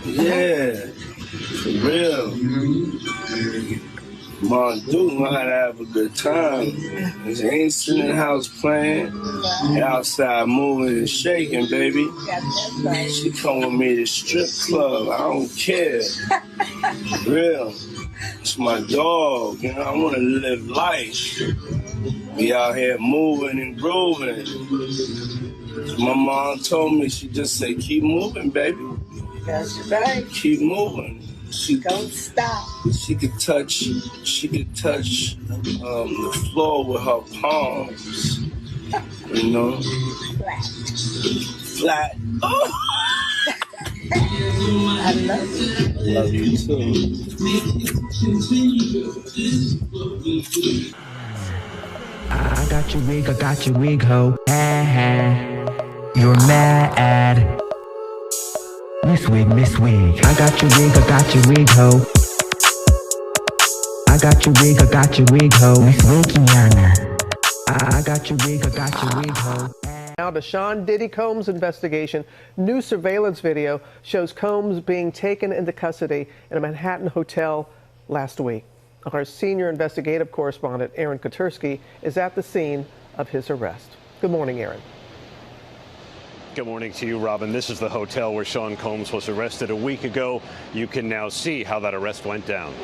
Yeah, for real. Mom Duke know how to have a good time. She ain't sitting in the house playing, and outside moving and shaking, baby. She come with me to strip club. I don't care. For real. It's my dog, you know. I want to live life. Be out here moving and grooving. My mom told me, she just said, keep moving, baby. That's right. Keep moving. She don't stop. She could touch the floor with her palms. You know? Flat. Oh. I love you. I love you too. I got your wig, ho. You're mad. Miss Wig. I got your wig, ho. I got your wig, ho. Miss Wigiana. I got your wig, ho. Now to Sean Diddy Combs' investigation. New surveillance video shows Combs being taken into custody in a Manhattan hotel last week. Our senior investigative correspondent, Aaron Kotursky, is at the scene of his arrest. Good morning, Aaron. Good morning to you, Robin. This is the hotel where Sean Combs was arrested a week ago. You can now see how that arrest went down.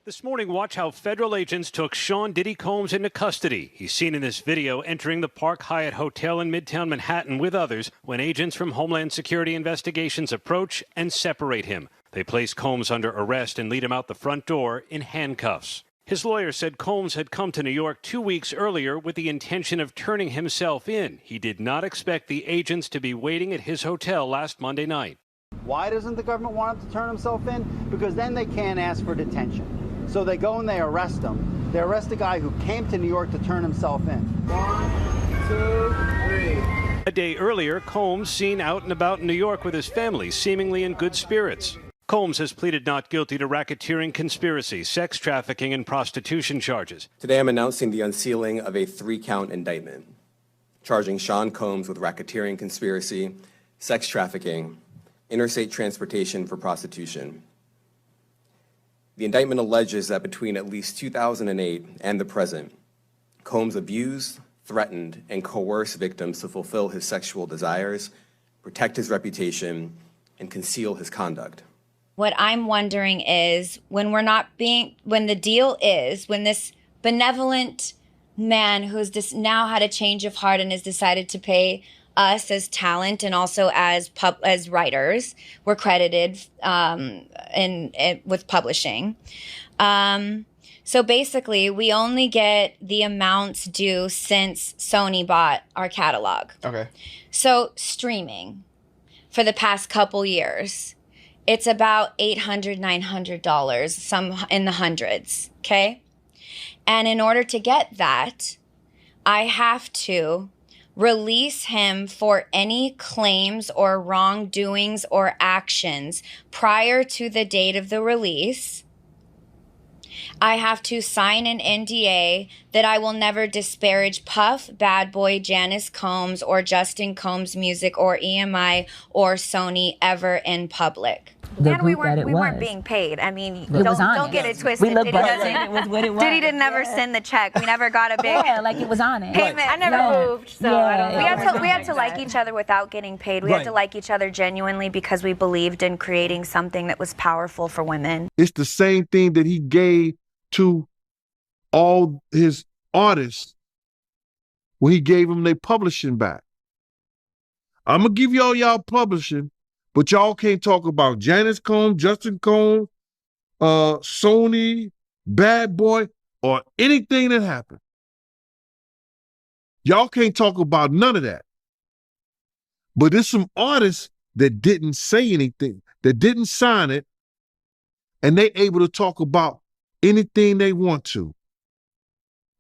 This morning, watch how federal agents took Sean Diddy Combs into custody. He's seen in this video entering the Park Hyatt Hotel in Midtown Manhattan with others when agents from Homeland Security Investigations approach and separate him. They place Combs under arrest and lead him out the front door in handcuffs. His lawyer said Combs had come to New York 2 weeks earlier with the intention of turning himself in. He did not expect the agents to be waiting at his hotel last Monday night. Why doesn't the government want him to turn himself in? Because then they can't ask for detention. So they go and they arrest him. They arrest a guy who came to New York to turn himself in. 1, 2, 3. A day earlier, Combs seen out and about in New York with his family, seemingly in good spirits. Combs has pleaded not guilty to racketeering, conspiracy, sex trafficking, and prostitution charges. Today I'm announcing the unsealing of a 3-count indictment, charging Sean Combs with racketeering, conspiracy, sex trafficking, interstate transportation for prostitution. The indictment alleges that between at least 2008 and the present, Combs abused, threatened, and coerced victims to fulfill his sexual desires, protect his reputation, and conceal his conduct. What I'm wondering is when this benevolent man who's now had a change of heart and has decided to pay us as talent and also as writers, we're credited with publishing. So basically, we only get the amounts due since Sony bought our catalog. Okay. So streaming for the past couple years, it's about $800, $900, some in the hundreds, okay? And in order to get that, I have to release him for any claims or wrongdoings or actions prior to the date of the release. I have to sign an NDA that I will never disparage Puff, Bad Boy, Janice Combs, or Justin Combs' music, or EMI, or Sony ever in public. And we weren't being paid. I mean, don't get it twisted. Diddy didn't never send the check. We never got a big like it was on it. payment. I never moved, so I don't know. We had to like each other without getting paid. We had to like each other genuinely because we believed in creating something that was powerful for women. It's the same thing that he gave to all his artists when he gave them their publishing back. I'm gonna give y'all publishing, but y'all can't talk about Janice Combs, Justin Combs, Sony, Bad Boy, or anything that happened. Y'all can't talk about none of that. But there's some artists that didn't say anything, that didn't sign it, and they able to talk about anything they want to.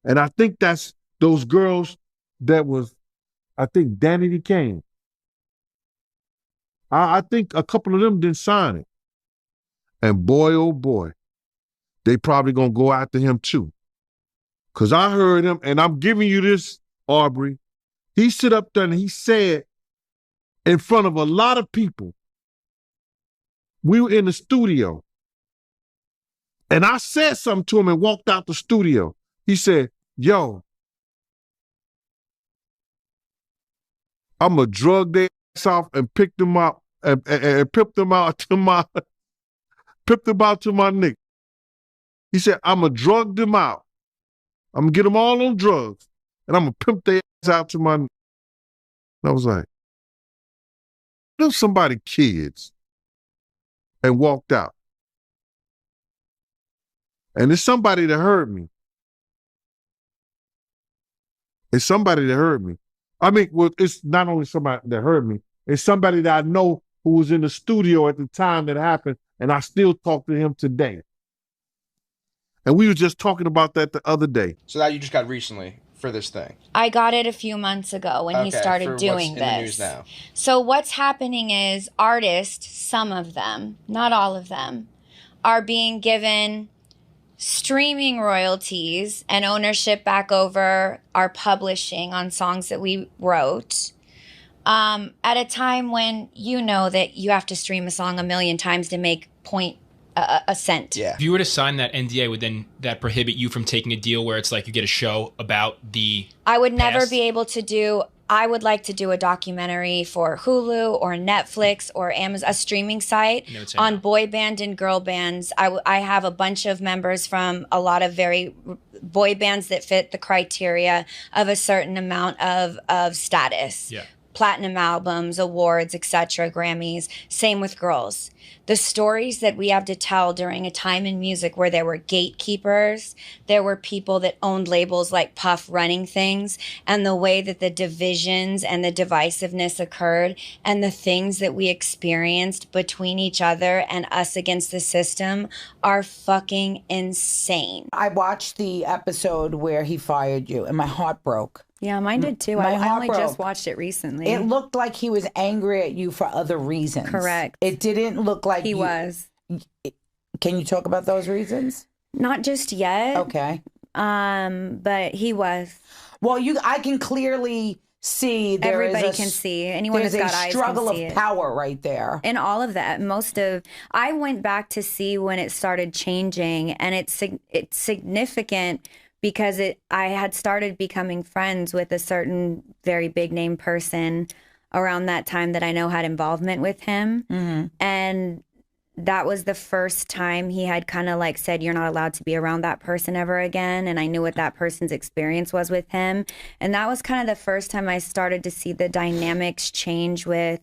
And I think that's those girls that was, I think Danny Kane. I think a couple of them didn't sign it. And boy, oh boy, they probably gonna go after him too. Cause I heard him, and I'm giving you this, Aubrey. He stood up there and he said in front of a lot of people We were in the studio. And I said something to him and walked out the studio. He said, yo, I'm going to drug their ass off and pick them up and pip them out to my nigga. He said, I'm going to drug them out. I'm going to get them all on drugs. And I'm going to pimp their ass out to my nigga. And I was like, there's somebody kids. And walked out. And it's somebody that heard me. It's somebody that heard me. I mean, well, it's not only somebody that heard me, it's somebody that I know who was in the studio at the time that happened, and I still talk to him today. And we were just talking about that the other day. So that you just got recently for this thing? I got it a few months ago when he started doing what's this. In the news now? So what's happening is artists, some of them, not all of them, are being given streaming royalties and ownership back over our publishing on songs that we wrote at a time when you know that you have to stream a song 1 million times to make a cent. Yeah. If you were to sign that NDA, would then that prohibit you from taking a deal where it's like you get a show about the I would never past? be able to do. I would like to do a documentary for Hulu or Netflix or Amazon, a streaming site on boy band and girl bands. I have a bunch of members from a lot of very boy bands that fit the criteria of a certain amount of status. Yeah. Platinum albums, awards, etc., Grammys. Same with girls. The stories that we have to tell during a time in music where there were gatekeepers, there were people that owned labels like Puff running things, and the way that the divisions and the divisiveness occurred and the things that we experienced between each other and us against the system are fucking insane. I watched the episode where he fired you and my heart broke. Yeah, mine did too. I only just watched it recently. It looked like he was angry at you for other reasons. Correct. It didn't look like he was. Can you talk about those reasons? Not just yet. Okay. But he was. Well, I can clearly see everybody can see. Anyone who's got eyes can see it. There's a struggle of power right there. And all of that. I went back to see when it started changing, and it's significant. Because I had started becoming friends with a certain very big name person around that time that I know had involvement with him. Mm-hmm. And that was the first time he had kind of like said, you're not allowed to be around that person ever again. And I knew what that person's experience was with him. And that was kind of the first time I started to see the dynamics change with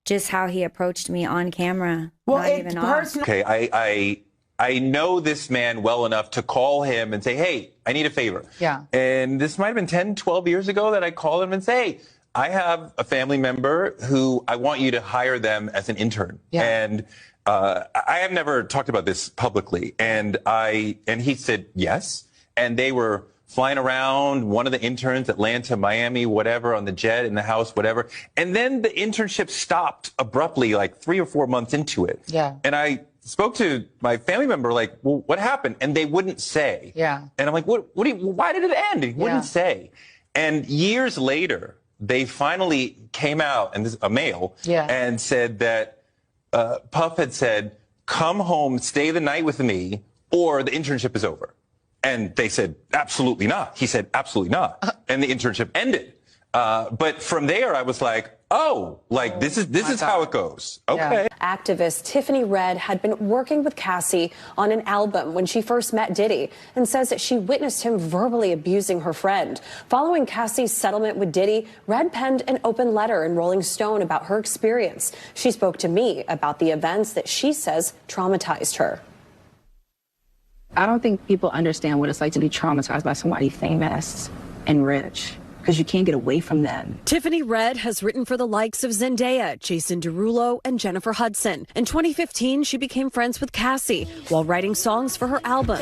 just how he approached me on camera. Well, not even off. Okay, I know this man well enough to call him and say, hey, I need a favor. Yeah. And this might have been 10, 12 years ago that I called him and say, hey, I have a family member who I want you to hire them as an intern. Yeah. And I have never talked about this publicly. And he said yes. And they were flying around, one of the interns, Atlanta, Miami, whatever, on the jet, in the house, whatever. And then the internship stopped abruptly, like 3 or 4 months into it. Yeah. And I spoke to my family member, like, well, what happened? And they wouldn't say. Yeah. And I'm like, why did it end? He wouldn't say. And years later, they finally came out, and this is a male, and said that Puff had said, come home, stay the night with me, or the internship is over. And they said, absolutely not. He said, absolutely not. And the internship ended. But from there, I was like, oh, like this is how it goes. Okay. Yeah. Activist Tiffany Red had been working with Cassie on an album when she first met Diddy and says that she witnessed him verbally abusing her friend. Following Cassie's settlement with Diddy, Red penned an open letter in Rolling Stone about her experience. She spoke to me about the events that she says traumatized her. I don't think people understand what it's like to be traumatized by somebody famous and rich, because you can't get away from them. Tiffany Red has written for the likes of Zendaya, Jason Derulo, and Jennifer Hudson. In 2015, she became friends with Cassie while writing songs for her album.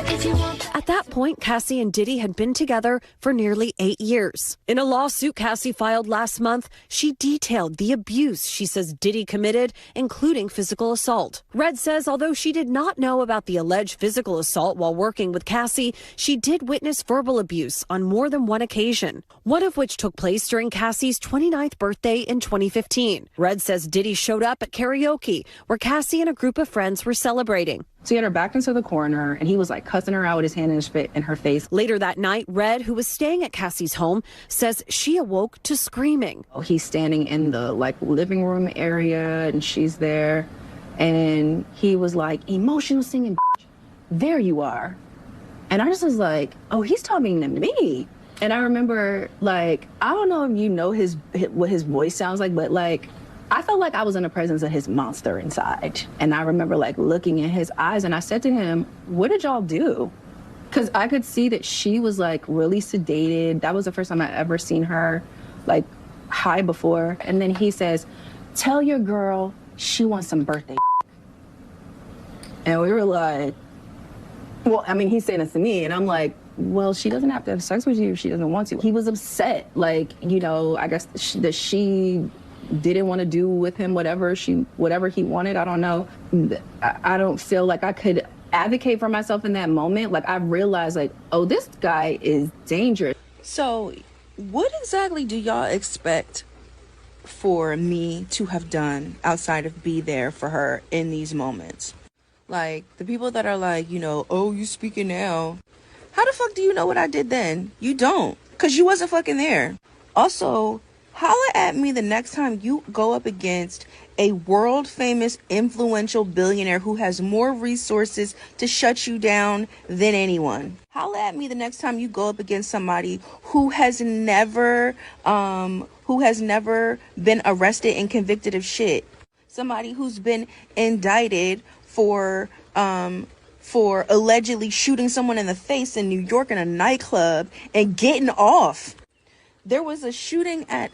At that point, Cassie and Diddy had been together for nearly 8 years. In a lawsuit Cassie filed last month, she detailed the abuse she says Diddy committed, including physical assault. Red says although she did not know about the alleged physical assault while working with Cassie, she did witness verbal abuse on more than one occasion. One of of which took place during Cassie's 29th birthday in 2015. Red says Diddy showed up at karaoke, where Cassie and a group of friends were celebrating. So he had her backed into the corner, and he was like cussing her out with his hand in her face. Later that night, Red, who was staying at Cassie's home, says she awoke to screaming. He's standing in the living room area, and she's there, and he was like, emotional singing, bitch. There you are. And I just was like, oh, he's talking to me. And I remember, I don't know if you know what his voice sounds like, but I felt like I was in the presence of his monster inside. And I remember looking in his eyes, and I said to him, what did y'all do? Because I could see that she was really sedated. That was the first time I ever seen her high before. And then he says, tell your girl she wants some birthday. And we were like, well, I mean, he's saying this to me, and I'm like, well, she doesn't have to have sex with you if she doesn't want to. He was upset, I guess that she didn't want to do with him whatever he wanted. I don't know. I don't feel like I could advocate for myself in that moment. I realized oh, this guy is dangerous. So what exactly do y'all expect for me to have done outside of be there for her in these moments? The people that are oh, you speaking now. How the fuck do you know what I did then? You don't, because you wasn't fucking there. Also, holla at me the next time you go up against a world famous influential billionaire who has more resources to shut you down than anyone. Holla at me the next time you go up against somebody who has never been arrested and convicted of shit. Somebody who's been indicted for allegedly shooting someone in the face in New York in a nightclub and getting off. There was a shooting at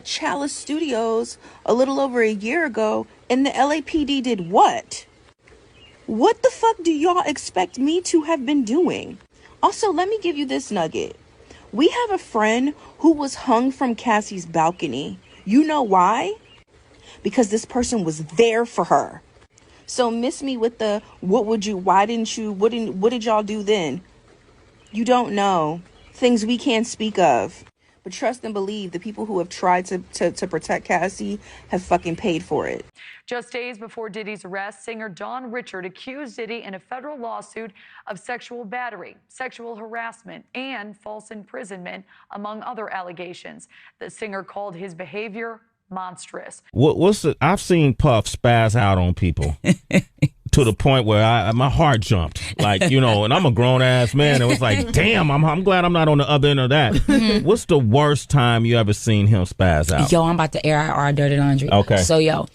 Chalice Studios a little over a year ago, and the LAPD did what? What the fuck do y'all expect me to have been doing? Also, let me give you this nugget. We have a friend who was hung from Cassie's balcony. You know why? Because this person was there for her. So miss me with the, what did y'all do then? You don't know. Things we can't speak of. But trust and believe the people who have tried to protect Cassie have fucking paid for it. Just days before Diddy's arrest, singer Dawn Richard accused Diddy in a federal lawsuit of sexual battery, sexual harassment, and false imprisonment, among other allegations. The singer called his behavior monstrous. I've seen Puff spaz out on people to the point where my heart jumped, and I'm a grown ass man. It was like, damn, I'm glad I'm not on the other end of that. What's the worst time you ever seen him spaz out? Yo, I'm about to air out our dirty laundry. Okay. So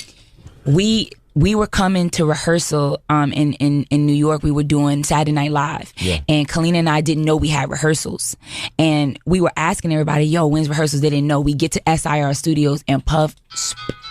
we were coming to rehearsal in New York. We were doing Saturday Night Live. Yeah. And Kalina and I didn't know we had rehearsals. And we were asking everybody, yo, when's rehearsals? They didn't know. We get to SIR Studios and Puff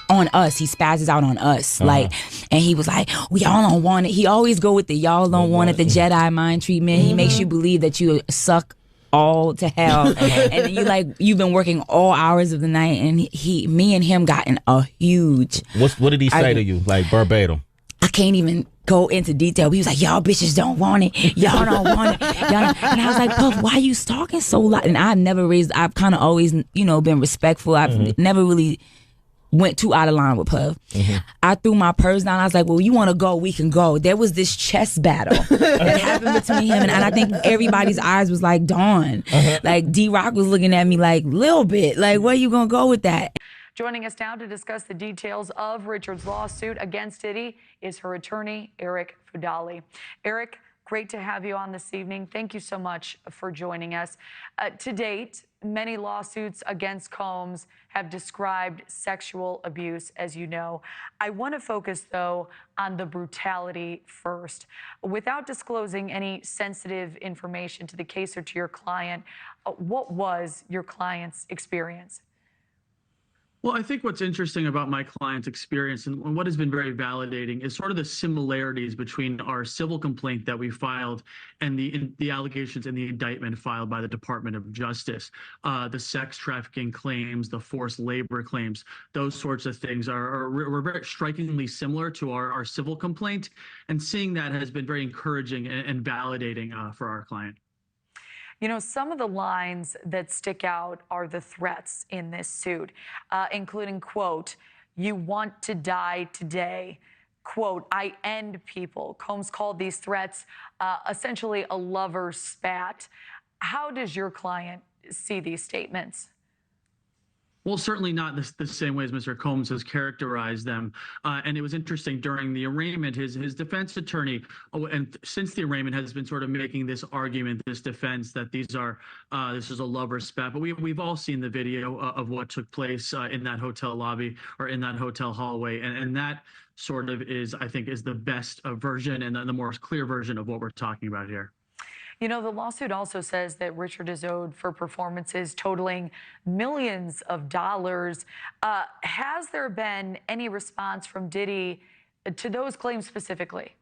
on us. He spazzes out on us. And he was like, we all don't want it. He always go with the y'all don't want it, the Jedi mind treatment. He makes you believe that you suck all to hell. And then you've been working all hours of the night, and me and him got in a huge. What did he say to you, verbatim? I can't even go into detail. He was like, y'all bitches don't want it. Y'all don't want it. And I was like, Puff, why are you talking so loud? And I've kind of always, been respectful. I've never really went too out of line with Puff. I threw my purse down. I was like, well, you want to go, we can go. There was this chess battle that happened between him, and I think everybody's eyes was like, Dawn. D-Rock was looking at me little bit, where you gonna go with that? Joining us now to discuss the details of Richard's lawsuit against Diddy is her attorney, Eric Fudali. Eric, great to have you on this evening. Thank you so much for joining us. To date, many lawsuits against Combs have described sexual abuse, as you know. I want to focus, though, on the brutality first. Without disclosing any sensitive information to the case or to your client, what was your client's experience? Well, I think what's interesting about my client's experience and what has been very validating is sort of the similarities between our civil complaint that we filed and the allegations in the indictment filed by the Department of Justice. The sex trafficking claims, the forced labor claims, those sorts of things were very strikingly similar to our civil complaint. And seeing that has been very encouraging and validating for our client. You know, some of the lines that stick out are the threats in this suit, including, quote, "You want to die today." Quote, "I end people." Combs called these threats essentially a lover spat. How does your client see these statements? Well, certainly not the same way as Mr. Combs has characterized them. And it was interesting during the arraignment, his defense attorney, and since the arraignment, has been sort of making this argument, this defense that this is a lover spat. But we've all seen the video of what took place in that hotel lobby or in that hotel hallway, and that sort of I think, is the best version and the more clear version of what we're talking about here. You know, the lawsuit also says that Richard is owed for performances totaling millions of dollars. Has there been any response from Diddy to those claims specifically?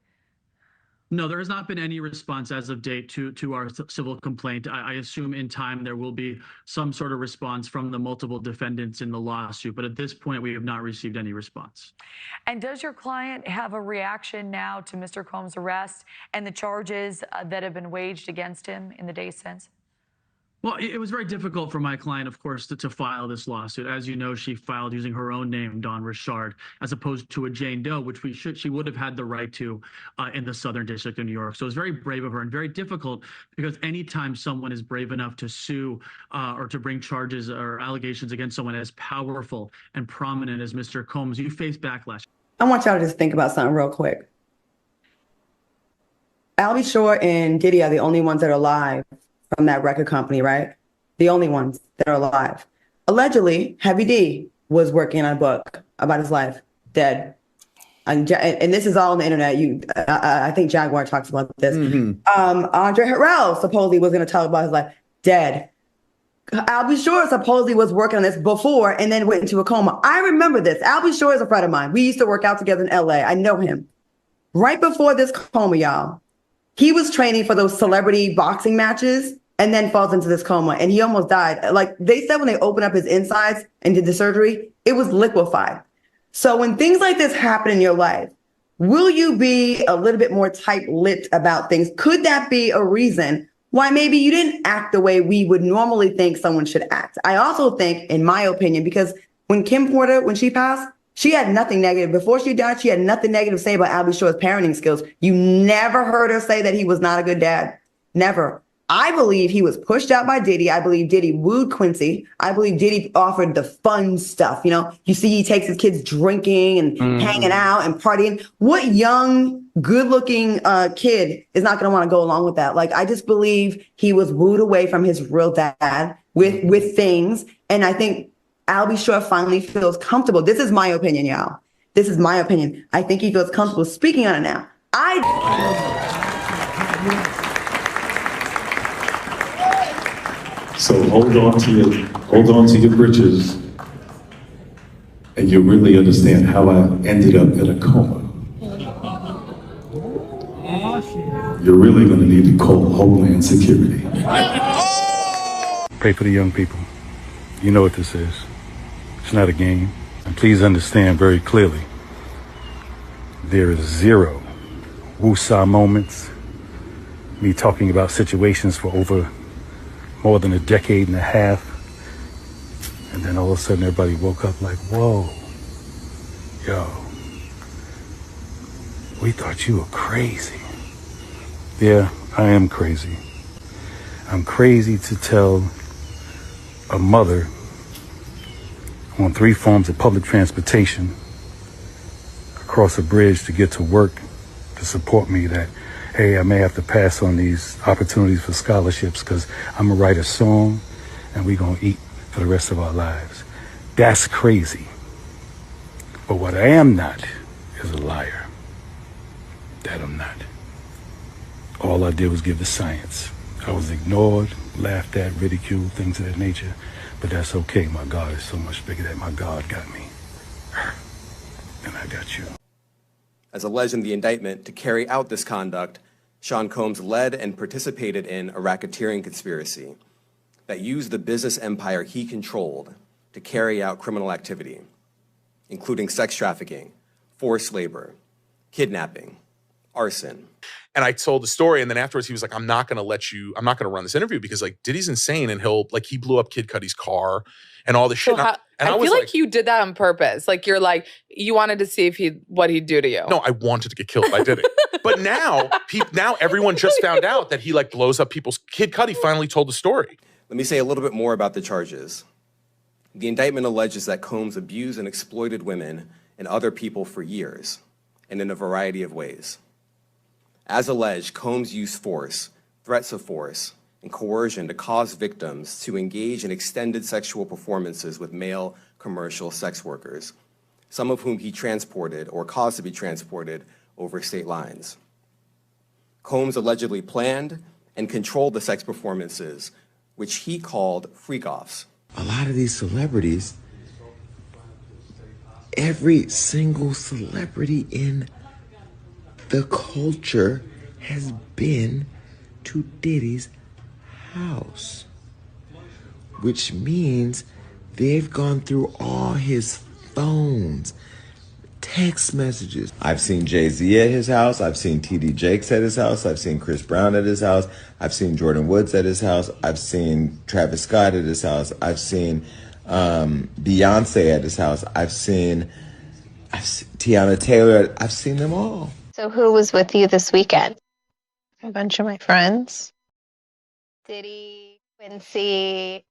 No, there has not been any response as of date to our civil complaint. I assume in time there will be some sort of response from the multiple defendants in the lawsuit, but at this point we have not received any response. And does your client have a reaction now to Mr. Combs' arrest and the charges that have been waged against him in the days since? Well, it was very difficult for my client, of course, to file this lawsuit. As you know, she filed using her own name, Dawn Richard, as opposed to a Jane Doe, which she would have had the right to in the Southern District of New York. So it was very brave of her and very difficult, because anytime someone is brave enough to sue or to bring charges or allegations against someone as powerful and prominent as Mr. Combs, you face backlash. I want y'all to just think about something real quick. Albie Shore and Diddy are the only ones that are alive from that record company, right? The only ones that are alive. Allegedly, Heavy D was working on a book about his life, dead. And this is all on the internet. I think Jaguar talks about this. Andre Harrell supposedly was going to tell about his life, dead. Albie Shore supposedly was working on this before and then went into a coma. I remember this. Albie Shore is a friend of mine. We used to work out together in LA. I know him. Right before this coma, y'all, he was training for those celebrity boxing matches and then falls into this coma, and he almost died. Like they said, when they opened up his insides and did the surgery, it was liquefied. So when things like this happen in your life, will you be a little bit more tight-lipped about things? Could that be a reason why maybe you didn't act the way we would normally think someone should act? I also think, in my opinion, because when Kim Porter, when she passed, she had nothing negative. Before she died, she had nothing negative to say about Albie Shore's parenting skills. You never heard her say that he was not a good dad. Never. I believe he was pushed out by Diddy. I believe Diddy wooed Quincy. I believe Diddy offered the fun stuff. You know, you see he takes his kids drinking and hanging out and partying. What young, good-looking kid is not going to want to go along with that? Like, I just believe he was wooed away from his real dad with things. And I think Albie Shore finally feels comfortable. This is my opinion, y'all. This is my opinion. I think he feels comfortable speaking on it now. So hold on to your britches, and you'll really understand how I ended up in a coma. You're really going to need to call Homeland Security. Pray for the young people. You know what this is. It's not a game. And please understand very clearly, there is zero woosah moments, me talking about situations for over more than a decade and a half, and then all of a sudden everybody woke up like, whoa, yo, we thought you were crazy. Yeah, I am crazy. I'm crazy to tell a mother on 3 forms of public transportation across a bridge to get to work to support me that, hey, I may have to pass on these opportunities for scholarships because I'm going to write a song and we're going to eat for the rest of our lives. That's crazy. But what I am not is a liar. That I'm not. All I did was give the science. I was ignored, laughed at, ridiculed, things of that nature. But that's okay. My God is so much bigger that my God got me. And I got you. As alleged in the indictment, to carry out this conduct, Sean Combs led and participated in a racketeering conspiracy that used the business empire he controlled to carry out criminal activity, including sex trafficking, forced labor, kidnapping, arson. And I told the story, and then afterwards he was like, I'm not going to run this interview because like Diddy's insane, and he blew up Kid Cudi's car and all this shit. I feel like you did that on purpose. Like you wanted to see what he'd do to you. No, I wanted to get killed by Diddy. But now everyone just found out that he like blows up people's. Kid Cudi finally told the story. Let me say a little bit more about the charges. The indictment alleges that Combs abused and exploited women and other people for years, and in a variety of ways. As alleged, Combs used force, threats of force, and coercion to cause victims to engage in extended sexual performances with male commercial sex workers, some of whom he transported or caused to be transported over state lines. Combs allegedly planned and controlled the sex performances, which he called freak-offs. A lot of these celebrities, every single celebrity in the culture has been to Diddy's house, which means they've gone through all his phones, text messages. I've seen Jay-Z at his house. I've seen T.D. Jakes at his house. I've seen Chris Brown at his house. I've seen Jordan Woods at his house. I've seen Travis Scott at his house. I've seen Beyonce at his house. I've seen Tiana Taylor. I've seen them all. So who was with you this weekend? A bunch of my friends. Diddy, Quincy,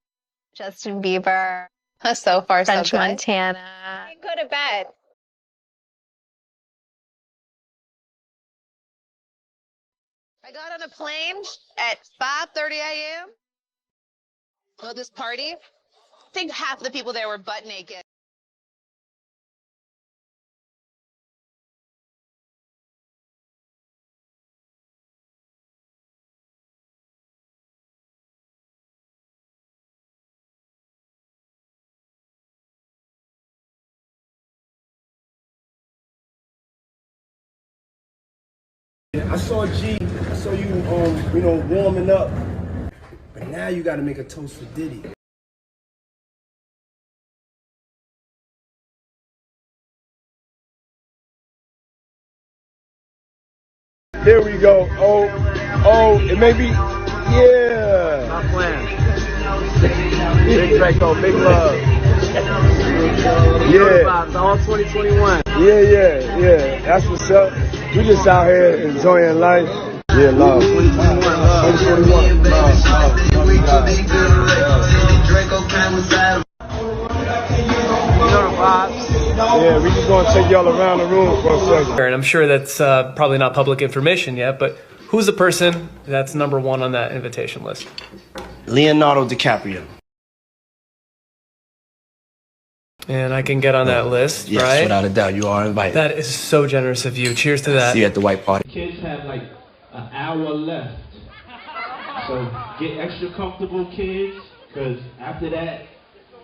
Justin Bieber. So far, French Montana. I go to bed. I got on a plane at 5:30 a.m. for this party. I think half the people there were butt naked. I saw you, warming up. But now you got to make a toast for Diddy. Here we go. Oh, it may be, yeah. Not playing. Big Draco, big love. Yeah. All 2021. Yeah. That's what's up. We just out here enjoying life. Yeah, love. 2021, love. 2021, Yeah, we just gonna take y'all around the room for a second. And I'm sure that's probably not public information yet, but who's the person that's #1 on that invitation list? Leonardo DiCaprio. And I can get on that list, yes, right? Without a doubt, you are invited. That is so generous of you. Cheers to that. See you at the white party. Kids have like an hour left. So get extra comfortable, kids, because after that,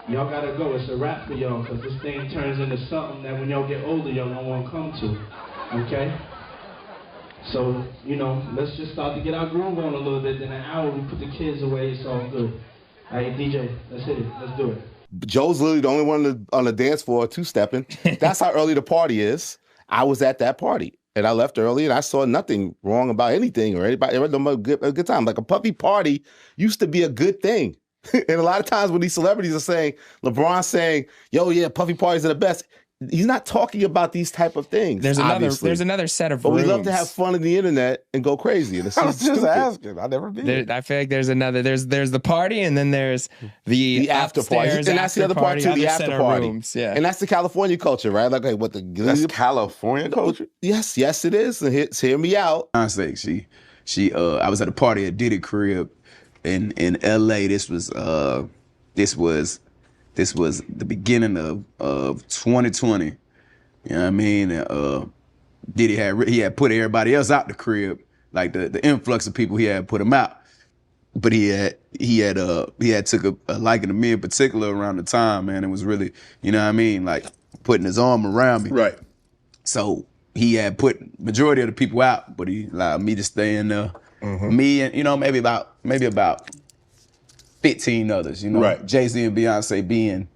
y'all gotta go. It's a wrap for y'all, because this thing turns into something that when y'all get older, y'all don't want to come to. Okay? So, let's just start to get our groove on a little bit. Then an hour, we put the kids away. It's all good. All right, DJ, let's hit it. Let's do it. Joe's literally the only one on the dance floor two-stepping. That's how early the party is. I was at that party, and I left early, and I saw nothing wrong about anything or anybody. It was a good time. Like a puppy party used to be a good thing. And a lot of times when these celebrities are saying, LeBron's saying, yo, yeah, puffy parties are the best. He's not talking about these type of things. There's another set of But rooms. we love to have fun on the internet and go crazy. And it's I was just asking. I've never been. I feel like there's the party, and then there's the after party. And that's the other part too, the after party. Rooms, yeah. And that's the California culture, right? Like what that's California culture? Yes, it is. And hear me out. Honestly, she I was at a party at Diddy crib in LA. This was the beginning of 2020. You know what I mean? Diddy had put everybody else out the crib, like the influx of people he had put him out. But he had took a liking to me in particular around the time, man. It was really, you know what I mean, like putting his arm around me. Right. So he had put majority of the people out, but he allowed me to stay in there. Mm-hmm. Me and maybe about 15 others. Right. Jay-Z and Beyonce being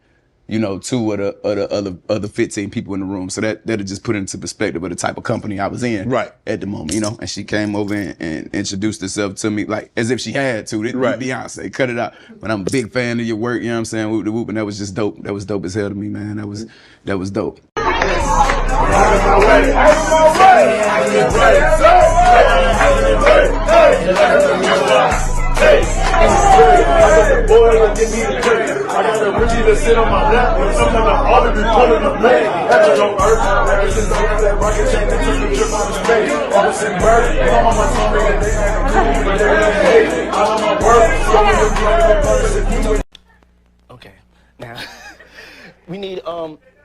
you know, 2 of the other 15 people in the room. So that'll just put it into perspective of the type of company I was in at the moment, you know. And she came over and introduced herself to me like as if she had to. Beyonce, cut it out. But I'm a big fan of your work, you know what I'm saying? Whoop the whoop, and that was just dope. That was dope as hell to me, man. That was dope. Okay, now we need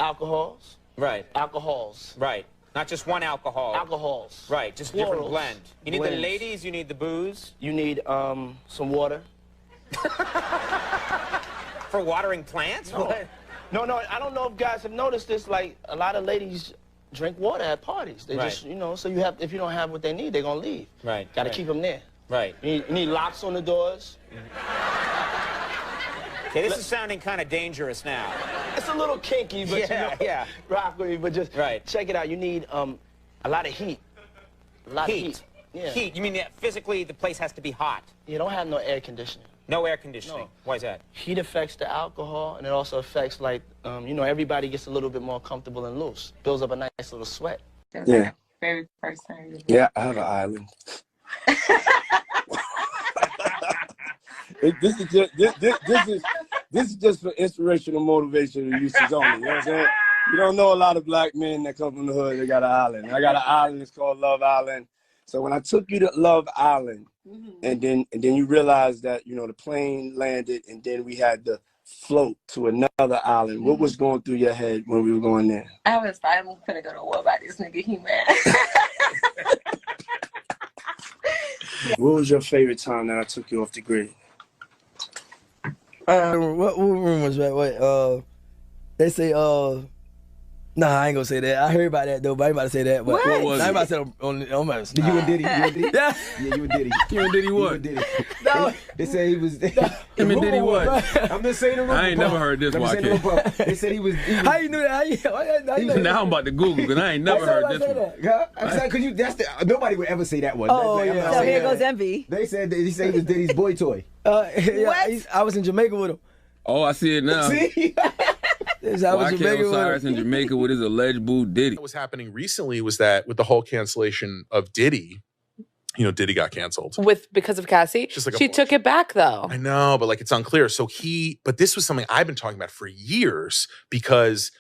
alcohols. Right. Alcohols. Right. Not just one alcohol. Alcohols. Right. Just different Plurals. blend. You need Blends. the ladies. You need the booze. You need some water. For watering plants? No, I don't know if guys have noticed this. Like, a lot of ladies drink water at parties. They just, you know, so if you don't have what they need, they're going to leave. Right. Got to keep them there. Right. You need locks on the doors. Okay, this is sounding kind of dangerous now. It's a little kinky, but yeah. Rock with me, but just check it out. You need a lot of heat. A lot of heat. Yeah. Heat. You mean that physically the place has to be hot? You don't have no air conditioning. No air conditioning. No. Why is that? Heat affects the alcohol, and it also affects, like, you know, everybody gets a little bit more comfortable and loose. Builds up a nice little sweat. Yeah. Very first time. Yeah, I have an island. This is just for inspirational motivation and uses only. You know what I'm saying? You don't know a lot of black men that come from the hood. They got an island. I got an island. It's called Love Island. So when I took you to Love Island, and then you realize that, you know, the plane landed, and then we had to float to another island. What was going through your head when we were going there? I'm finna go to war by this nigga, he mad. What was your favorite time that I took you off the grid? What room was that? What? They say, nah, I ain't gonna say that. I heard about that though, but I ain't about to say that. But What I was ain't it? about to say on my. You and Diddy? Yeah. Yeah, you and Diddy. You and Diddy what? You and Diddy. They said he was. Him and Diddy what? I'm just saying the room. I ain't never heard this, Joaquin. They said he was. How you knew that? How you know Now I'm about to Google because I ain't never heard this one. I'm saying, cause that's nobody would ever say that one. Oh, I'm yeah. not So saying here that. goes envy. They said he said he was Diddy's boy toy. I was in Jamaica with him. Oh, I see it now. See? I was in Jamaica with Osiris him. in Jamaica with his alleged boo Diddy. What was happening recently was that with the whole cancellation of Diddy, you know, Diddy got canceled. Because of Cassie? Just like she took it back, though. I know, but like it's unclear. So but this was something I've been talking about for years because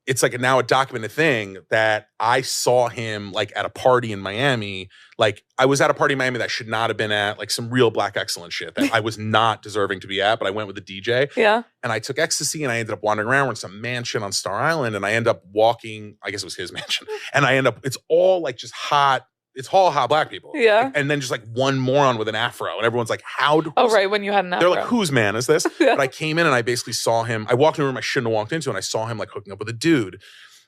it's like now a documented thing that I saw him like at a party in Miami. Like I was at a party in Miami that I should not have been at, like some real black excellence shit that I was not deserving to be at, but I went with the DJ. Yeah. And I took ecstasy and I ended up wandering around. We're in some mansion on Star Island and I end up walking, I guess it was his mansion. And it's all like just hot. It's all hot black people. Yeah. And then just like one moron with an afro. And everyone's like, right, when you had an afro. They're like, whose man is this? But I came in and I basically saw him. I walked in a room I shouldn't have walked into and I saw him like hooking up with a dude,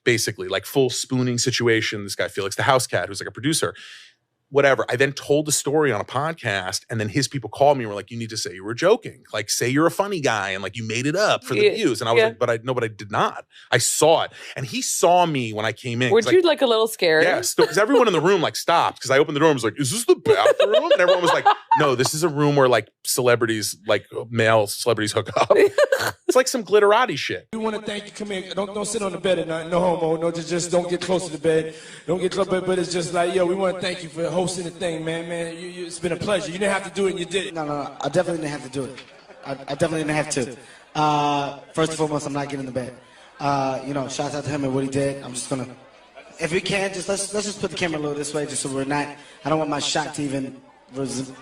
basically like full spooning situation. This guy, Felix the House Cat, who's like a producer. Whatever. I then told the story on a podcast and then his people called me and were like, you need to say you were joking. Like say you're a funny guy and like you made it up for the views. And I was like, but I did not. I saw it. And he saw me when I came in. Were you like a little scared? Yes. Because everyone in the room like stopped because I opened the door and was like, is this the bathroom? And everyone was like, no, this is a room where like celebrities, like male celebrities hook up. It's like some glitterati shit. We want to thank you. Come here. Don't sit on the bed at night. No homo. No, just don't get close to the bed. Don't get close. But it's just like, yo, we want to thank you for hosting the thing, man. It's been a pleasure. You didn't have to do it, and you did it. No. I definitely didn't have to do it. I definitely didn't have to. First and foremost, I'm not getting in the bed. You know, shout out to him and what he did. I'm just gonna, if we can, let's just put the camera a little this way, just so we're not. I don't want my shot to even,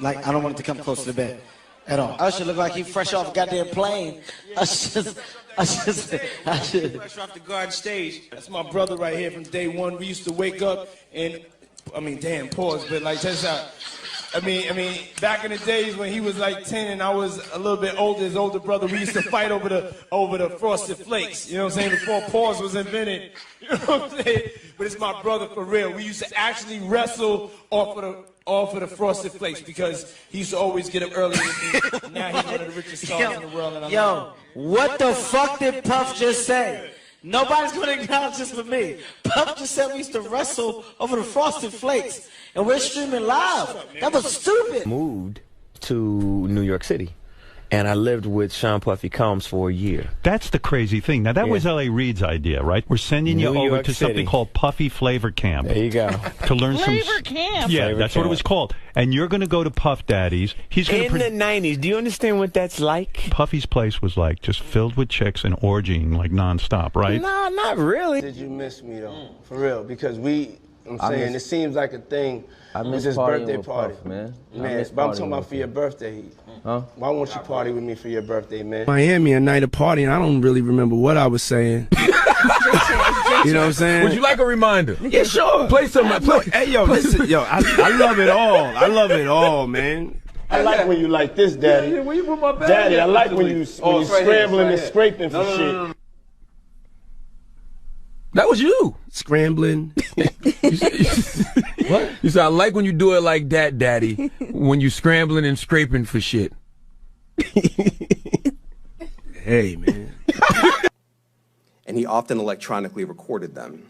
like, I don't want it to come close to the bed at all. I should look like he fresh off a goddamn plane. I should. Fresh off the garden stage. That's my brother right here from day one. We used to wake up and, damn, pause, but like, that's how. I mean, back in the days when he was like 10 and I was a little bit older, his older brother, we used to fight over the Frosted Flakes. You know what I'm saying? Before pause was invented. You know what I'm saying? But it's my brother for real. We used to actually wrestle off all for the Frosted Flakes because he used to always get up early with me. Now he's one of the richest stars in the world. And Yo, what the fuck did Puff just say? Nobody's gonna acknowledge this for me. Puff just said we used to wrestle over the Frosted Flakes, and we're streaming live. That was stupid. Moved to New York City, and I lived with Sean Puffy Combs for a year. That's the crazy thing. Now, that was L.A. Reid's idea, right? We're sending you New over York to something City. called Puffy Flavor Camp. There you go. To learn Flavor Camp. Yeah, Flavor that's what it Camp. was called. And you're going to go to Puff Daddy's. He's going In the 90s, do you understand what that's like? Puffy's place was like just filled with chicks and orgying like nonstop, right? No, not really. Did you miss me though? For real, because I'm I saying miss- it seems like a thing. I with miss this partying birthday with party, Puff, man. I Man, miss but I'm partying talking about with for your birthday. Huh? Why won't you party with me for your birthday, man? Miami, a night of partying. I don't really remember what I was saying. You know what I'm saying? Would you like a reminder? Yeah, sure. Play some. Hey, yo, listen, yo, I love it all. I love it all, man. I like when you like this, Daddy. Where you put my bag? Daddy, I like when you it's right here, scrambling it's and right scraping for here. No, shit. no, no. That was you. Scrambling. What? You said, I like when you do it like that, Daddy. When you scrambling and scraping for shit. Hey, man. And he often electronically recorded them.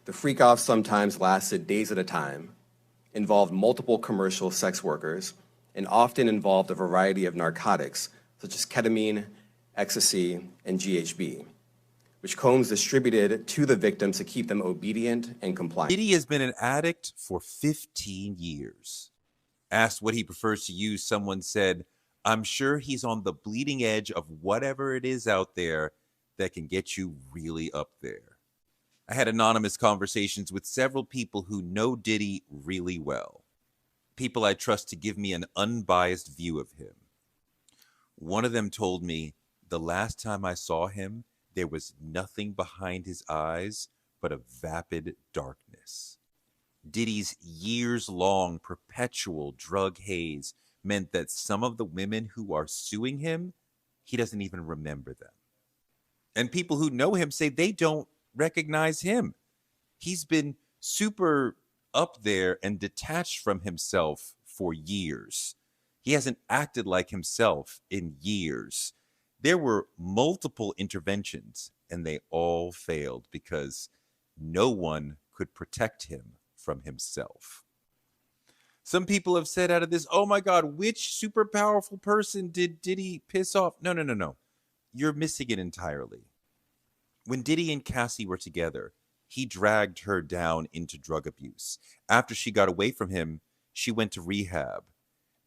The freak-offs sometimes lasted days at a time, involved multiple commercial sex workers, and often involved a variety of narcotics, such as ketamine, ecstasy, and GHB, which Combs distributed to the victims to keep them obedient and compliant. Diddy has been an addict for 15 years. Asked what he prefers to use, someone said, I'm sure he's on the bleeding edge of whatever it is out there that can get you really up there. I had anonymous conversations with several people who know Diddy really well. People I trust to give me an unbiased view of him. One of them told me, the last time I saw him, there was nothing behind his eyes but a vapid darkness. Diddy's years-long perpetual drug haze meant that some of the women who are suing him, he doesn't even remember them. And people who know him say they don't recognize him. He's been super up there and detached from himself for years. He hasn't acted like himself in years. There were multiple interventions, and they all failed because no one could protect him from himself. Some people have said out of this, oh my God, which super powerful person did Diddy piss off? No. You're missing it entirely. When Diddy and Cassie were together, he dragged her down into drug abuse. After she got away from him, she went to rehab.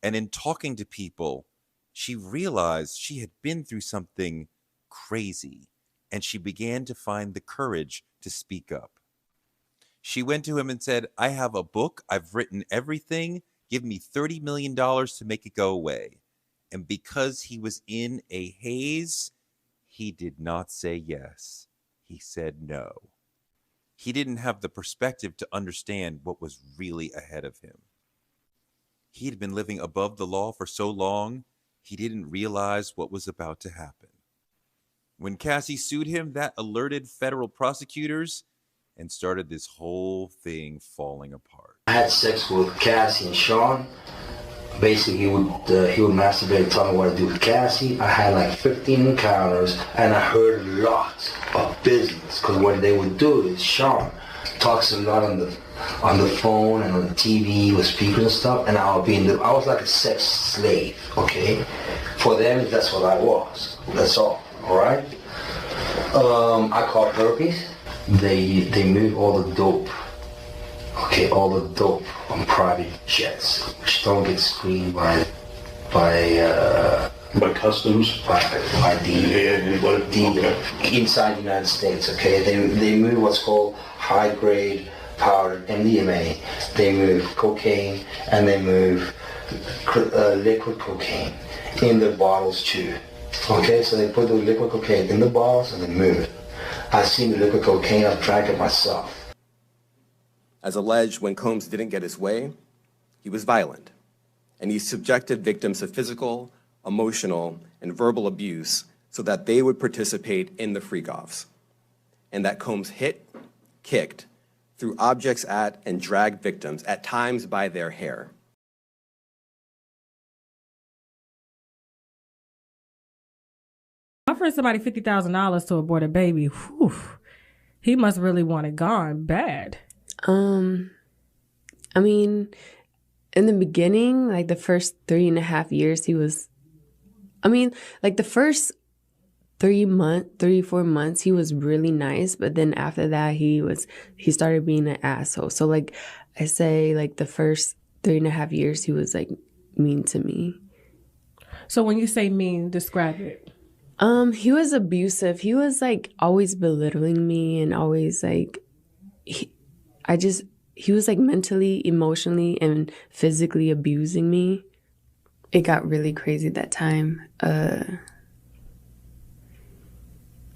And in talking to people, she realized she had been through something crazy, and she began to find the courage to speak up. She went to him and said, I have a book. I've written everything. Give me $30 million to make it go away. And because he was in a haze, he did not say yes. He said no. He didn't have the perspective to understand what was really ahead of him. He had been living above the law for so long, he didn't realize what was about to happen. When Cassie sued him, that alerted federal prosecutors and started this whole thing falling apart. I had sex with Cassie and Sean. Basically, he would masturbate and tell me what to do with Cassie. I had like 15 encounters, and I heard lots of business. Because what they would do is Sean talks a lot on the phone and on the TV with speakers and stuff, and I was like a sex slave. Okay, for them that's what I was. That's all. All right. I caught herpes. They move all the dope. Okay, all the dope on private jets, which don't get screened by customs, by inside the United States. Okay, they move what's called high grade powder MDMA. They move cocaine and they move liquid cocaine in the bottles too. Okay, so they put the liquid cocaine in the bottles and they move it. I've seen the liquid cocaine. I've drank it myself. As alleged, when Combs didn't get his way, he was violent, and he subjected victims to physical, emotional, and verbal abuse so that they would participate in the freak-offs, and that Combs hit, kicked, threw objects at, and dragged victims, at times by their hair. Offering somebody $50,000 to abort a baby, whew, he must really want it gone bad. I mean, in the beginning, like the first 3.5 years, the first 4 months, he was really nice. But then after that, he started being an asshole. So like I say, like the first 3.5 years, he was like mean to me. So when you say mean, describe it. He was abusive. He was like always belittling me and always like, he was like mentally, emotionally, and physically abusing me. It got really crazy that time.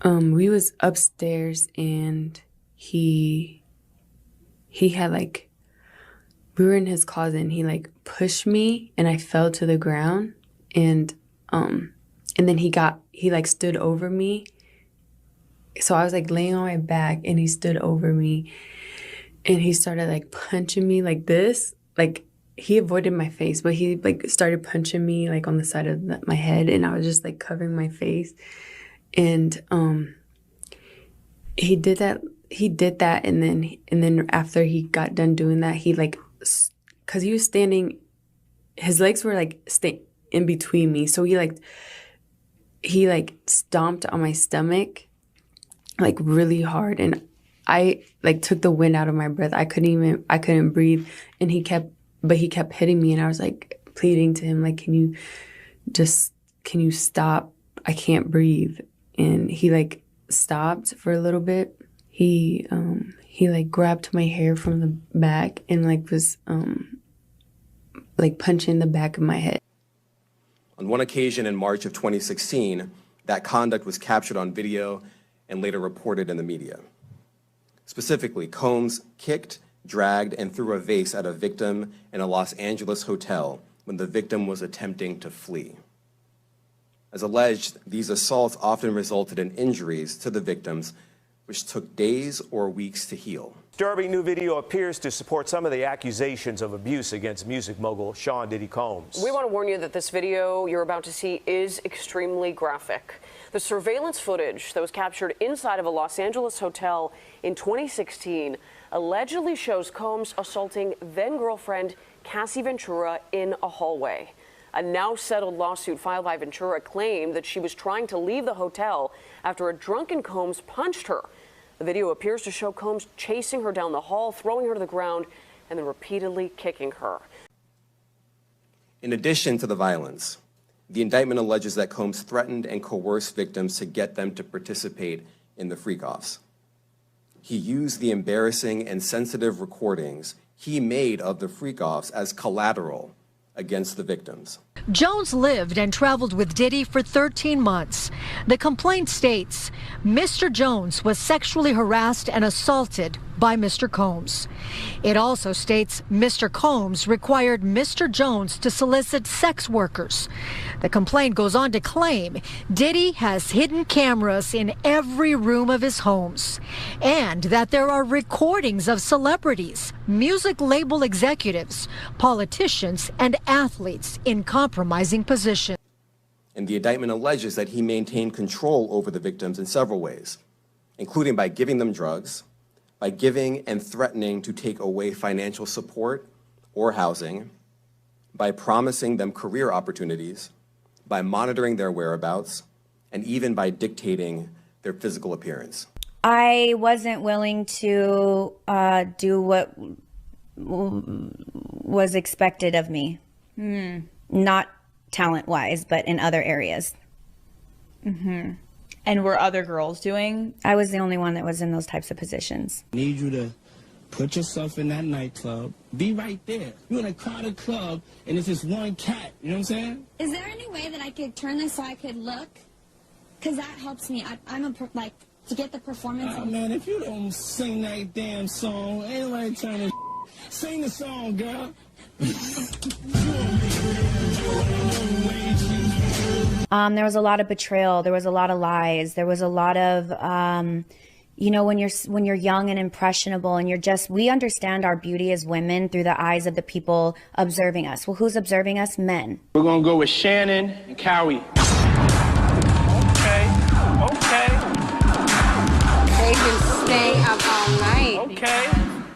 We was upstairs and he had like, we were in his closet and he like pushed me and I fell to the ground and then he like stood over me. So I was like laying on my back and he stood over me and he started like punching me like this. Like he avoided my face, but he like started punching me like on the side of my head and I was just like covering my face. And he did that and then after he got done doing that, he like, cause he was standing, his legs were like in between me. So he stomped on my stomach like really hard and I like took the wind out of my breath. I couldn't breathe and he kept hitting me and I was like pleading to him like, can you stop? I can't breathe. And he like stopped for a little bit. He like grabbed my hair from the back and like was like punching the back of my head. On one occasion in March of 2016, that conduct was captured on video and later reported in the media. Specifically, Combs kicked, dragged, and threw a vase at a victim in a Los Angeles hotel when the victim was attempting to flee. As alleged, these assaults often resulted in injuries to the victims, which took days or weeks to heal. Disturbing new video appears to support some of the accusations of abuse against music mogul Sean Diddy Combs. We want to warn you that this video you're about to see is extremely graphic. The surveillance footage that was captured inside of a Los Angeles hotel in 2016 allegedly shows Combs assaulting then-girlfriend Cassie Ventura in a hallway. A now settled lawsuit filed by Ventura claimed that she was trying to leave the hotel after a drunken Combs punched her. The video appears to show Combs chasing her down the hall, throwing her to the ground, and then repeatedly kicking her. In addition to the violence, the indictment alleges that Combs threatened and coerced victims to get them to participate in the freak-offs. He used the embarrassing and sensitive recordings he made of the freak-offs as collateral against the victims. Jones lived and traveled with Diddy for 13 months. The complaint states Mr. Jones was sexually harassed and assaulted by Mr. Combs. It also states Mr. Combs required Mr. Jones to solicit sex workers. The complaint goes on to claim Diddy has hidden cameras in every room of his homes and that there are recordings of celebrities, music label executives, politicians, and athletes in compromising positions. And the indictment alleges that he maintained control over the victims in several ways, including by giving them drugs, by giving and threatening to take away financial support or housing, by promising them career opportunities, by monitoring their whereabouts, and even by dictating their physical appearance. I wasn't willing to do what was expected of me. Not talent-wise, but in other areas. And were other girls doing? I was the only one that was in those types of positions. Need you to put yourself in that nightclub. Be right there. You're in a crowded club, and it's just one cat. You know what I'm saying? Is there any way that I could turn this so I could look? Because that helps me. I'm to get the performance. Oh, man, if you don't sing that damn song, ain't nobody trying to sing the song, girl. There was a lot of betrayal. There was a lot of lies. There was a lot of, you know, when you're young and impressionable and we understand our beauty as women through the eyes of the people observing us. Well, who's observing us? Men. We're gonna go with Shannon and Cowie. Okay. They can stay up all night. Okay.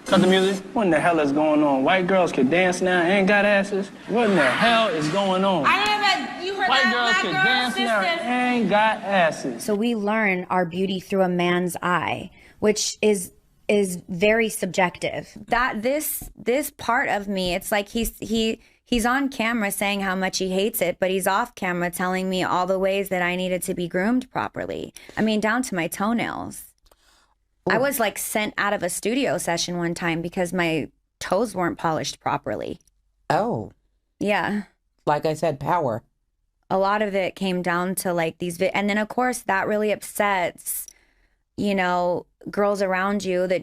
Cut the music. What in the hell is going on? White girls can dance now and ain't got asses? What in the hell is going on? I don't know that you heard White that girls black can girl dance now system. and ain't got asses. So we learn our beauty through a man's eye, which is very subjective. That this part of me, it's like he's on camera saying how much he hates it, but he's off camera telling me all the ways that I needed to be groomed properly. I mean, down to my toenails. I was like sent out of a studio session one time because my toes weren't polished properly. Oh. Yeah. Like I said, power. A lot of it came down to like these, and then of course that really upsets, you know, girls around you that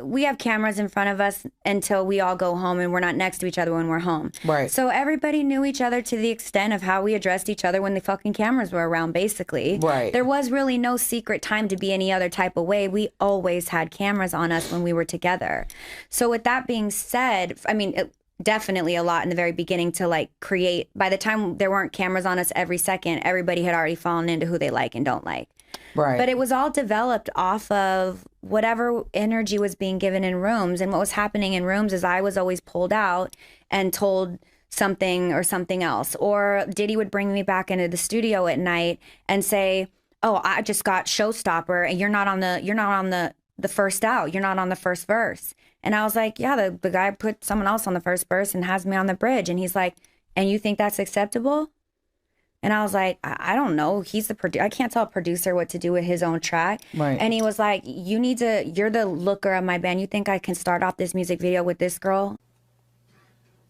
we have cameras in front of us until we all go home, and we're not next to each other when we're home. Right. So everybody knew each other to the extent of how we addressed each other when the fucking cameras were around, basically. Right. There was really no secret time to be any other type of way. We always had cameras on us when we were together. So with that being said, I mean, definitely a lot in the very beginning to like create, by the time there weren't cameras on us every second, everybody had already fallen into who they like and don't like. Right. But it was all developed off of whatever energy was being given in rooms. And what was happening in rooms is I was always pulled out and told something or something else. Or Diddy would bring me back into the studio at night and say, oh, I just got Showstopper and you're not on the first out. You're not on the first verse. And I was like, yeah, the guy put someone else on the first verse and has me on the bridge. And he's like, and you think that's acceptable? And I was like, I don't know. He's the producer. I can't tell a producer what to do with his own track. Right. And he was like, you're the looker of my band. You think I can start off this music video with this girl?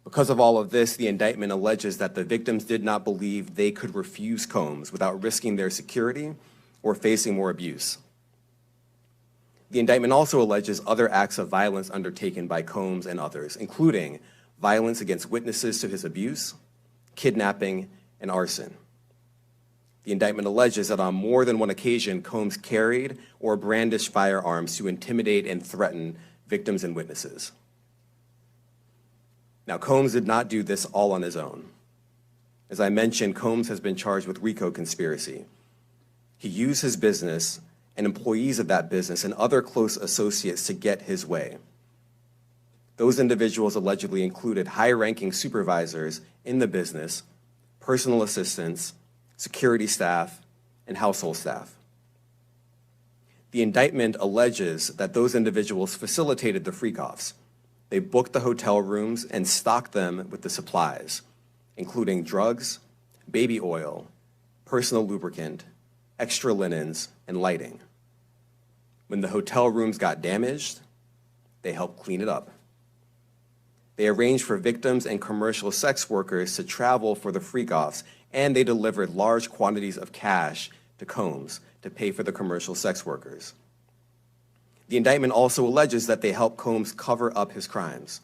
Because of all of this, the indictment alleges that the victims did not believe they could refuse Combs without risking their security or facing more abuse. The indictment also alleges other acts of violence undertaken by Combs and others, including violence against witnesses to his abuse, kidnapping, and arson. The indictment alleges that on more than one occasion, Combs carried or brandished firearms to intimidate and threaten victims and witnesses. Now, Combs did not do this all on his own. As I mentioned, Combs has been charged with RICO conspiracy. He used his business and employees of that business and other close associates to get his way. Those individuals allegedly included high-ranking supervisors in the business, personal assistants, security staff, and household staff. The indictment alleges that those individuals facilitated the freak-offs. They booked the hotel rooms and stocked them with the supplies, including drugs, baby oil, personal lubricant, extra linens, and lighting. When the hotel rooms got damaged, they helped clean it up. They arranged for victims and commercial sex workers to travel for the freak-offs, and they delivered large quantities of cash to Combs to pay for the commercial sex workers. The indictment also alleges that they helped Combs cover up his crimes.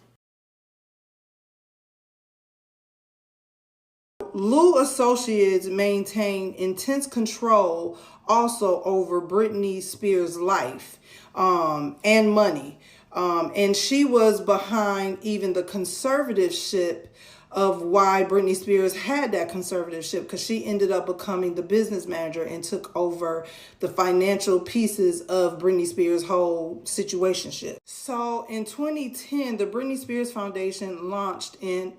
Lou Associates maintained intense control also over Britney Spears' life and money. And she was behind even the conservatorship of why Britney Spears had that conservatorship, because she ended up becoming the business manager and took over the financial pieces of Britney Spears' whole situationship. So in 2010, the Britney Spears Foundation launched in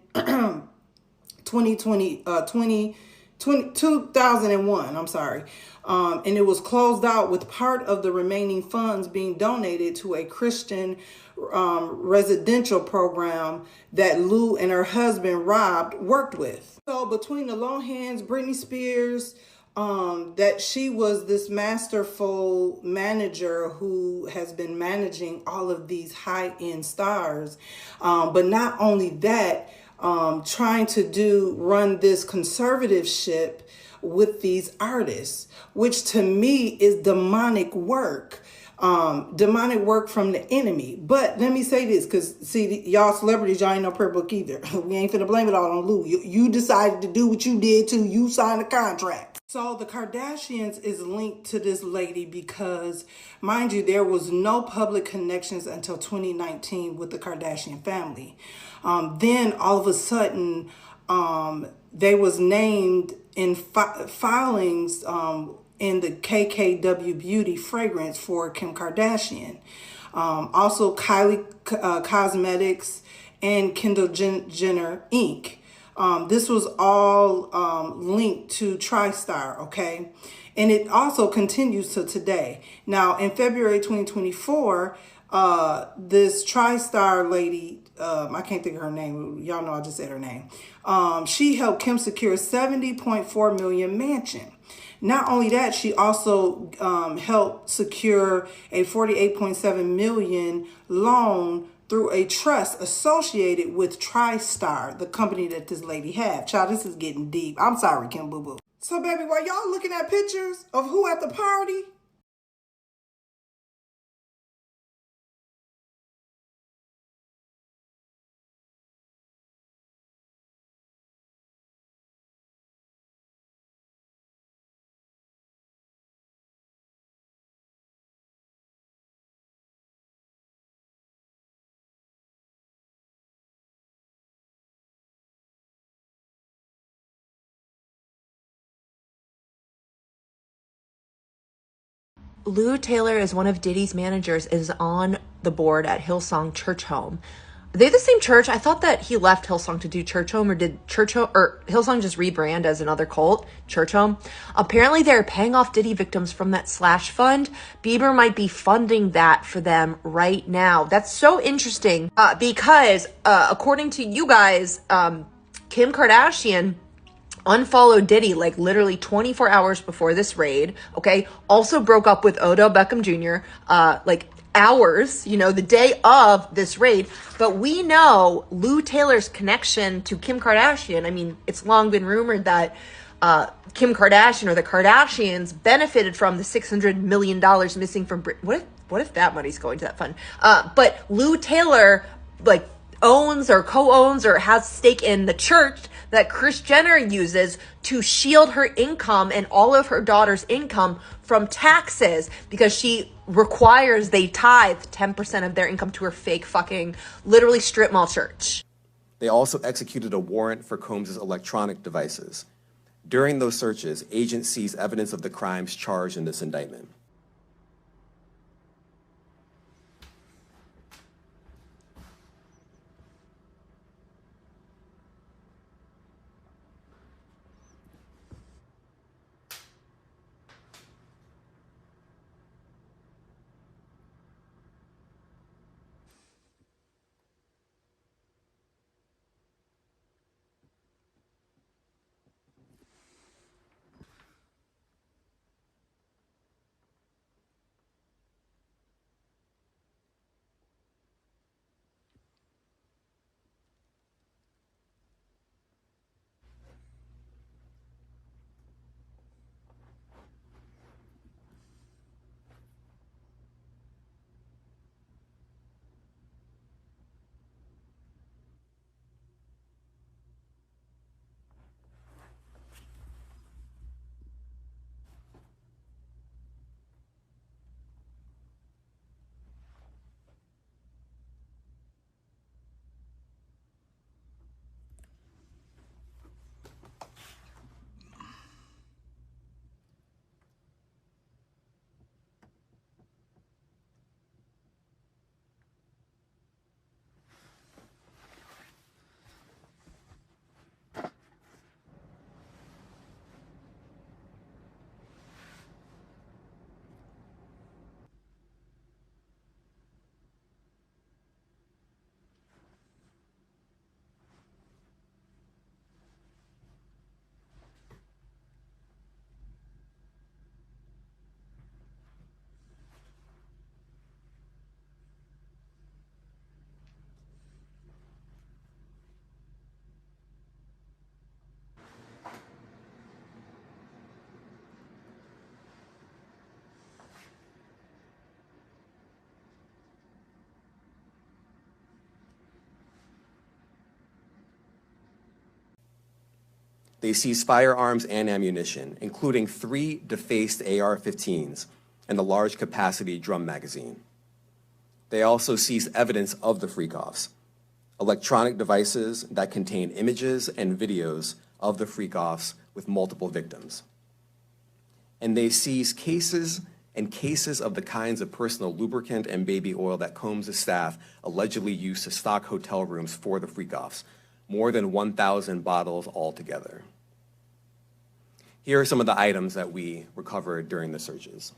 2001, I'm sorry. And it was closed out with part of the remaining funds being donated to a Christian residential program that Lou and her husband Rob worked with. So between the long hands, Britney Spears, that she was this masterful manager who has been managing all of these high-end stars. But not only that, trying to run this conservatorship with these artists, which to me is demonic work from the enemy. But let me say this, because see, y'all celebrities, y'all ain't no prayer book either. We ain't finna blame it all on Lou. You decided to do what you did too. You signed a contract. So the Kardashians is linked to this lady because, mind you, there was no public connections until 2019 with the Kardashian family. Then all of a sudden, they was named in filings in the KKW Beauty fragrance for Kim Kardashian. Also Kylie Cosmetics and Kendall Jenner Inc. This was all linked to TriStar, okay? And it also continues to today. Now, in February 2024, this TriStar lady, I can't think of her name. Y'all know I just said her name. She helped Kim secure a $70.4 million mansion. Not only that, she also helped secure a $48.7 million loan through a trust associated with TriStar, the company that this lady had. Child, this is getting deep. I'm sorry, Kim Boo Boo. So, baby, while y'all looking at pictures of who at the party, Lou Taylor is one of Diddy's managers, is on the board at Hillsong Church Home. Are they the same church? I thought that he left Hillsong to do Church Home, or did Church Home or Hillsong just rebrand as another cult, Church Home? Apparently they're paying off Diddy victims from that slash fund. Bieber might be funding that for them right now. That's so interesting because according to you guys, Kim Kardashian unfollowed Diddy like literally 24 hours before this raid, okay? Also broke up with Odell Beckham Jr. Like hours, you know, the day of this raid. But we know Lou Taylor's connection to Kim Kardashian. I mean, it's long been rumored that Kim Kardashian or the Kardashians benefited from the $600 million missing from what if that money's going to that fund? But Lou Taylor, like, owns or co-owns or has stake in the church that Kris Jenner uses to shield her income and all of her daughter's income from taxes because she requires they tithe 10% of their income to her fake fucking literally strip mall church. They also executed a warrant for Combs' electronic devices. During those searches, agents seized evidence of the crimes charged in this indictment. They seized firearms and ammunition, including 3 defaced AR-15s and a large capacity drum magazine. They also seized evidence of the freak-offs, electronic devices that contain images and videos of the freak-offs with multiple victims. And they seized cases and cases of the kinds of personal lubricant and baby oil that Combs' staff allegedly used to stock hotel rooms for the freak-offs, more than 1,000 bottles altogether. Here are some of the items that we recovered during the searches.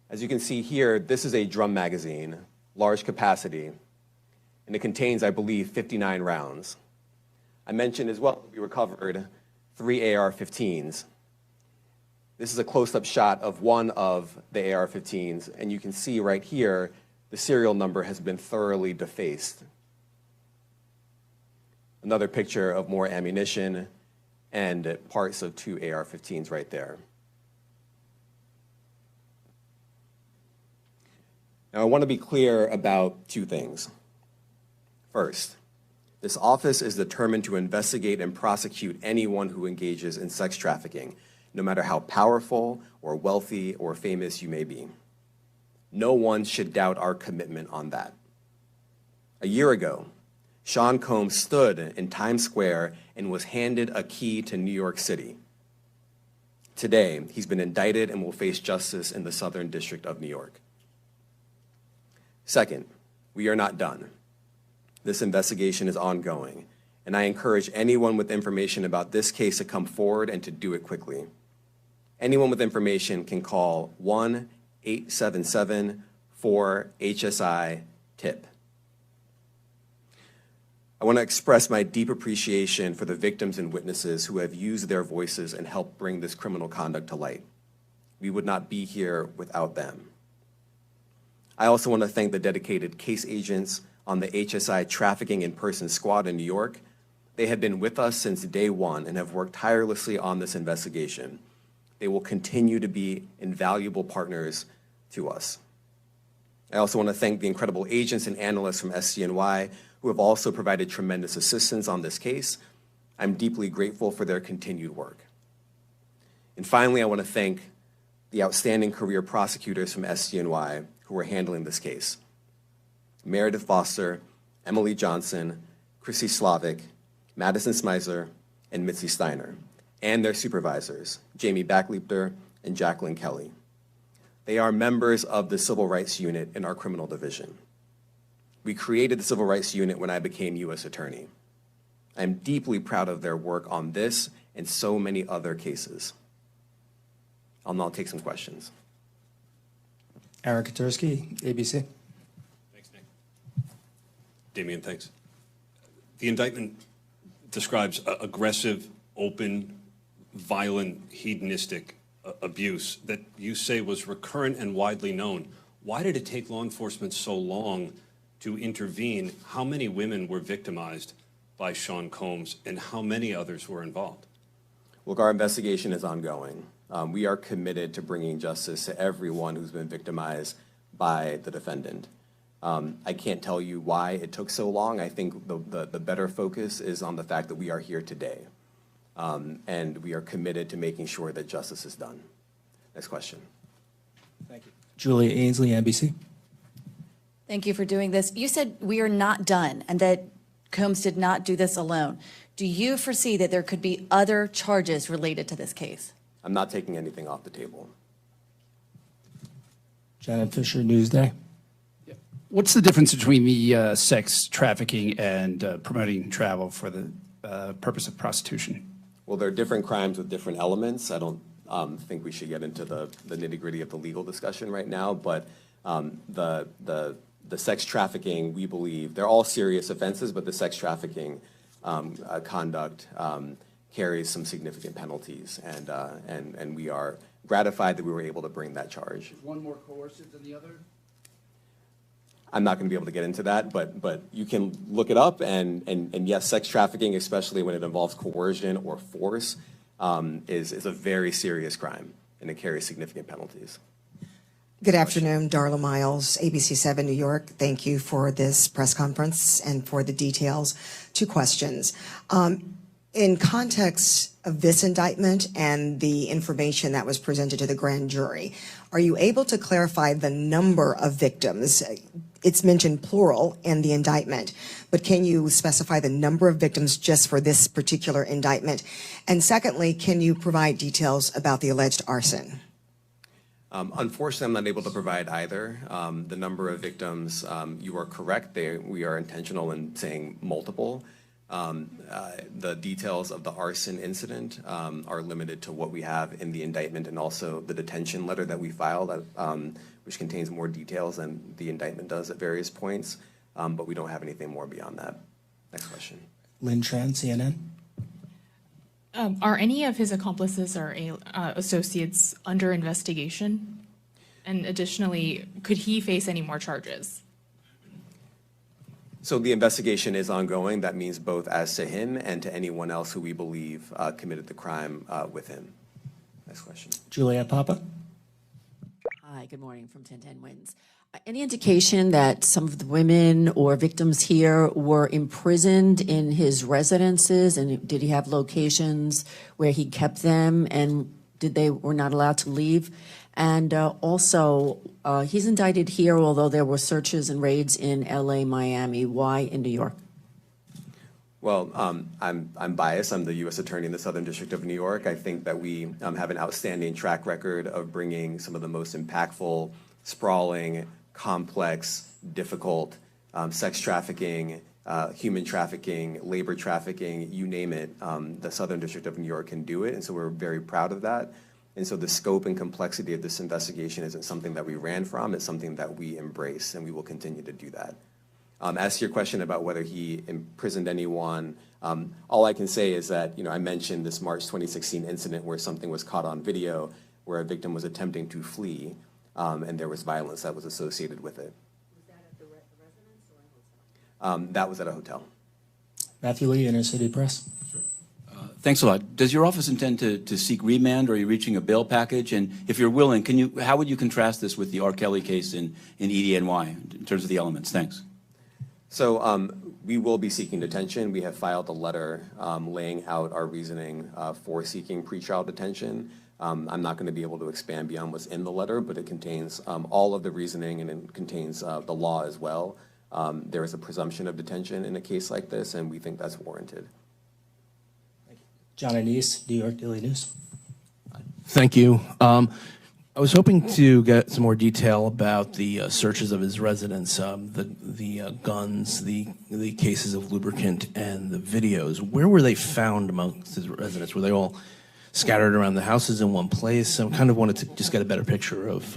As you can see here, this is a drum magazine, large capacity, and it contains, I believe, 59 rounds. I mentioned as well, we recovered 3 AR-15s. This is a close-up shot of one of the AR-15s, and you can see right here, the serial number has been thoroughly defaced. Another picture of more ammunition and parts of 2 AR-15s right there. Now, I want to be clear about 2 things. First, this office is determined to investigate and prosecute anyone who engages in sex trafficking, no matter how powerful or wealthy or famous you may be. No one should doubt our commitment on that. A year ago, Sean Combs stood in Times Square and was handed a key to New York City. Today, he's been indicted and will face justice in the Southern District of New York. Second, we are not done. This investigation is ongoing, and I encourage anyone with information about this case to come forward and to do it quickly. Anyone with information can call 1-877-4HSI-TIP. I want to express my deep appreciation for the victims and witnesses who have used their voices and helped bring this criminal conduct to light. We would not be here without them. I also want to thank the dedicated case agents on the HSI Trafficking in Person Squad in New York. They have been with us since day one and have worked tirelessly on this investigation. They will continue to be invaluable partners to us. I also want to thank the incredible agents and analysts from SCNY who have also provided tremendous assistance on this case. I'm deeply grateful for their continued work. And finally, I want to thank the outstanding career prosecutors from SCNY who are handling this case. Meredith Foster, Emily Johnson, Chrissy Slavic, Madison Smeisler, and Mitzi Steiner, and their supervisors, Jamie Backleepter and Jacqueline Kelly. They are members of the Civil Rights Unit in our criminal division. We created the Civil Rights Unit when I became U.S. Attorney. I'm deeply proud of their work on this and so many other cases. I'll now take some questions. Eric Katursky, ABC. Thanks, Nick. Damian, thanks. The indictment describes aggressive, open, violent, hedonistic abuse that you say was recurrent and widely known. Why did it take law enforcement so long to intervene? How many women were victimized by Sean Combs, and how many others were involved? Look, our investigation is ongoing. We are committed to bringing justice to everyone who's been victimized by the defendant. I can't tell you why it took so long. I think the better focus is on the fact that we are here today. And we are committed to making sure that justice is done. Next question. Thank you. Julia Ainsley, NBC. Thank you for doing this. You said we are not done and that Combs did not do this alone. Do you foresee that there could be other charges related to this case? I'm not taking anything off the table. Janet Fisher, Newsday. What's the difference between the sex trafficking and promoting travel for the purpose of prostitution? Well, there are different crimes with different elements. I don't think we should get into the nitty-gritty of the legal discussion right now, but the sex trafficking, we believe, they're all serious offenses, but the sex trafficking conduct carries some significant penalties, and we are gratified that we were able to bring that charge. Is one more coercive than the other? I'm not going to be able to get into that, but you can look it up, and yes, sex trafficking, especially when it involves coercion or force, is a very serious crime, and it carries significant penalties. Good afternoon, Darla Miles, ABC7 New York. Thank you for this press conference and for the details. 2 questions. In context of this indictment and the information that was presented to the grand jury, are you able to clarify the number of victims? It's mentioned plural in the indictment, but can you specify the number of victims just for this particular indictment? And secondly, can you provide details about the alleged arson? Unfortunately, I'm not able to provide either. The number of victims, you are correct. We are intentional in saying multiple. The details of the arson incident are limited to what we have in the indictment and also the detention letter that we filed, which contains more details than the indictment does at various points. But we don't have anything more beyond that. Next question. Lynn Tran, CNN. Are any of his accomplices or associates under investigation? And additionally, could he face any more charges? So the investigation is ongoing. That means both as to him and to anyone else who we believe committed the crime with him. Next question. Juliet Papa. Hi, good morning from 1010 Wins. Any indication that some of the women or victims here were imprisoned in his residences, and did he have locations where he kept them, and they were not allowed to leave? And also, he's indicted here, although there were searches and raids in LA, Miami. Why in New York? Well, I'm biased. I'm the U.S. Attorney in the Southern District of New York. I think that we have an outstanding track record of bringing some of the most impactful, sprawling, complex, difficult sex trafficking, human trafficking, labor trafficking, you name it. The Southern District of New York can do it, and so we're very proud of that. And so the scope and complexity of this investigation isn't something that we ran from, it's something that we embrace, and we will continue to do that. As to your question about whether he imprisoned anyone, all I can say is that, I mentioned this March 2016 incident where something was caught on video where a victim was attempting to flee, and there was violence that was associated with it. Was that at the residence or a hotel? That was at a hotel. Matthew Lee, Inner City Press. Thanks a lot. Does your office intend to seek remand, or are you reaching a bail package? And if you're willing, how would you contrast this with the R. Kelly case in EDNY in terms of the elements? Thanks. So we will be seeking detention. We have filed a letter laying out our reasoning for seeking pretrial detention. I'm not going to be able to expand beyond what's in the letter, but it contains all of the reasoning, and it contains the law as well. There is a presumption of detention in a case like this, and we think that's warranted. John Anise, New York Daily News. Thank you. I was hoping to get some more detail about the searches of his residence, the guns, the cases of lubricant, and the videos. Where were they found amongst his residents? Were they all scattered around the houses in one place? I kind of wanted to just get a better picture of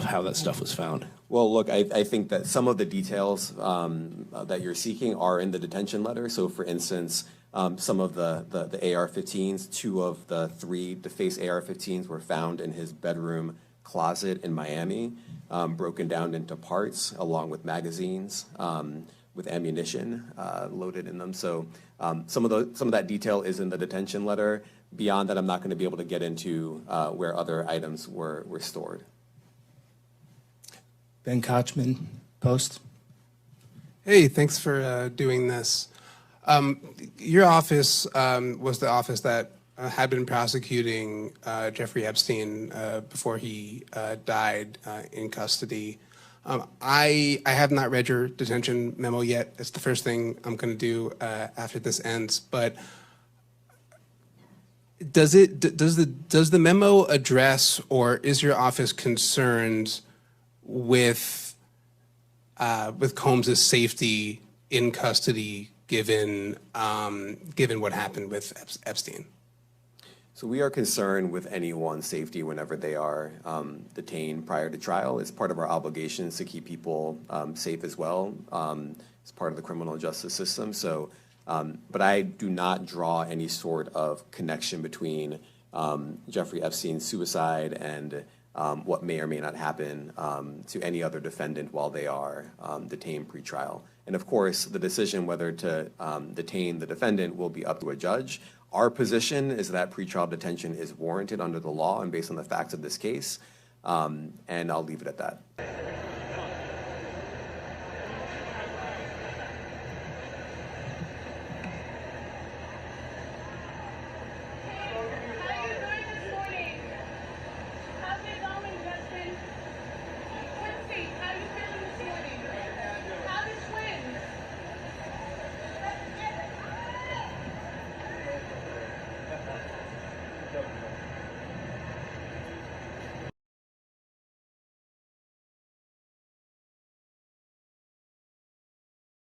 how that stuff was found. Well, look, I think that some of the details that you're seeking are in the detention letter. So, for instance, some of the AR-15s, 2 of the 3 defaced AR-15s were found in his bedroom closet in Miami, broken down into parts along with magazines with ammunition loaded in them. So some of that detail is in the detention letter. Beyond that, I'm not going to be able to get into where other items were stored. Ben Kochman, Post. Hey, thanks for doing this. Your office was the office that had been prosecuting Jeffrey Epstein before he died in custody. I have not read your detention memo yet. It's the first thing I'm going to do after this ends. But does the memo address, or is your office concerned with Combs's safety in custody, given what happened with Epstein? So we are concerned with anyone's safety whenever they are detained prior to trial. It's part of our obligations to keep people safe as well. It's part of the criminal justice system. So, but I do not draw any sort of connection between Jeffrey Epstein's suicide and what may or may not happen to any other defendant while they are detained pre-trial. And of course, the decision whether to detain the defendant will be up to a judge. Our position is that pretrial detention is warranted under the law and based on the facts of this case. And I'll leave it at that.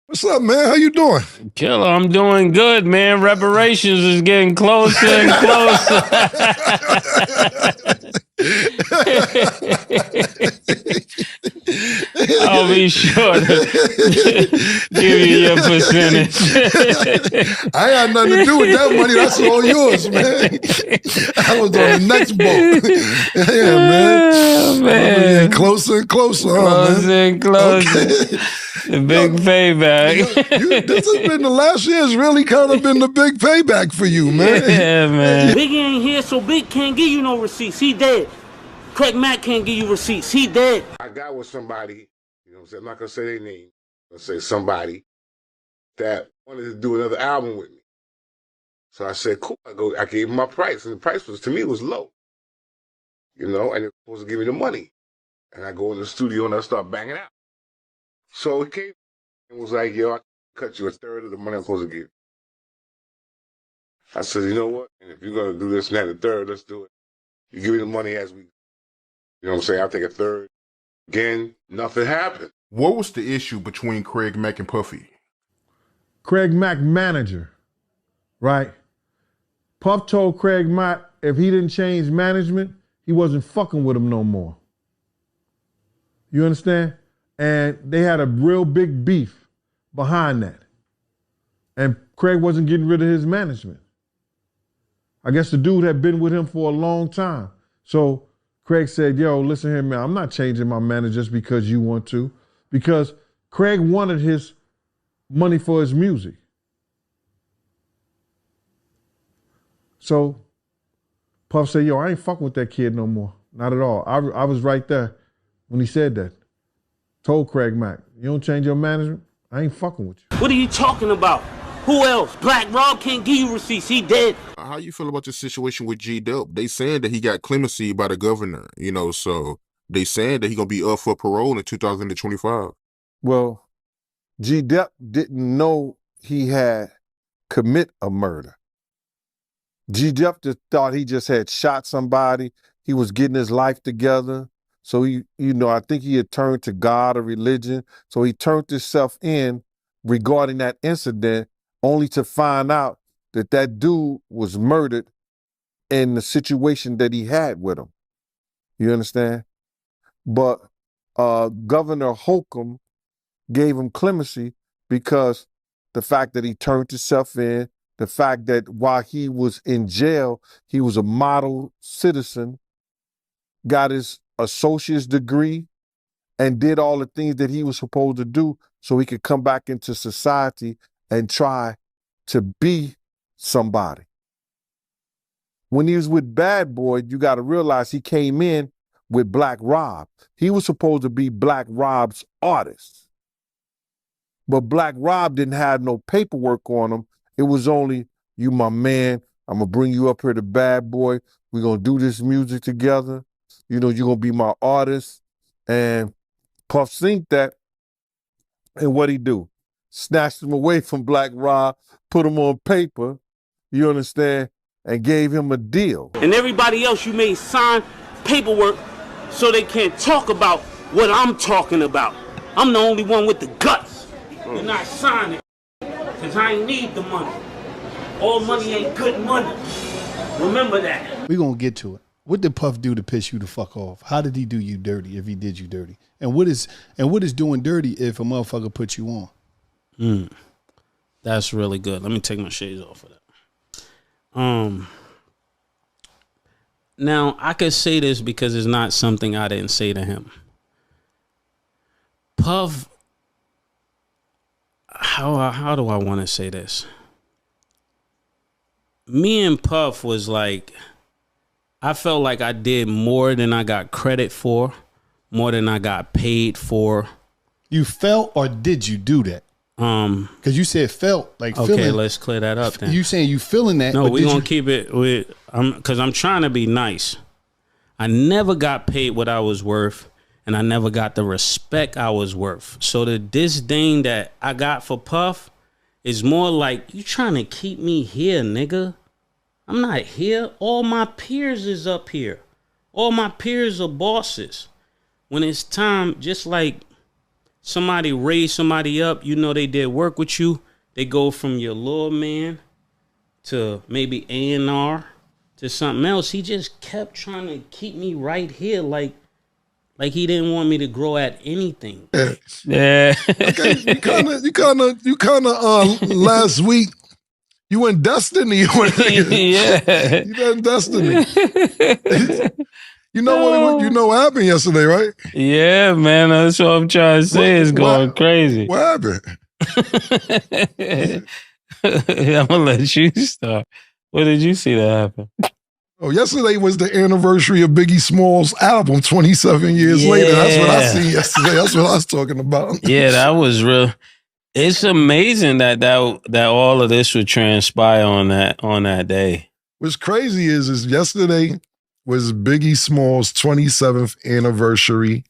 What's up, man? How you doing? Killer, I'm doing good, man. Reparations is getting closer and closer. I'll be sure to give you your percentage. I ain't had nothing to do with that money. That's all yours, man. I was on the next boat. Yeah, man. Man. Getting closer and closer, Closer man. and closer. Okay. The big payback. This has been the last year's really kind of been the big payback for you, man. Yeah, man. Biggie ain't here, so Big can't give you no receipts. He dead. Craig Mack can't give you receipts. He dead. I got with somebody, you know what I'm saying? I'm not going to say their name. I'm going to say somebody that wanted to do another album with me. So I said, cool. I gave him my price, and the price was, to me, was low. You know, and they were supposed to give me the money. And I go in the studio and I start banging out. So he came and was like, yo, I cut you a third of the money I'm supposed to give. I said, you know what? And if you're going to do this and that, a third, let's do it. You give me the money as we, you know what I'm saying? I'll take a third. Again, nothing happened. What was the issue between Craig Mack and Puffy? Craig Mack manager, right? Puff told Craig Mack if he didn't change management, he wasn't fucking with him no more. You understand? And they had a real big beef behind that. And Craig wasn't getting rid of his management. I guess the dude had been with him for a long time. So Craig said, yo, listen here, man, I'm not changing my manager just because you want to. Because Craig wanted his money for his music. So Puff said, yo, I ain't fucking with that kid no more. Not at all. I was right there when he said that. Told Craig Mack, you don't change your management, I ain't fucking with you. What are you talking about? Who else? Black Rob can't give you receipts. He dead. How you feel about the situation with G-Dub? They saying that he got clemency by the governor, you know, so they saying that he gonna be up for parole in 2025. Well, G-Dep didn't know he had commit a murder. G-Dep just thought he just had shot somebody. He was getting his life together. So he, you know, I think he had turned to God or religion. So he turned himself in regarding that incident, only to find out that that dude was murdered in the situation that he had with him. You understand? But Governor Holcomb gave him clemency because the fact that he turned himself in, the fact that while he was in jail, he was a model citizen, got his associate's degree, and did all the things that he was supposed to do so he could come back into society and try to be somebody. When he was with Bad Boy, you got to realize he came in with Black Rob. He was supposed to be Black Rob's artist. But Black Rob didn't have no paperwork on him. It was only, you my man, I'm going to bring you up here to Bad Boy. We're going to do this music together. You know, you're going to be my artist. And Puff seen that. And what'd he do? Snatched him away from Black Rob, put him on paper, you understand, and gave him a deal. And everybody else you made sign paperwork so they can't talk about what I'm talking about. I'm the only one with the guts to not sign it, because I ain't need the money. All money ain't good money. Remember that. We're going to get to it. What did Puff do to piss you the fuck off? How did he do you dirty if he did you dirty? And what is doing dirty if a motherfucker put you on? That's really good. Let me take my shades off of that. Now, I could say this because it's not something I didn't say to him. Puff, how do I want to say this? Me and Puff was like I felt like I did more than I got credit for, more than I got paid for. You felt, or did you do that? Because you said felt, like okay, feeling. let's clear that up then. You saying you feeling that? No, but we're did gonna you- keep it with because I'm trying to be nice. I never got paid what I was worth, and I never got the respect I was worth. So the disdain that I got for Puff is more like, you trying to keep me here, nigga. I'm not here. All my peers is up here. All my peers are bosses. When it's time, just like somebody raised somebody up, you know they did work with you, they go from your little man to maybe A&R to something else. He just kept trying to keep me right here, like he didn't want me to grow at anything. Yeah. Okay, you kind of last week you went Destiny. Yeah. You done Destiny. You know what happened yesterday, right? Yeah, man. That's what I'm trying to say. It's going crazy. What happened? I'm gonna let you start. What did you see that happen? Oh, yesterday was the anniversary of Biggie Smalls' album, 27 years later. That's what I seen yesterday. That's what I was talking about. Yeah, that was real. It's amazing that all of this would transpire on that day. What's crazy is yesterday was Biggie Smalls' 27th anniversary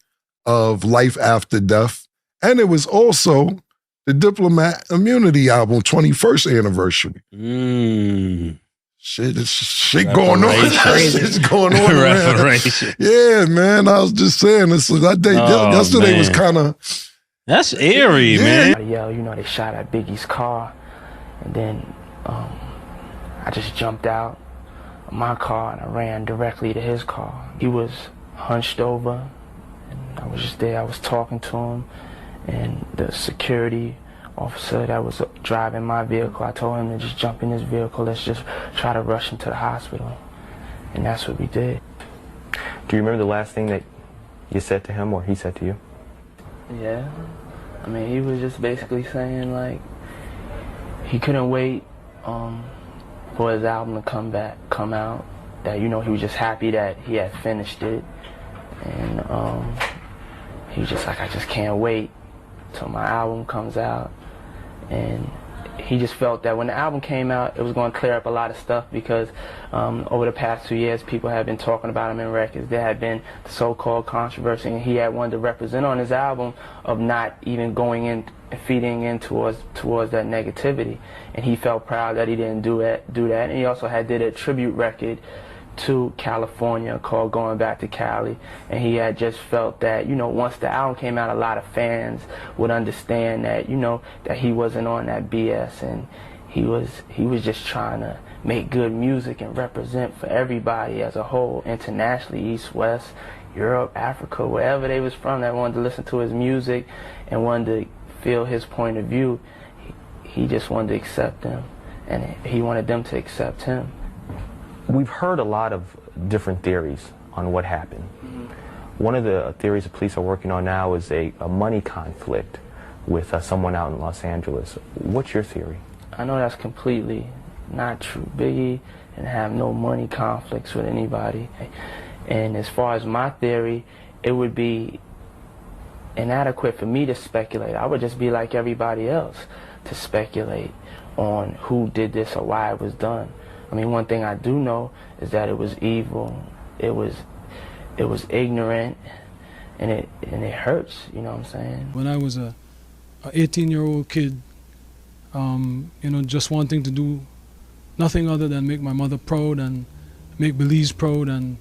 of Life After Death. And it was also the Diplomat Immunity album, 21st anniversary. Shit going on. Shit's going on around. Reparation. Yeah, man. I was just saying, yesterday was kind of... That's eerie, man. Yell, they shot at Biggie's car, and then I just jumped out of my car and I ran directly to his car. He was hunched over, and I was just there. I was talking to him, and the security officer that was driving my vehicle, I told him to just jump in his vehicle. Let's just try to rush him to the hospital, and that's what we did. Do you remember the last thing that you said to him or he said to you? Yeah, I mean, he was just basically saying, like, he couldn't wait for his album to come out, that, he was just happy that he had finished it, and he was just like, I just can't wait till my album comes out. And he just felt that when the album came out, it was going to clear up a lot of stuff, because over the past 2 years, people have been talking about him in records. There had been the so-called controversy, and he had wanted to represent on his album of not even going in and feeding in towards that negativity. And he felt proud that he didn't do that. And he also did a tribute record to California called Going Back to Cali, and he had just felt that, once the album came out, a lot of fans would understand that, that he wasn't on that BS, and he was just trying to make good music and represent for everybody as a whole, internationally, East, West, Europe, Africa, wherever they was from, that wanted to listen to his music and wanted to feel his point of view. He just wanted to accept them, and he wanted them to accept him. We've heard a lot of different theories on what happened. Mm-hmm. One of the theories the police are working on now is a money conflict with someone out in Los Angeles. What's your theory? I know that's completely not true. Biggie didn't have no money conflicts with anybody. And as far as my theory, it would be inadequate for me to speculate. I would just be like everybody else to speculate on who did this or why it was done. I mean, one thing I do know is that it was evil, it was ignorant, and it hurts, you know what I'm saying? When I was a 18-year-old kid, just wanting to do nothing other than make my mother proud and make Belize proud and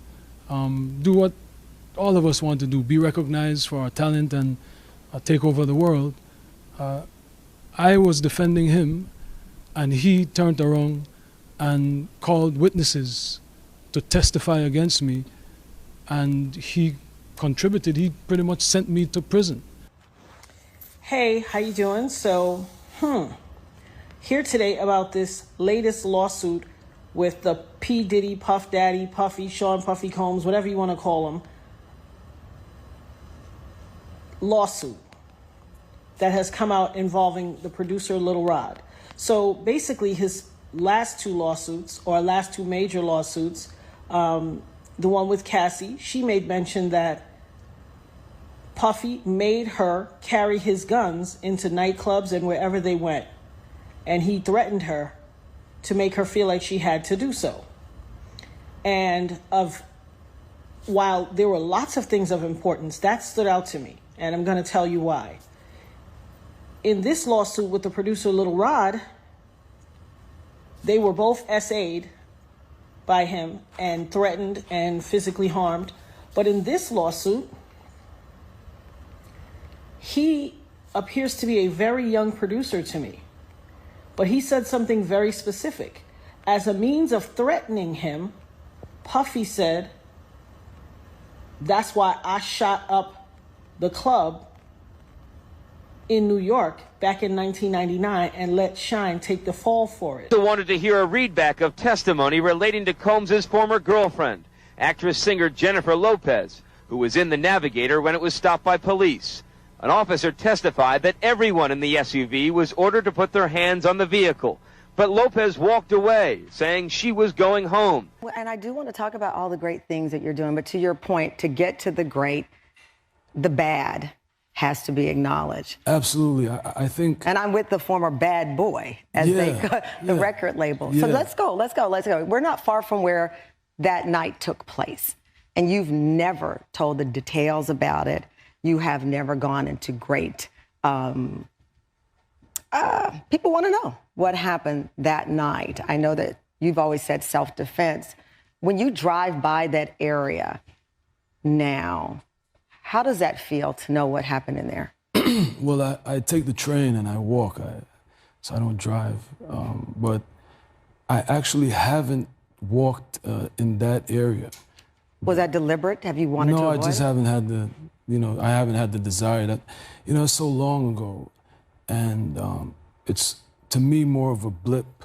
do what all of us want to do, be recognized for our talent and take over the world. I was defending him, and he turned around and called witnesses to testify against me, and he contributed. He pretty much sent me to prison. Hey, how you doing? So, here today about this latest lawsuit with the P. Diddy, Puff Daddy, Puffy, Sean Puffy Combs, whatever you want to call him, lawsuit that has come out involving the producer Lil Rod. So basically his last two lawsuits, or last two major lawsuits, the one with Cassie, she made mention that Puffy made her carry his guns into nightclubs and wherever they went. And he threatened her to make her feel like she had to do so. And while there were lots of things of importance, that stood out to me. And I'm going to tell you why. In this lawsuit with the producer Little Rod, they were both SA'd by him and threatened and physically harmed. But in this lawsuit, he appears to be a very young producer to me. But he said something very specific. As a means of threatening him, Puffy said, that's why I shot up the club in New York back in 1999 and let Shine take the fall for it. Also wanted to hear a readback of testimony relating to Combs' former girlfriend, actress-singer Jennifer Lopez, who was in the Navigator when it was stopped by police. An officer testified that everyone in the SUV was ordered to put their hands on the vehicle, but Lopez walked away, saying she was going home. And I do want to talk about all the great things that you're doing, but to your point, to get to the great, the bad has to be acknowledged. Absolutely. I think... And I'm with the former bad boy, as they cut the record label. So let's go. We're not far from where that night took place. And you've never told the details about it. You have never gone into great... people want to know what happened that night. I know that you've always said self-defense. When you drive by that area now, how does that feel to know what happened in there? Well, I take the train and I walk, so I don't drive. But I actually haven't walked in that area. Was that deliberate? Have you wanted to avoid? No, I just haven't had the, I haven't had the desire. That, it's so long ago. And it's, to me, more of a blip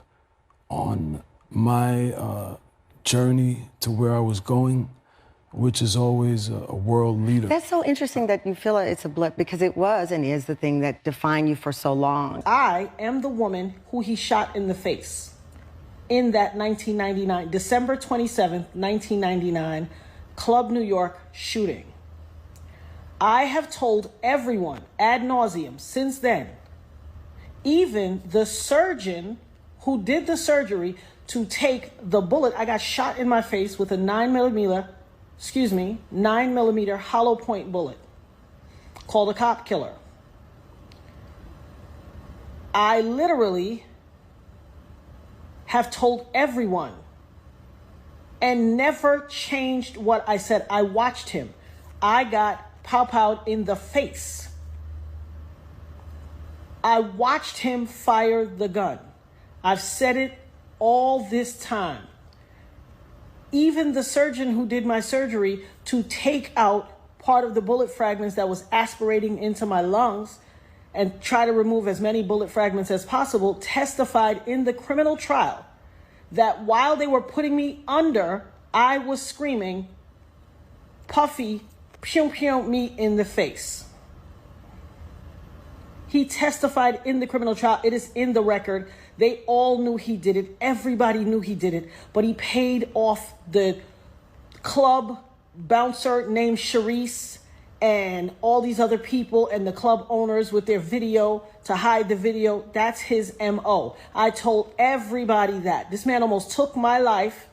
on my journey to where I was going, which is always a world leader. That's so interesting that you feel it's a blip, because it was and is the thing that defined you for so long. I am the woman who he shot in the face in that 1999, December 27th, 1999, Club New York shooting. I have told everyone ad nauseum since then, even the surgeon who did the surgery, to take the bullet. I got shot in my face with a 9mm hollow point bullet called a cop killer. I literally have told everyone and never changed what I said. I watched him. I got pow-powed in the face. I watched him fire the gun. I've said it all this time. Even the surgeon who did my surgery to take out part of the bullet fragments that was aspirating into my lungs and try to remove as many bullet fragments as possible, testified in the criminal trial that while they were putting me under, I was screaming, Puffy, pew pew me in the face. He testified in the criminal trial. It is in the record. They all knew he did it. Everybody knew he did it. But he paid off the club bouncer named Sharice and all these other people and the club owners with their video to hide the video. That's his MO. I told everybody that. This man almost took my life,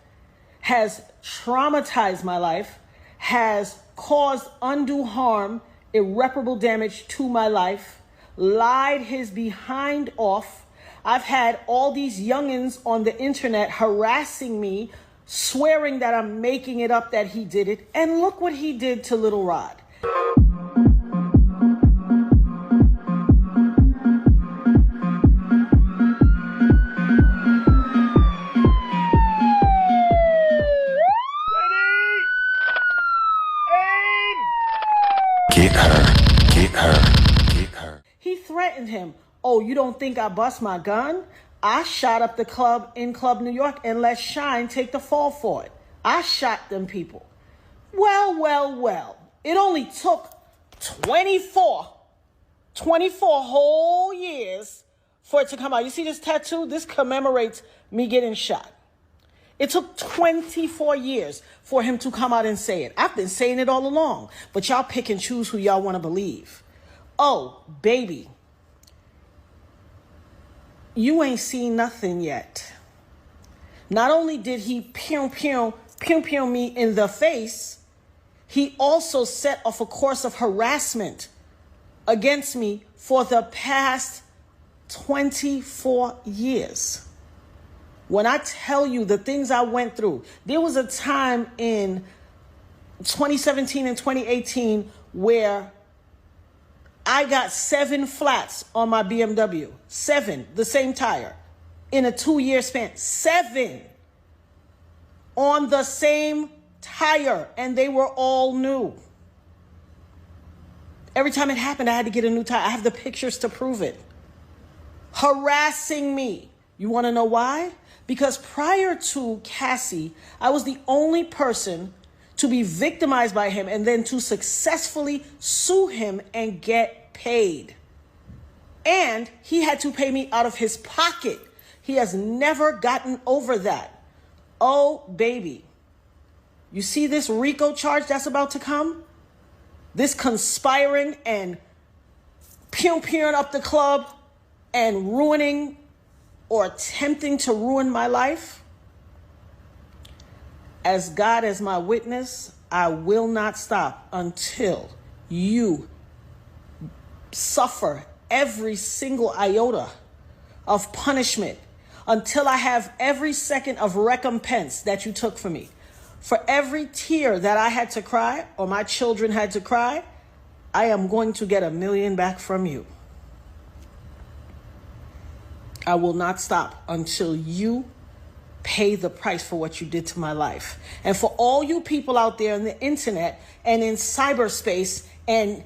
has traumatized my life, has caused undue harm, irreparable damage to my life, lied his behind off. I've had all these youngins on the internet harassing me, swearing that I'm making it up that he did it. And look what he did to Little Rod. Get her, get her, get her. He threatened him. Oh, you don't think I bust my gun? I shot up the club in Club New York and let Shine take the fall for it. I shot them people. Well. It only took 24 whole years for it to come out. You see this tattoo? This commemorates me getting shot. It took 24 years for him to come out and say it. I've been saying it all along, but y'all pick and choose who y'all want to believe. Oh, baby, you ain't seen nothing yet. Not only did he pew me in the face, he also set off a course of harassment against me for the past 24 years. When I tell you the things I went through, there was a time in 2017 and 2018 where I got 7 flats on my BMW. 7, the same tire, in a 2-year span. 7 on the same tire, and they were all new. Every time it happened, I had to get a new tire. I have the pictures to prove it. Harassing me. You want to know why? Because prior to Cassie, I was the only person to be victimized by him and then to successfully sue him and get paid. And he had to pay me out of his pocket. He has never gotten over that. Oh, baby. You see this RICO charge that's about to come? This conspiring and pew-pewing up the club and ruining or attempting to ruin my life? As God as my witness, I will not stop until you suffer every single iota of punishment, until I have every second of recompense that you took from me. For every tear that I had to cry or my children had to cry, I am going to get $1 million back from you. I will not stop until you pay the price for what you did to my life. And for all you people out there on the internet and in cyberspace and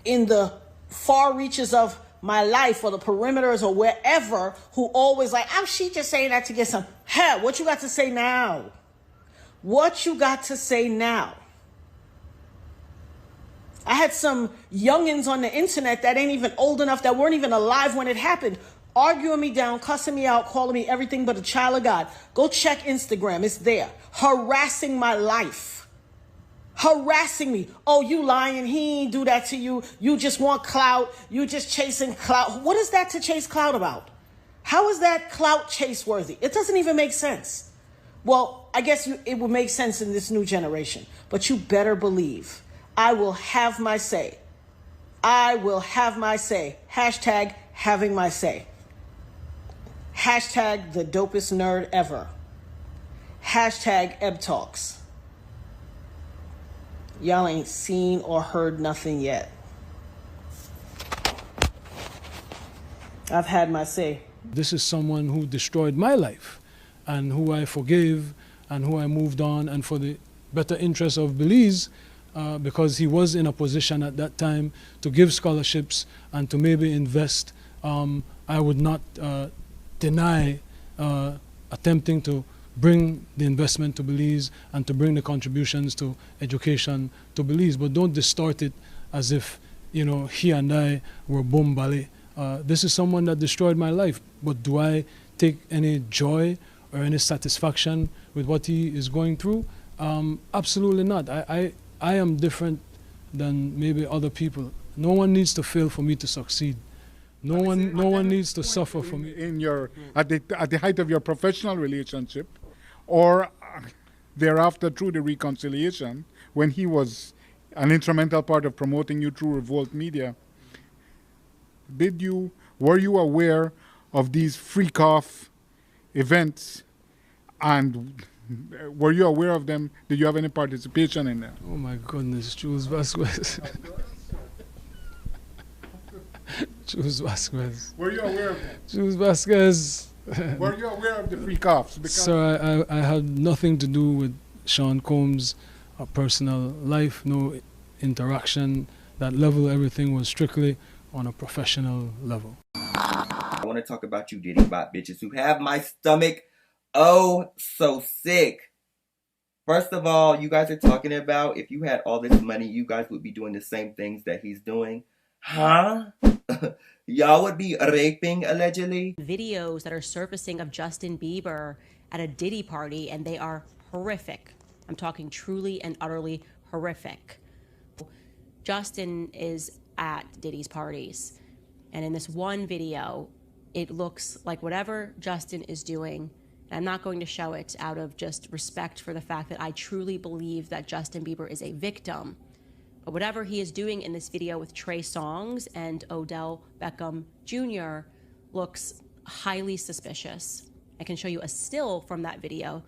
in the far reaches of my life or the perimeters or wherever who always like, oh, she just saying that to get some. Hell, what you got to say now? What you got to say now? I had some youngins on the internet that ain't even old enough, that weren't even alive when it happened, arguing me down, cussing me out, calling me everything but a child of God. Go check Instagram. It's there. Harassing my life. Harassing me. Oh, you lying. He ain't do that to you. You just want clout. You just chasing clout. What is that to chase clout about? How is that clout chase worthy? It doesn't even make sense. Well, I guess it will make sense in this new generation. But you better believe I will have my say. I will have my say. Hashtag having my say. Hashtag the dopest nerd ever. Hashtag Eb Talks. Y'all ain't seen or heard nothing yet. I've had my say. This is someone who destroyed my life and who I forgave and who I moved on, and for the better interest of Belize, because he was in a position at that time to give scholarships and to maybe invest. I would not deny attempting to bring the investment to Belize and to bring the contributions to education to Belize, but don't distort it as if, you know, he and I were bombale. This is someone that destroyed my life, but do I take any joy or any satisfaction with what he is going through? Absolutely not. I am different than maybe other people. No one needs to fail for me to succeed. No one needs to suffer for me. In your at the height of your professional relationship, or thereafter through the reconciliation, when he was an instrumental part of promoting you through Revolt Media, were you aware of these freak-off events, and were you aware of them? Did you have any participation in them? Oh my goodness, Jules Vasquez. Jules Vasquez. Were you aware of them? Jules Vasquez. Were you aware of the freak-offs? Sir, I had nothing to do with Sean Combs' personal life, no interaction. That level, everything was strictly on a professional level. I want to talk about you Diddy Bot bitches who have my stomach oh so sick. First of all, you guys are talking about if you had all this money, you guys would be doing the same things that he's doing. Huh? Y'all would be raping, allegedly? Videos that are surfacing of Justin Bieber at a Diddy party, and they are horrific. I'm talking truly and utterly horrific. Justin is at Diddy's parties, and in this one video, it looks like whatever Justin is doing, and I'm not going to show it out of just respect for the fact that I truly believe that Justin Bieber is a victim. But whatever he is doing in this video with Trey Songz and Odell Beckham Jr. looks highly suspicious. I can show you a still from that video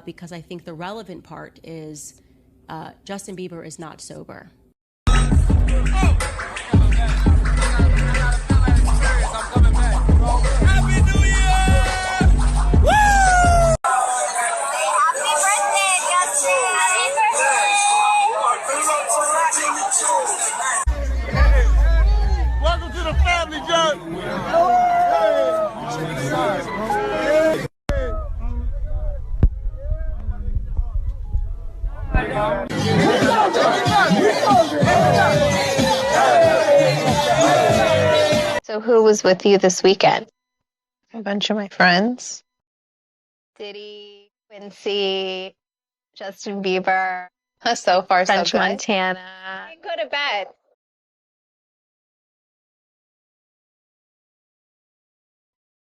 because I think the relevant part is Justin Bieber is not sober. Welcome to the family, John. So who was with you this weekend? A bunch of my friends. Diddy, Quincy, Justin Bieber. So far, French so good. Montana. I didn't go to bed.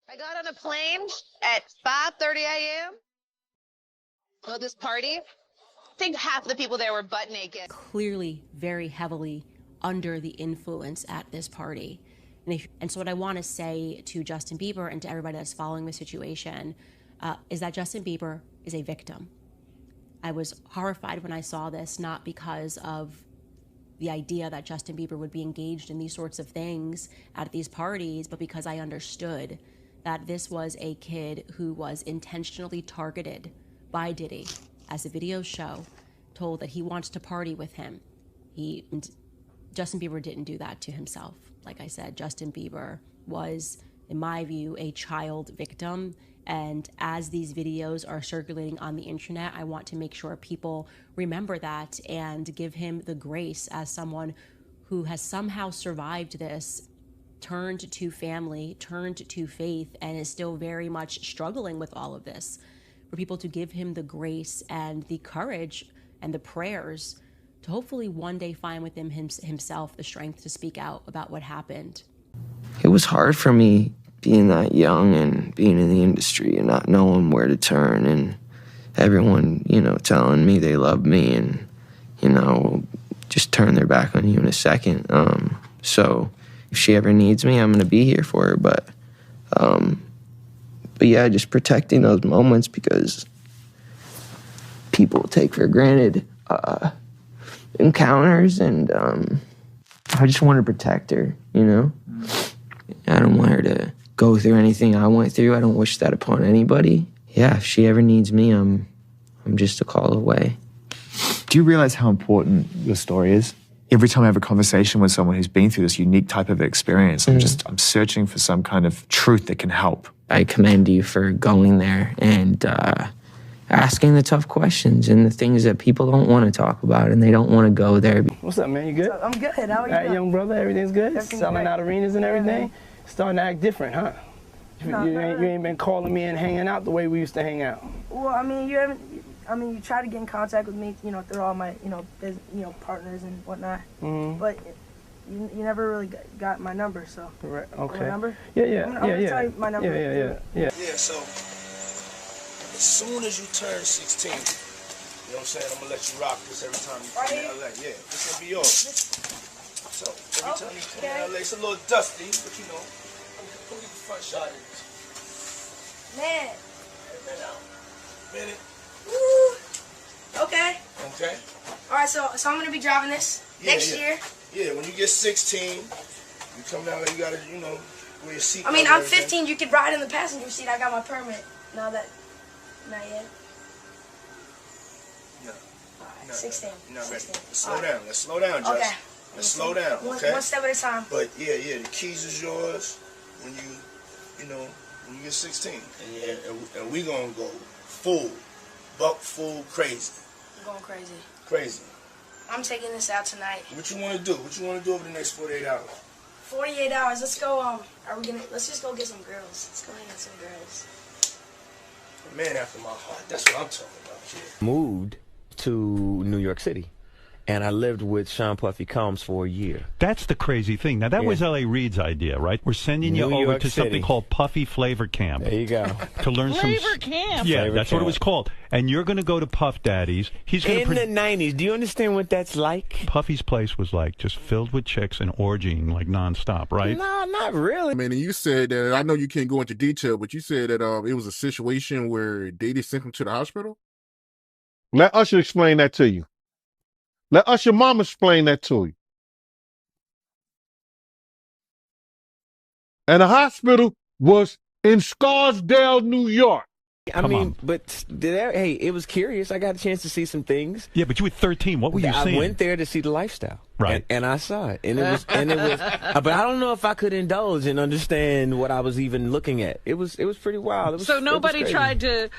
I got on a plane at 5:30 a.m. for this party. I think half the people there were butt naked. Clearly very heavily under the influence at this party. And so what I want to say to Justin Bieber and to everybody that's following the situation is that Justin Bieber is a victim. I was horrified when I saw this, not because of the idea that Justin Bieber would be engaged in these sorts of things at these parties, but because I understood that this was a kid who was intentionally targeted by Diddy, as the videos show, told that he wants to party with him. Justin Bieber didn't do that to himself. Like I said, Justin Bieber was, in my view, a child victim. And as these videos are circulating on the internet, I want to make sure people remember that and give him the grace as someone who has somehow survived this, turned to family, turned to faith, and is still very much struggling with all of this. For people to give him the grace and the courage and the prayers to hopefully one day find within himself the strength to speak out about what happened. It was hard for me being that young and being in the industry and not knowing where to turn, and everyone, telling me they love me and, just turn their back on you in a second. So if she ever needs me, I'm going to be here for her. But yeah, just protecting those moments because people take for granted encounters, and I just want to protect her, I don't want her to go through anything I went through. I don't wish that upon anybody. Yeah, if she ever needs me, I'm just a call away. Do you realize how important your story is? Every time I have a conversation with someone who's been through this unique type of experience, I'm searching for some kind of truth that can help. I commend you for going there and asking the tough questions and the things that people don't want to talk about and they don't want to go there. What's up, man? You good? I'm good. How are you? All right, young brother, everything's good? Everything's Selling great. out arenas and everything? Yeah, Starting to act different, huh? No, you ain't been calling me and hanging out the way we used to hang out. Well, you try to get in contact with me, through all my, partners and whatnot. Mm-hmm. But you never really got my number, so. Right. Okay. My number? Yeah. I'm gonna tell you my number. Yeah. Yeah, so as soon as you turn 16, you know what I'm saying, I'm gonna let you rock this every time you come to LA. Yeah, this gonna be yours. So every time you come to LA, it's a little dusty, but put the front shot in. Man. Minute. Woo. Okay. Okay. All right, so I'm gonna be driving this next year. Yeah, when you get 16, you come down there, you gotta, wear your seatbelt. I'm 15. You can ride in the passenger seat. I got my permit. Not yet. No. 16. No, 16. Let's slow down, Jess. Okay. Let's slow down, okay? One step at a time. But yeah, the keys is yours when when you get 16. And we gonna go buck full crazy. I'm going crazy. Crazy. I'm taking this out tonight. What you wanna do? What you wanna do over the next 48 hours? 48 hours. Let's go. Let's just go get some girls. Let's go hang out with some girls. A man after my heart. That's what I'm talking about, kid. Moved to New York City, and I lived with Sean Puffy Combs for a year. That's the crazy thing. Now, that was L.A. Reid's idea, right? We're sending you over to something called Puffy Flavor Camp. There you go. To learn Flavor Camp? Yeah, Flavor that's Camp. what it was called. And you're going to go to Puff Daddy's. He's going In the 90s. Do you understand what that's like? Puffy's place was like just filled with chicks and orgying like nonstop, right? No, not really. Man, and you said that, I know you can't go into detail, but you said that it was a situation where Diddy sent him to the hospital? Let Usher explain that to you. Let Usher mama explain that to you. And the hospital was in Scarsdale, New York. I mean, but hey, it was curious. I got a chance to see some things. Yeah, but you were 13. What were you seeing? I went there to see the lifestyle. Right. And I saw it. And it was but I don't know if I could indulge and understand what I was even looking at. It was pretty wild. So nobody tried to,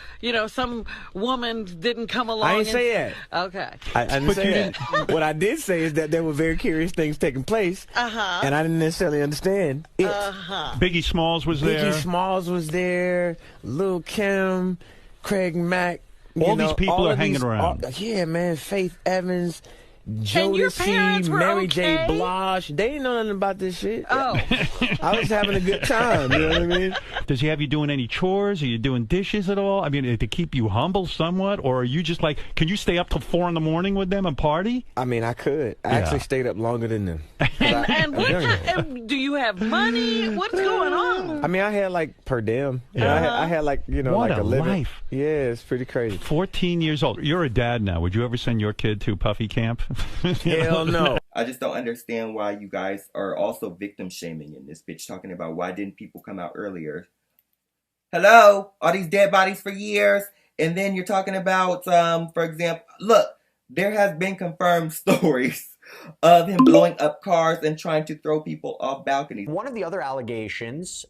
some woman didn't come along. I didn't say that. Okay. I didn't say that. What I did say is that there were very curious things taking place. Uh-huh. And I didn't necessarily understand it. Uh-huh. Biggie Smalls was there. Biggie Smalls was there. Lil' Kim, Craig Mack. All these people are hanging around. Yeah, man. Faith Evans. And your parents Jodeci, were Mary okay? J. Blige. They didn't know nothing about this shit. Oh. I was having a good time. You know what I mean? Does he have you doing any chores? Are you doing dishes at all? I mean, to keep you humble somewhat? Or are you just like, can you stay up till 4 in the morning with them and party? I mean, I could. I actually stayed up longer than them. And do you have money? What's going on? I mean, I had like per diem. Yeah. I had like, What like a living. life. Yeah, it's pretty crazy. 14 years old. You're a dad now. Would you ever send your kid to Puffy Camp? Hell no. I just don't understand why you guys are also victim shaming in this bitch, talking about why didn't people come out earlier. Hello? All these dead bodies for years. And then you're talking about, for example, look, there has been confirmed stories of him blowing up cars and trying to throw people off balconies. One of the other allegations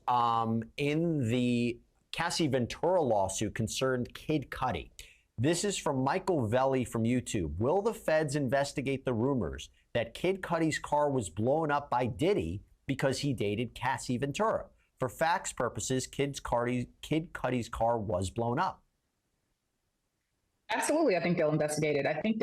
in the Cassie Ventura lawsuit concerned Kid Cudi. This is from Michael Velli from YouTube. Will the feds investigate the rumors that Kid Cudi's car was blown up by Diddy because he dated Cassie Ventura? For facts purposes, Kid Cudi's car was blown up. Absolutely, I think they'll investigate it. I think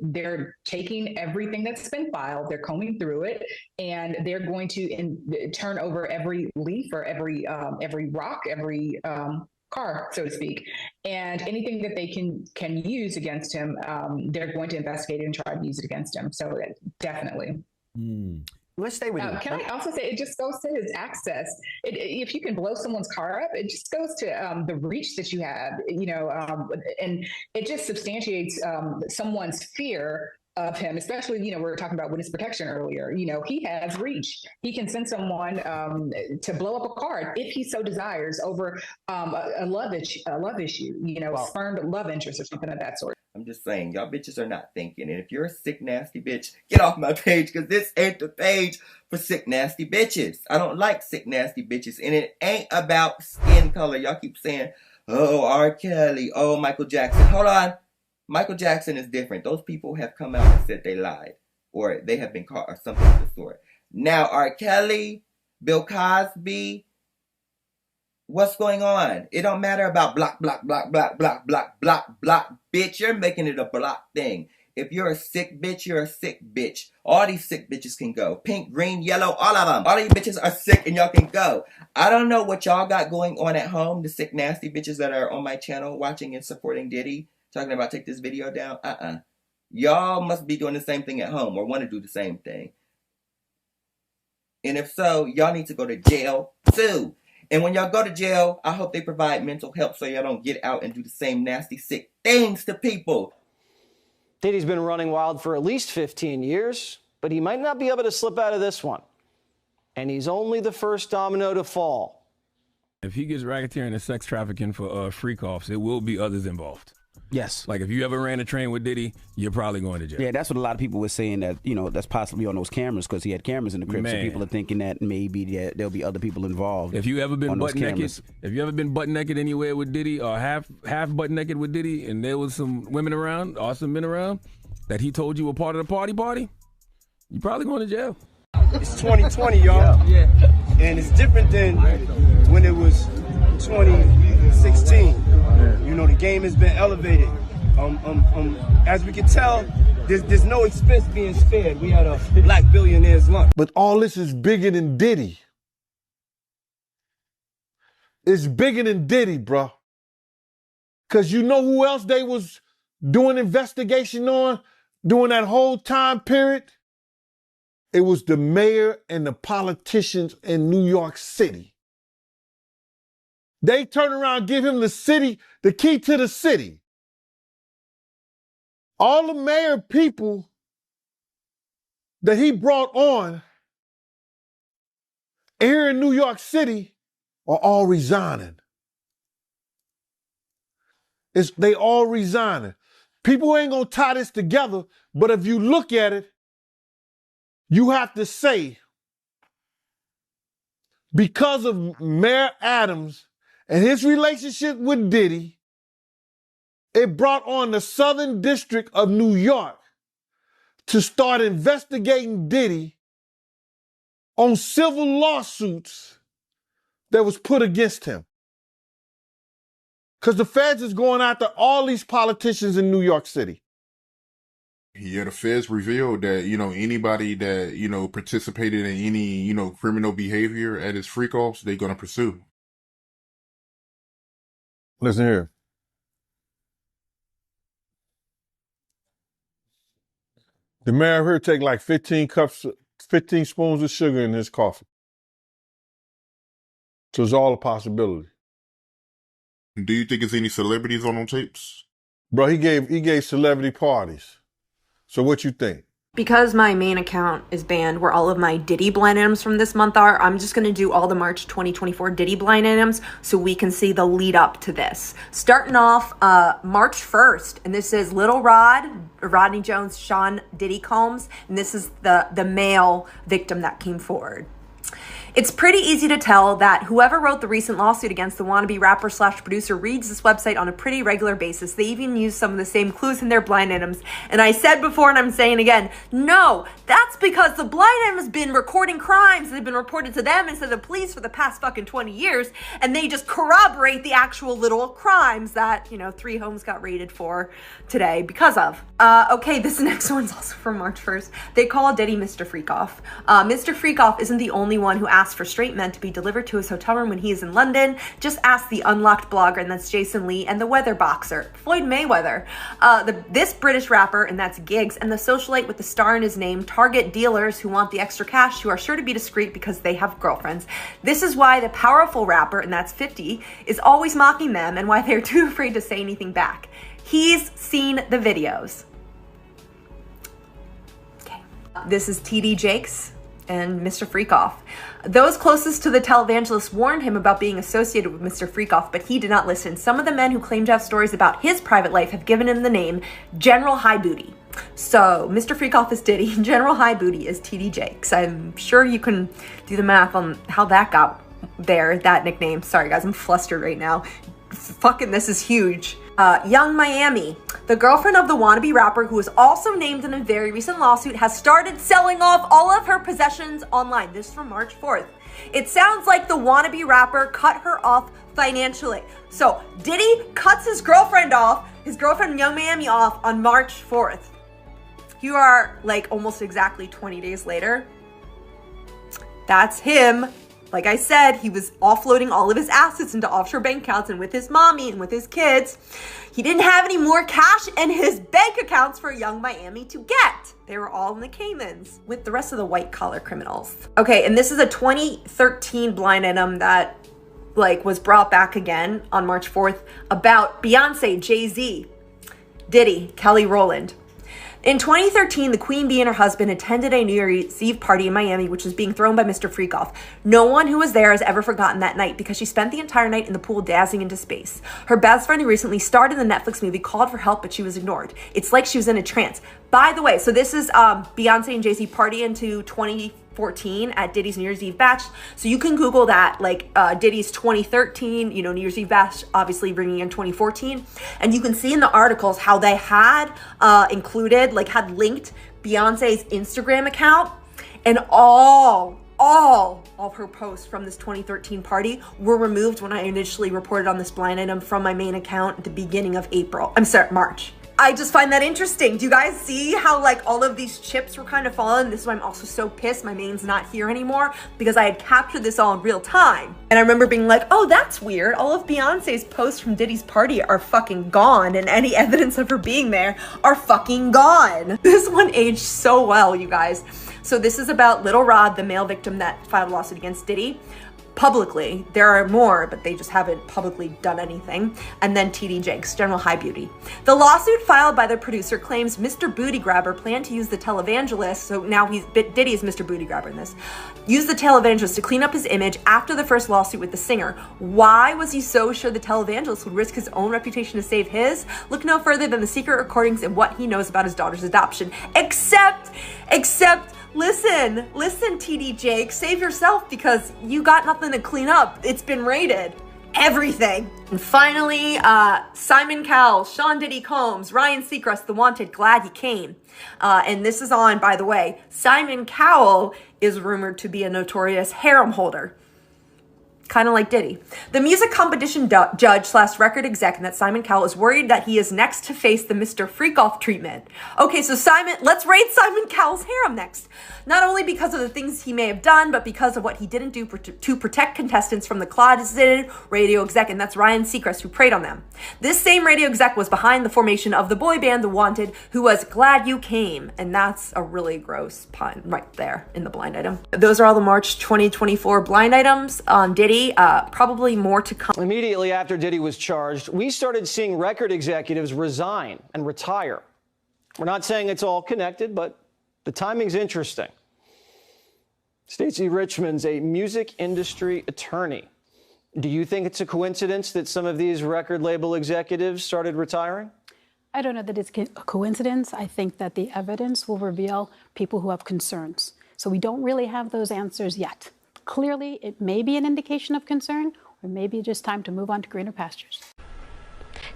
they're taking everything that's been filed, they're combing through it, and they're going to turn over every leaf or every rock, every car, so to speak, and anything that they can use against him, they're going to investigate it and try to use it against him. So definitely. Let's stay with you. Can I also say it just goes to his access? If you can blow someone's car up, it just goes to the reach that you have, and it just substantiates someone's fear of him, especially, we were talking about witness protection earlier. He has reach. He can send someone to blow up a car if he so desires over a love issue, spurned love interest or something of that sort. I'm just saying, y'all bitches are not thinking. And if you're a sick, nasty bitch, get off my page, because this ain't the page for sick, nasty bitches. I don't like sick, nasty bitches. And it ain't about skin color. Y'all keep saying, oh, R. Kelly, oh, Michael Jackson. Hold on. Michael Jackson is different. Those people have come out and said they lied, or they have been caught, or something of the sort. Now, R. Kelly, Bill Cosby, what's going on? It don't matter about block, bitch. You're making it a block thing. If you're a sick bitch, you're a sick bitch. All these sick bitches can go. Pink, green, yellow, all of them. All these bitches are sick and y'all can go. I don't know what y'all got going on at home, the sick, nasty bitches that are on my channel watching and supporting Diddy, talking about take this video down. Y'all must be doing the same thing at home or want to do the same thing. And if so, y'all need to go to jail too. And when y'all go to jail, I hope they provide mental help so y'all don't get out and do the same nasty, sick things to people. Diddy's been running wild for at least 15 years, but he might not be able to slip out of this one. And he's only the first domino to fall. If he gets racketeering and sex trafficking for freak-offs, it will be others involved. Yes. Like if you ever ran a train with Diddy, you're probably going to jail. Yeah, that's what a lot of people were saying, that, that's possibly on those cameras because he had cameras in the crib. Man. So people are thinking that maybe there'll be other people involved. If you ever been butt naked, cameras. if you ever been butt naked anywhere with Diddy or half butt naked with Diddy, and there was some women around or some men around that he told you were part of the party, you probably going to jail. It's 2020, y'all. Yeah. And it's different than when it was 2016. You know, the game has been elevated. As we can tell, there's no expense being spared. We had a black billionaire's lunch. But all this is bigger than Diddy. It's bigger than Diddy, bro. Because you know who else they was doing investigation on during that whole time period? It was the mayor and the politicians in New York City. They turn around and give him the key to the city. All the mayor people that he brought on here in New York City are all resigning. They all resigning. People ain't gonna tie this together, but if you look at it, you have to say, because of Mayor Adams and his relationship with Diddy, it brought on the Southern District of New York to start investigating Diddy on civil lawsuits that was put against him. Because the feds is going after all these politicians in New York City. Yeah, the feds revealed that, anybody that, participated in any, criminal behavior at his freak-offs, they're going to pursue. Listen here. The mayor here take like 15 spoons of sugar in his coffee. So it's all a possibility. Do you think there's any celebrities on them tapes? Bro, he gave celebrity parties. So what you think? Because my main account is banned where all of my Diddy blind items from this month are, I'm just going to do all the March 2024 Diddy blind items so we can see the lead up to this. Starting off March 1st, and this is Little Rod, Rodney Jones, Sean Diddy Combs, and this is the male victim that came forward. It's pretty easy to tell that whoever wrote the recent lawsuit against the wannabe rapper / producer reads this website on a pretty regular basis. They even use some of the same clues in their blind items. And I said before, and I'm saying again, no, that's because the blind item has been recording crimes that have been reported to them instead of the police for the past fucking 20 years. And they just corroborate the actual little crimes that, 3 homes got raided for today because of. Okay, this next one's also from March 1st. They call Diddy Mr. Freakoff. Mr. Freakoff isn't the only one who asked for straight men to be delivered to his hotel room when he is in London. Just ask the Unlocked blogger, and that's Jason Lee, and the weather boxer, Floyd Mayweather. This British rapper, and that's Giggs, and the socialite with the star in his name target dealers who want the extra cash, who are sure to be discreet because they have girlfriends. This is why the powerful rapper, and that's 50, is always mocking them and why they're too afraid to say anything back. He's seen the videos. Okay. This is TD Jakes and Mr. Freakoff. Those closest to the televangelist warned him about being associated with Mr. Freakoff, but he did not listen. Some of the men who claim to have stories about his private life have given him the name General High Booty. So Mr. Freakoff is Diddy, General High Booty is TD Jakes. I'm sure you can do the math on how that got there, that nickname. Sorry guys, I'm flustered right now. Fucking this is huge. Young Miami, the girlfriend of the wannabe rapper who was also named in a very recent lawsuit, has started selling off all of her possessions online. This is from March 4th. It sounds like the wannabe rapper cut her off financially. So Diddy cuts his girlfriend Young Miami off on March 4th. You are like almost exactly 20 days later. That's him. Like I said, he was offloading all of his assets into offshore bank accounts, and with his mommy and with his kids, he didn't have any more cash in his bank accounts for Young Miami to get. They were all in the Caymans with the rest of the white collar criminals. Okay, and this is a 2013 blind item that was brought back again on March 4th about Beyonce, Jay-Z, Diddy, Kelly Rowland. In 2013, the Queen Bee and her husband attended a New Year's Eve party in Miami, which was being thrown by Mr. Freakoff. No one who was there has ever forgotten that night because she spent the entire night in the pool dazzling into space. Her best friend who recently starred in the Netflix movie called for help, but she was ignored. It's like she was in a trance. By the way, so this is Beyonce and Jay-Z party into 2014 at Diddy's New Year's Eve bash. So you can Google that, Diddy's 2013, New Year's Eve bash, obviously bringing in 2014. And you can see in the articles how they had included, had linked Beyonce's Instagram account and all all of her posts from this 2013 party were removed when I initially reported on this blind item from my main account at the beginning of March. I just find that interesting. Do you guys see how like all of these chips were kind of falling? This is why I'm also so pissed my main's not here anymore, because I had captured this all in real time. And I remember being like, oh, that's weird. All of Beyonce's posts from Diddy's party are fucking gone, and any evidence of her being there are fucking gone. This one aged so well, you guys. So this is about Little Rod, the male victim that filed a lawsuit against Diddy. Publicly, there are more, but they just haven't publicly done anything. And then TD Jakes, General High Beauty. The lawsuit filed by the producer claims Mr. Booty Grabber planned to use the televangelist, so now Diddy is Mr. Booty Grabber in this, use the televangelist to clean up his image after the first lawsuit with the singer. Why was he so sure the televangelist would risk his own reputation to save his? Look no further than the secret recordings and what he knows about his daughter's adoption. Except, listen, TD Jake, save yourself because you got nothing to clean up. It's been raided. Everything. And finally, Simon Cowell, Sean Diddy Combs, Ryan Seacrest, The Wanted, Glad You Came. And this is on, by the way, Simon Cowell is rumored to be a notorious harem holder. Kind of like Diddy. The music competition judge/record exec, and that Simon Cowell is worried that he is next to face the Mr. Freakoff treatment. Okay, so let's raid Simon Cowell's harem next. Not only because of the things he may have done, but because of what he didn't do to protect contestants from the closeted radio exec, and that's Ryan Seacrest, who preyed on them. This same radio exec was behind the formation of the boy band The Wanted, who was Glad You Came, and that's a really gross pun right there in the blind item. Those are all the March 2024 blind items on Diddy. Probably more to come. Immediately after Diddy was charged, we started seeing record executives resign and retire. We're not saying it's all connected, but the timing's interesting. Stacey Richmond's a music industry attorney. Do you think it's a coincidence that some of these record label executives started retiring? I don't know that it's a coincidence. I think that the evidence will reveal people who have concerns. So we don't really have those answers yet. Clearly, it may be an indication of concern, or maybe just time to move on to greener pastures.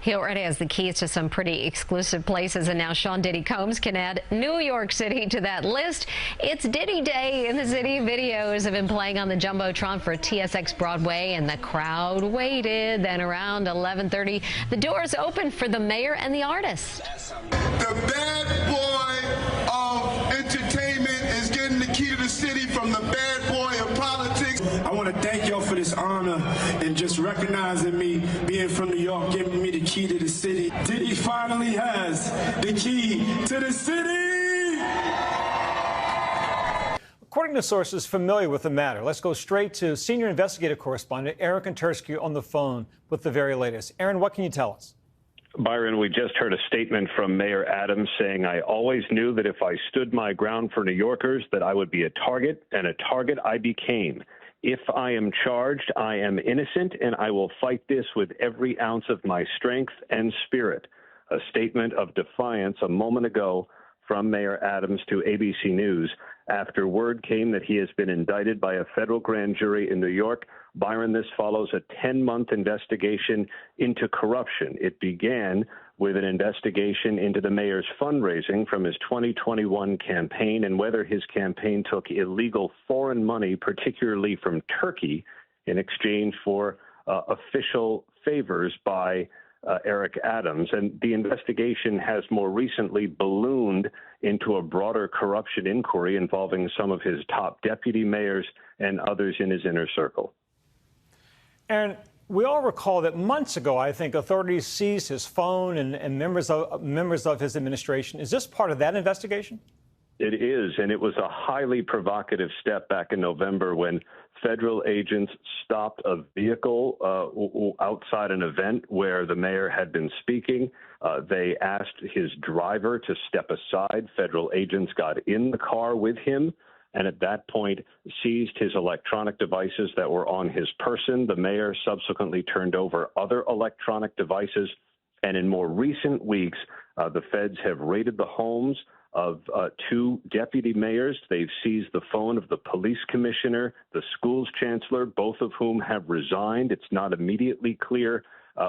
He already has the keys to some pretty exclusive places, and now Sean Diddy Combs can add New York City to that list. It's Diddy Day in the city. Videos have been playing on the Jumbotron for TSX Broadway, and the crowd waited. Then around 11:30, the doors opened for the mayor and the artist. The bad boy of entertainment is getting the key to the city from the bad boy of politics. I want to thank y'all for this honor and just recognizing me being from New York, giving me the key to the city. Diddy finally has the key to the city. According to sources familiar with the matter, let's go straight to senior investigative correspondent Aaron Kontersky on the phone with the very latest. Aaron, what can you tell us? Byron, we just heard a statement from Mayor Adams saying, I always knew that if I stood my ground for New Yorkers, that I would be a target, and a target I became. If I am charged, I am innocent, and I will fight this with every ounce of my strength and spirit. A statement of defiance a moment ago from Mayor Adams to ABC News after word came that he has been indicted by a federal grand jury in New York. Byron, this follows a 10-month investigation into corruption. It began with an investigation into the mayor's fundraising from his 2021 campaign and whether his campaign took illegal foreign money, particularly from Turkey, in exchange for official favors by Eric Adams. And the investigation has more recently ballooned into a broader corruption inquiry involving some of his top deputy mayors and others in his inner circle. Aaron, we all recall that months ago, I think, authorities seized his phone and members of his administration. Is this part of that investigation? It is, and it was a highly provocative step back in November when federal agents stopped a vehicle outside an event where the mayor had been speaking. They asked his driver to step aside. Federal agents got in the car with him and at that point seized his electronic devices that were on his person. The mayor subsequently turned over other electronic devices. And in more recent weeks, the feds have raided the homes of two deputy mayors. They've seized the phone of the police commissioner, the school's chancellor, both of whom have resigned. It's not immediately clear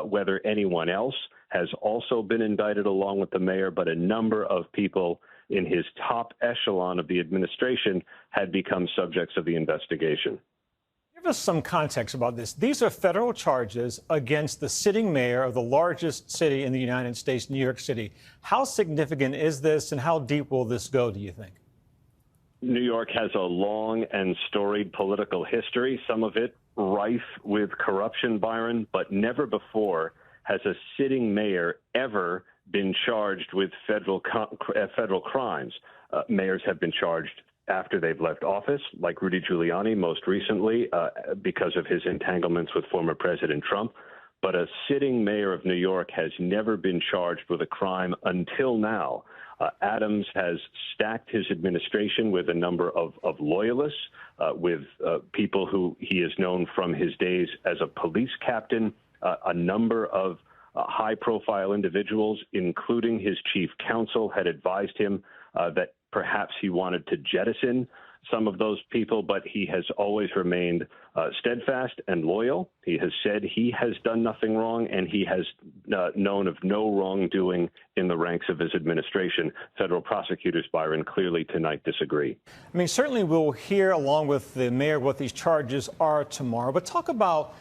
whether anyone else has also been indicted along with the mayor, but a number of people in his top echelon of the administration had become subjects of the investigation. Give us some context about this. These are federal charges against the sitting mayor of the largest city in the United States, New York City. How significant is this, and how deep will this go, do you think? New York has a long and storied political history, some of it rife with corruption, Byron, but never before has a sitting mayor ever been charged with federal crimes. Mayors have been charged after they've left office, like Rudy Giuliani most recently, because of his entanglements with former President Trump. But a sitting mayor of New York has never been charged with a crime until now. Adams has stacked his administration with a number of loyalists, with people who he is known from his days as a police captain, a number of high-profile individuals, including his chief counsel, had advised him that perhaps he wanted to jettison some of those people, but he has always remained steadfast and loyal. He has said he has done nothing wrong, and he has known of no wrongdoing in the ranks of his administration. Federal prosecutors, Byron, clearly tonight disagree. I mean, certainly we'll hear, along with the mayor, what these charges are tomorrow. But talk about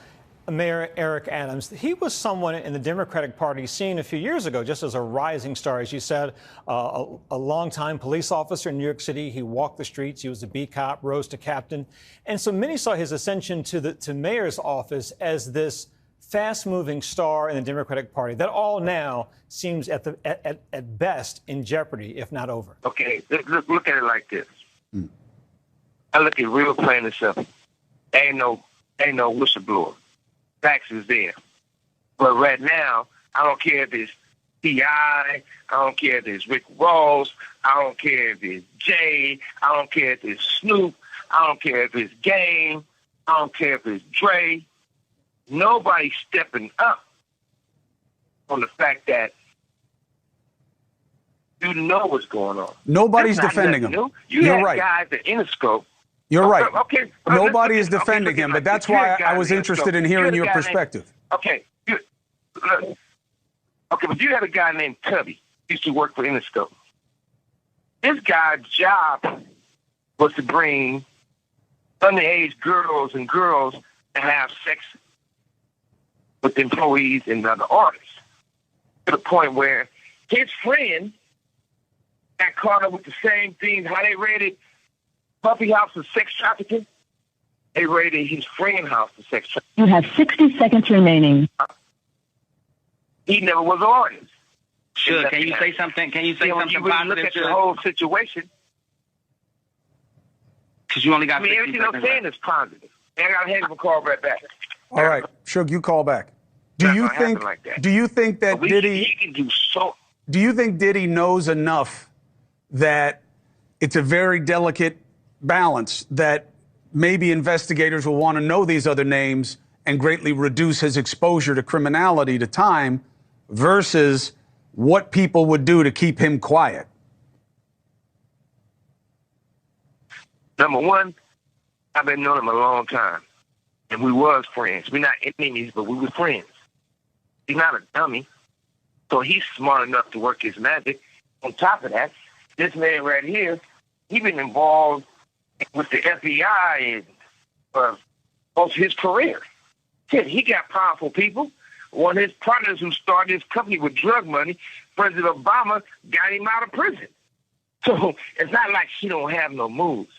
Mayor Eric Adams. He was someone in the Democratic Party seen a few years ago just as a rising star, as you said, a longtime police officer in New York City. He walked the streets. He was a beat cop, rose to captain. And so many saw his ascension to mayor's office as this fast-moving star in the Democratic Party. That all now seems at best in jeopardy, if not over. Okay, look at it like this. I look at real plain and simple. Ain't no whistleblower. Facts is there. But right now, I don't care if it's T.I., I don't care if it's Rick Ross, I don't care if it's Jay, I don't care if it's Snoop, I don't care if it's Game, I don't care if it's Dre. Nobody's stepping up on the fact that you know what's going on. Nobody's defending him. You're You're had right. guys at Interscope. You're right. Okay. Nobody is defending him, but that's why I was interested in hearing your perspective. Okay. Okay, but you had a guy named Tubby. He used to work for Interscope. This guy's job was to bring underage girls and have sex with employees and other artists, to the point where his friend got caught up with the same thing. How they raided Puffy House for sex trafficking, they raided his friend house for sex trafficking. You have 60 seconds remaining. He never was an artist. Sure, can you say something? Can you say when something you really positive? look at the whole situation, because you only got. I mean, everything I'm saying is positive. And I got a heck of a call right back. All right, Suge, you call back. Do you think? Do you think that Diddy? He can do so. Do you think Diddy knows enough that it's a very delicate balance that maybe investigators will want to know these other names and greatly reduce his exposure to criminality to time versus what people would do to keep him quiet? Number one, I've been knowing him a long time, and we was friends. We're not enemies, but we were friends. He's not a dummy, so he's smart enough to work his magic. On top of that, this man right here, he been involved with the FBI and most of his career. Shit, he got powerful people. One of his partners who started his company with drug money, President Obama, got him out of prison. So it's not like he don't have no moves.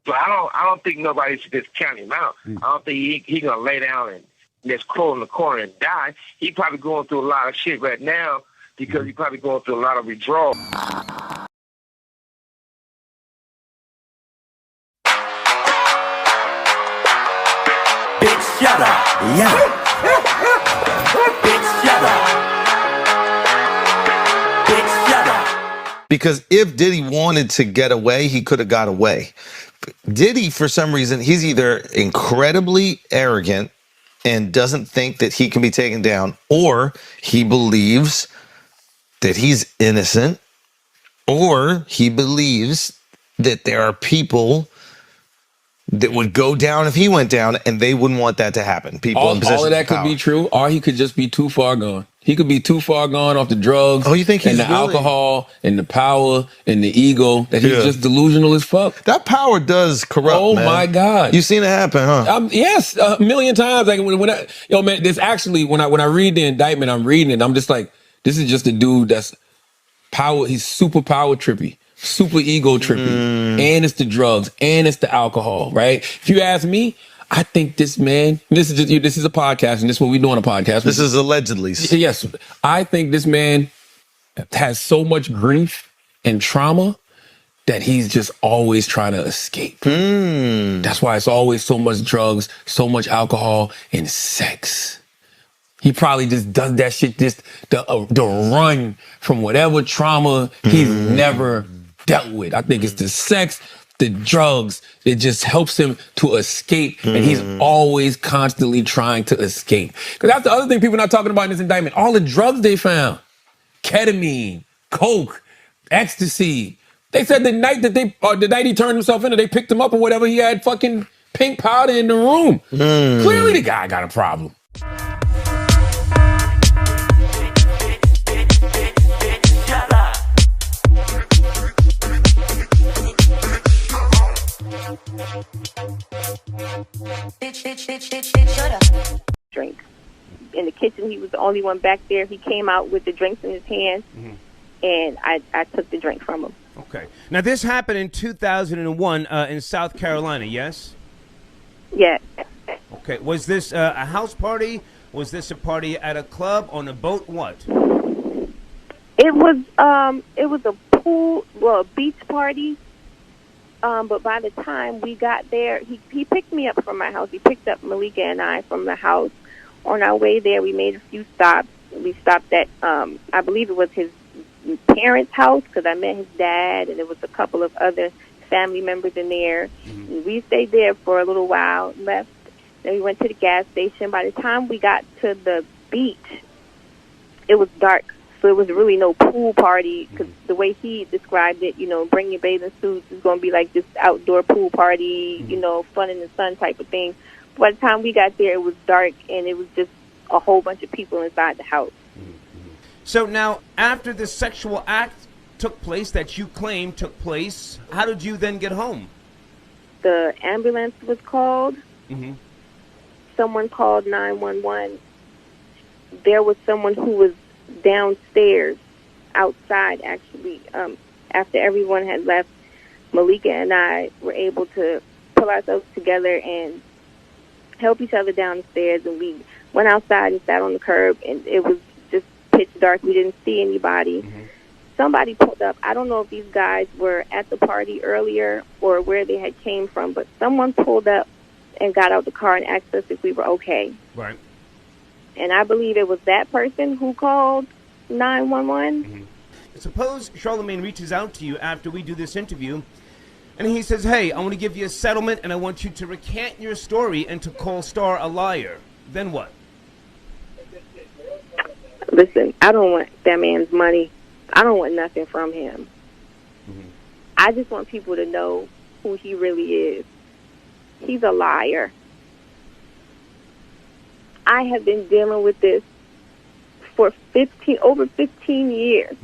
So I don't think nobody should just count him out. I don't think he gonna lay down and just crawl in the corner and die. He probably going through a lot of shit right now because he probably going through a lot of withdrawal. Bitch, shut up. Yeah. Bitch, shut up. Bitch, shut up. Because if Diddy wanted to get away, he could have got away. Diddy, for some reason, he's either incredibly arrogant and doesn't think that he can be taken down, or he believes that he's innocent, or he believes that there are people that would go down if he went down, and they wouldn't want that to happen. People in positions All of that of could power. be true, or he could just be too far gone. He could be too far gone off the drugs. Oh, you think and he's the really- alcohol and the power and the ego that he's just delusional as fuck. That power does corrupt. Oh man. my God! You seen it happen, huh? Yes, a million times. Like man, this actually when I read the indictment, I'm reading it. I'm just like, this is just a dude that's power. He's super power trippy, super ego trippy, and it's the drugs and it's the alcohol. Right? If you ask me, I think this man. This is a podcast, and this is what we do on a podcast. This is allegedly. Yes, I think this man has so much grief and trauma that he's just always trying to escape. That's why it's always so much drugs, so much alcohol, and sex. He probably just does that shit just to run from whatever trauma he's never dealt with. I think it's the sex, the drugs. It just helps him to escape, and he's always constantly trying to escape. Because that's the other thing people are not talking about in this indictment. All the drugs they found. Ketamine, coke, ecstasy. They said the night that the night he turned himself in, they picked him up or whatever, he had fucking pink powder in the room. Clearly the guy got a problem. Drink. In the kitchen, he was the only one back there. He came out with the drinks in his hand, and I took the drink from him. Okay. Now, this happened in 2001 in South Carolina, yes? Yes. Okay. Was this a house party? Was this a party at a club, on a boat? What? It was a beach party. But by the time we got there, he picked me up from my house. He picked up Malika and I from the house. On our way there, we made a few stops. We stopped at, I believe it was his parents' house, because I met his dad, and there was a couple of other family members in there. And we stayed there for a little while, left. Then we went to the gas station. By the time we got to the beach, it was dark. So it was really no pool party, because the way he described it, bring your bathing suits, is going to be like this outdoor pool party, fun in the sun type of thing. By the time we got there, it was dark, and it was just a whole bunch of people inside the house. So now, after this sexual act took place that you claim took place, how did you then get home? The ambulance was called. Mm-hmm. Someone called 911. There was someone who was downstairs, outside, actually. After everyone had left, Malika and I were able to pull ourselves together and help each other down the stairs, and we went outside and sat on the curb, and it was just pitch dark. We didn't see anybody. Somebody pulled up. I don't know if these guys were at the party earlier or where they had came from, but someone pulled up and got out the car and asked us if we were okay. Right. And I believe it was that person who called 911. Suppose Charlemagne reaches out to you after we do this interview, and he says, hey, I want to give you a settlement, and I want you to recant your story and to call Star a liar. Then what? Listen, I don't want that man's money. I don't want nothing from him. I just want people to know who he really is. He's a liar. I have been dealing with this for over 15 years.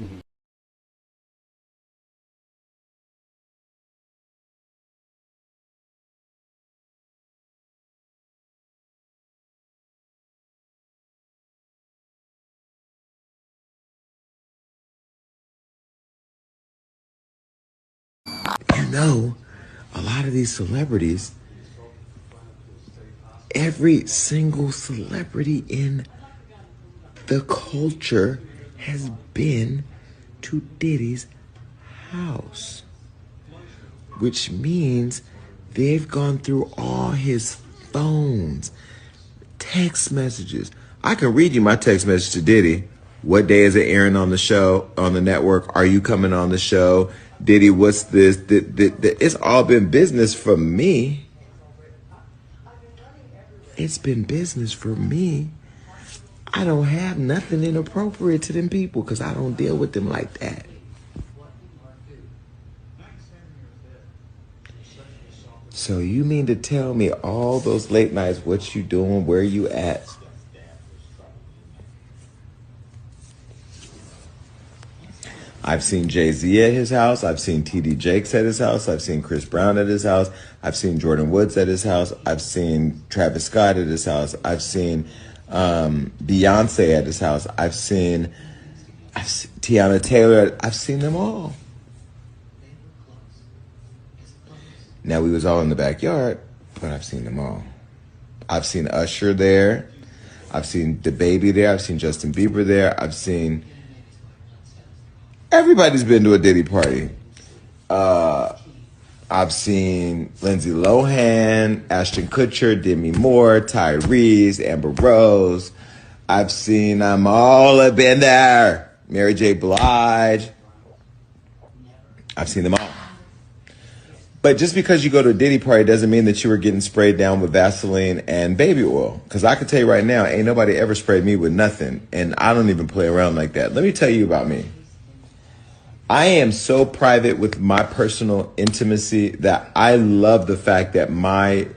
A lot of these celebrities, every single celebrity in the culture has been to Diddy's house, which means they've gone through all his phones, text messages. I can read you my text message to Diddy. What day is it airing on the show, on the network? Are you coming on the show? Diddy, what's this? It's all been business for me. It's been business for me. I don't have nothing inappropriate to them people because I don't deal with them like that. So you mean to tell me all those late nights, what you doing, where you at? I've seen Jay-Z at his house. I've seen TD Jakes at his house. I've seen Chris Brown at his house. I've seen Jordan Woods at his house. I've seen Travis Scott at his house. I've seen Beyonce at his house. I've seen Tiana Taylor. I've seen them all. Now, we was all in the backyard, but I've seen them all. I've seen Usher there. I've seen DaBaby there. I've seen Justin Bieber there. I've seen... Everybody's been to a Diddy party. I've seen Lindsay Lohan, Ashton Kutcher, Demi Moore, Tyrese, Amber Rose. I've seen them all have been there. Mary J. Blige. I've seen them all. But just because you go to a Diddy party doesn't mean that you were getting sprayed down with Vaseline and baby oil. Because I can tell you right now, ain't nobody ever sprayed me with nothing. And I don't even play around like that. Let me tell you about me. I am so private with my personal intimacy that I love the fact that my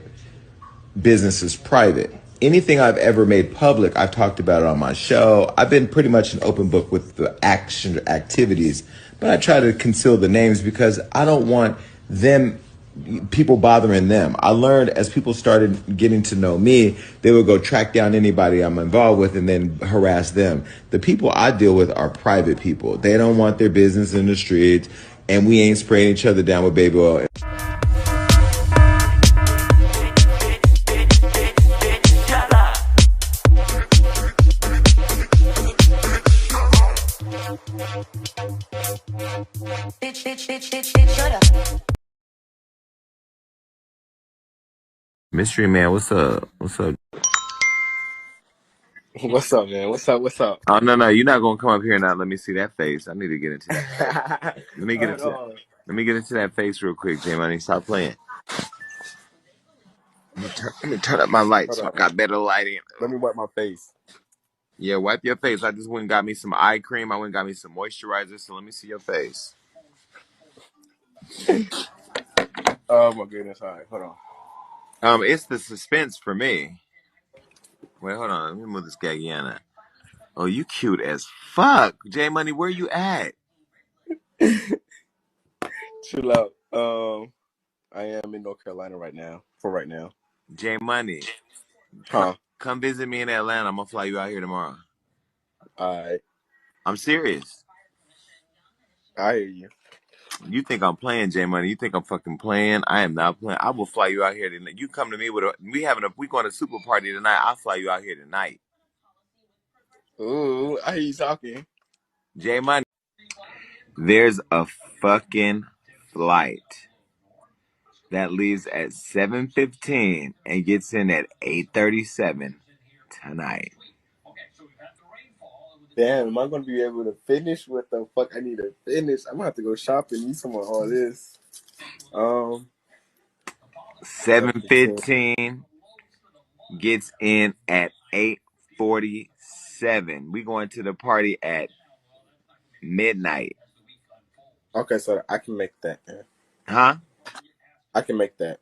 business is private. Anything I've ever made public, I've talked about it on my show. I've been pretty much an open book with the activities, but I try to conceal the names because I don't want people bothering them. I learned as people started getting to know me, they would go track down anybody I'm involved with and then harass them. The people I deal with are private people. They don't want their business in the streets, and we ain't spraying each other down with baby oil. Mystery Man, what's up? What's up? What's up, man? What's up? What's up? Oh, no, you're not gonna come up here now. Let me see that face. I need to get into that. Let me get into that. Let me get into that face real quick, J Money. Stop playing. Let me turn up my lights so I got better lighting. Let me wipe my face. Yeah, wipe your face. I just went and got me some eye cream. I went and got me some moisturizer. So let me see your face. Oh my goodness! All right, hold on. It's the suspense for me. Wait, hold on. Let me move this Gagiana. Oh, you cute as fuck, J Money. Where you at? Chill out. I am in North Carolina right now. J Money. Huh? Come visit me in Atlanta. I'm gonna fly you out here tomorrow. All right. I'm serious. I hear you. You think I'm playing, J Money? You think I'm fucking playing? I am not playing. I will fly you out here tonight. You come to me with we going to super party tonight. I'll fly you out here tonight. Ooh, I hear you talking. J Money. There's a fucking flight that leaves at 7:15 and gets in at 8:37 tonight. Damn, am I gonna be able to finish what the fuck I need to finish? I'm gonna have to go shopping, need some of all this. 7:15 gets in at 8:47. We going to the party at midnight. Okay, so I can make that. Huh? I can make that.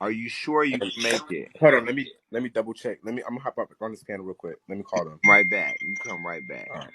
Are you sure you can make it? Hold on, let me double check. I'm gonna hop up on the scanner real quick. Let me call them. Right back. You come right back. All right.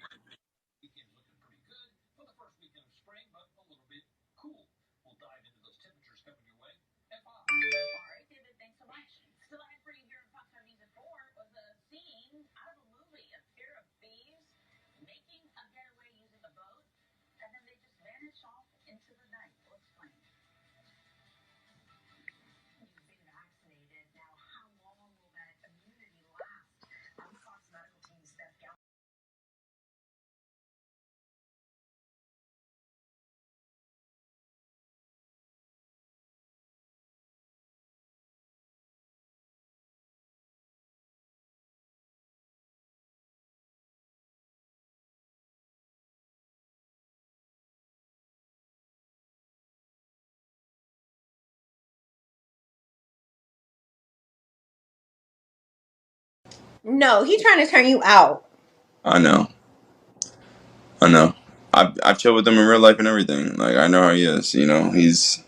No, he trying to turn you out. I know. I've chilled with him in real life and everything. Like, I know how he is. You know, he's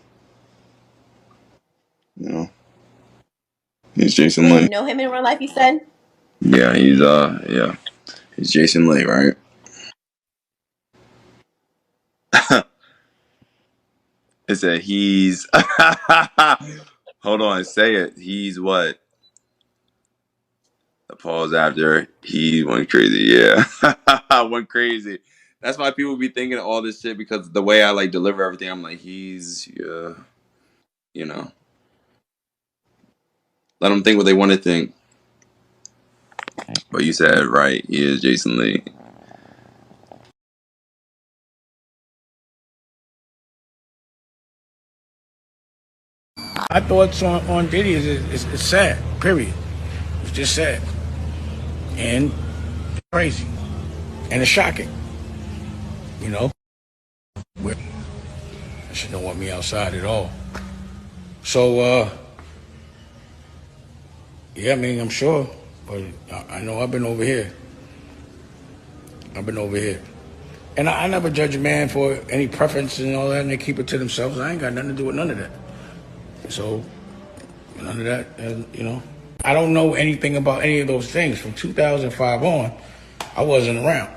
You know, he's Jason So you Lee. know him in real life, you said? Yeah, he's Jason Lee, right? It said he's. Hold on, say it. He's what? The pause after he went crazy. Yeah, went crazy. That's why people be thinking all this shit because the way I like deliver everything, I'm like you know, let them think what they want to think. But you said right. He is Jason Lee. My thoughts on Diddy is sad, period. It's just sad. And crazy. And it's shocking. You know? They should don't want me outside at all. So, yeah, I mean, I'm sure. But I know I've been over here. And I never judge a man for any preference and all that, and they keep it to themselves. I ain't got nothing to do with none of that. So, none of that, and, you know. I don't know anything about any of those things. From 2005 on, I wasn't around.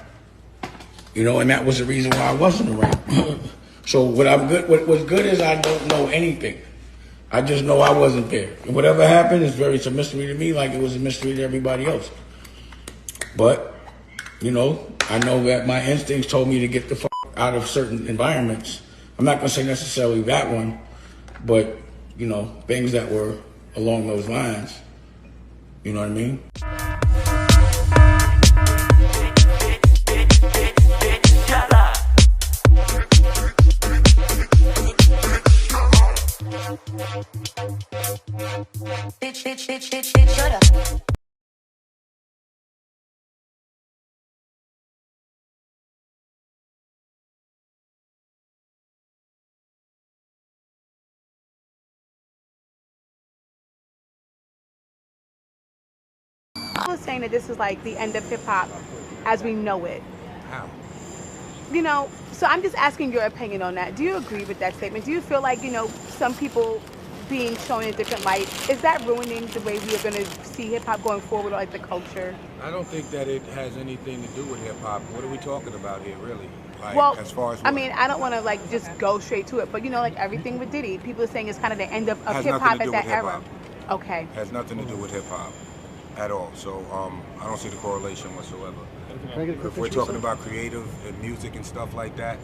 You know, and that was the reason why I wasn't around. So what's good is I don't know anything. I just know I wasn't there. And whatever happened it's a mystery to me, like it was a mystery to everybody else. But, you know, I know that my instincts told me to get the fuck out of certain environments. I'm not gonna say necessarily that one, but, you know, things that were along those lines. You know what I mean? Bitch, shut up. Was saying that this is like the end of hip hop as we know it. How? You know, so I'm just asking your opinion on that. Do you agree with that statement? Do you feel like, you know, some people being shown in a different light, is that ruining the way we are going to see hip hop going forward, or like the culture? I don't think that it has anything to do with hip hop. What are we talking about here, really? Like, Well, as far as I mean, I don't want to like just go straight to it, but you know, like everything with Diddy, people are saying it's kind of the end of has hip nothing hop to at do that with hip era. hop. Okay. Has nothing to do with hip hop at all. So I don't see the correlation whatsoever. If we're talking about creative and music and stuff like that,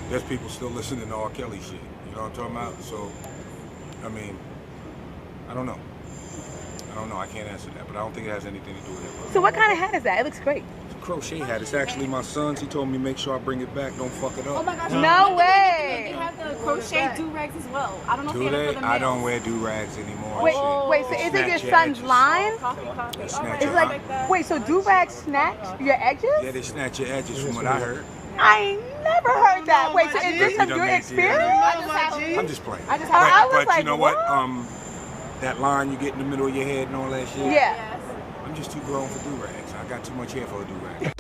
there's people still listening to R. Kelly shit. You know what I'm talking about? So, I mean, I don't know. I can't answer that, but I don't think it has anything to do with hip hop. So what kind of hat is that? It looks great. It's a crochet hat. It's actually my son's. He told me make sure I bring it back. Don't fuck it up. Oh my gosh. No way. They have the crochet do-rags as well. I don't know if Do they have it they? for the I don't males. wear do-rags anymore. Wait, so is it your son's line? Snatch It's like, wait, so do-rags snatch your edges? Yeah, they snatch your edges from what I heard. I ain't never heard that. Wait, so is this from your experience? I'm just playing. I was But like, you know what? That line you get in the middle of your head and all that shit. Yeah. I'm just too grown for do-rags. I got too much hair for a do-rag.